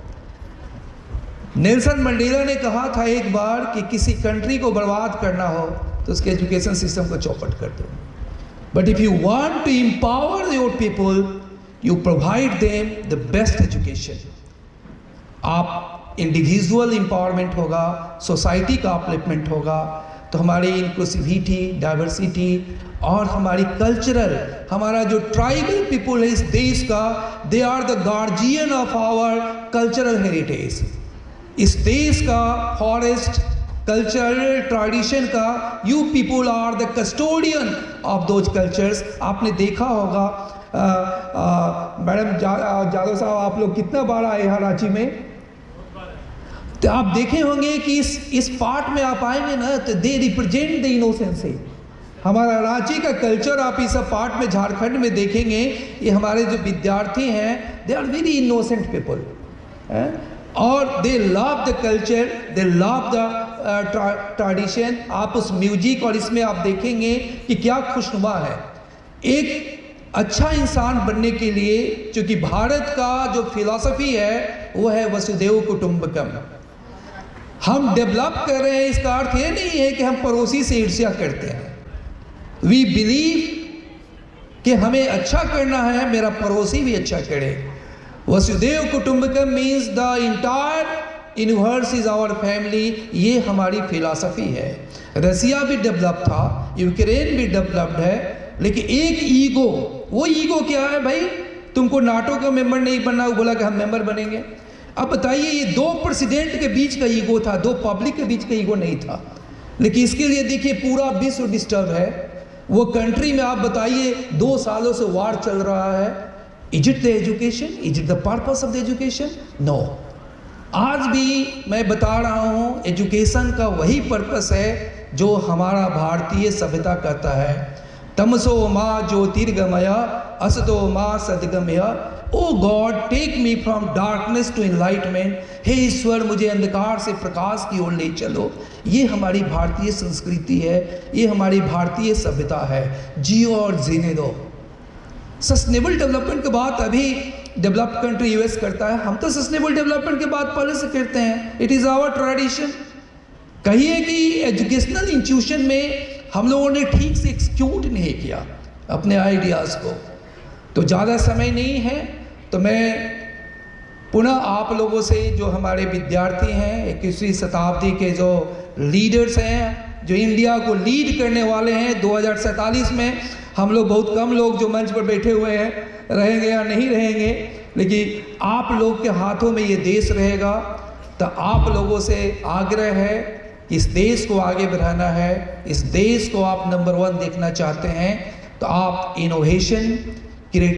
नेल्सन मंडेला ने कहा था एक बार कि किसी कंट्री को बर्बाद करना हो तो उसके एजुकेशन सिस्टम को चौपट कर दो। But if you want to empower your people, you provide them the best education. आप इंडिविजुअल एम्पावरमेंट होगा, सोसाइटी का अपलिफ्टमेंट होगा, तो हमारी इंक्लूसिविटी, डाइवर्सिटी और हमारी कल्चरल, हमारा जो ट्राइबल पीपल है इस देश का, they are the guardian of our cultural heritage. इस देश का फॉरेस्ट कल्चरल ट्रेडिशन का, you people are the custodian of those cultures. आपने देखा होगा मैडम जादव साहब, आप लोग कितना बार आए हैं रांची में, तो आप देखे होंगे कि इस पार्ट में आप आएंगे ना तो दे रिप्रेजेंट द इनोसेंसी। हमारा रांची का कल्चर आप इस पार्ट में झारखंड में देखेंगे, ये हमारे जो विद्यार्थी हैं they are very innocent people और they love the culture, they love the tradition. आप उस म्यूजिक और इसमें आप देखेंगे कि क्या खुशनुमा है। एक अच्छा इंसान बनने के लिए, क्योंकि भारत का जो फिलॉसफी है वो है वसुदेव कुटुंबकम। हम डेवलप कर रहे हैं, इसका अर्थ ये नहीं है कि हम पड़ोसी से ईर्ष्या करते हैं। वी बिलीव कि हमें अच्छा करना है, मेरा पड़ोसी भी अच्छा करे। वसुदेव कुटुंबकम means the entire universe is our family. ये हमारी फिलॉसफी है। रसिया भी डेवलप था, यूक्रेन भी डेवलप्ड है, लेकिन एक ईगो, वो ईगो क्या है भाई, तुमको नाटो का मेंबर नहीं बनना, वो बोला कि हम मेंबर बनेंगे। अब बताइए, ये दो प्रेसिडेंट के बीच का ईगो था, दो पब्लिक के बीच का ईगो नहीं था। लेकिन इसके लिए देखिए पूरा विश्व डिस्टर्ब है। वो कंट्री में आप बताइए 2 सालों से वार चल रहा है। Is it the education? Is it the purpose of the education? No. आज भी मैं बता रहा हूँ, एजुकेशन का वही पर्पस है जो हमारा भारतीय सभ्यता कहता है। तमसो माँ ज्योतिर्गमया असतो माँ सदगमया। O God take me from darkness to enlightenment. हे ईश्वर, मुझे अंधकार से प्रकाश की ओर ले चलो। ये हमारी भारतीय संस्कृति है, ये हमारी भारतीय सभ्यता है। जियो और जीने दो। सस्टेनेबल डेवलपमेंट की बात अभी डेवलप्ड कंट्री यूएस करता है, हम तो सस्टेनेबल डेवलपमेंट की बात पहले से करते हैं। It is our tradition. कहिए कि एजुकेशनल इंस्टीट्यूशन में हम लोगों ने ठीक से एक्सक्यूट नहीं किया अपने आइडियाज़ को। तो ज़्यादा समय नहीं है, तो मैं पुनः आप लोगों से, जो हमारे विद्यार्थी हैं, 21वीं शताब्दी के जो लीडर्स हैं, जो इंडिया को लीड करने वाले हैं 2047 में, हम लोग बहुत कम लोग जो मंच पर बैठे हुए हैं, रहेंगे या नहीं रहेंगे, लेकिन आप लोग के हाथों में ये देश रहेगा। तो आप लोगों से आग्रह है कि इस देश को आगे बढ़ाना है, इस देश को आप नंबर 1 देखना चाहते हैं, तो आप इनोवेशन,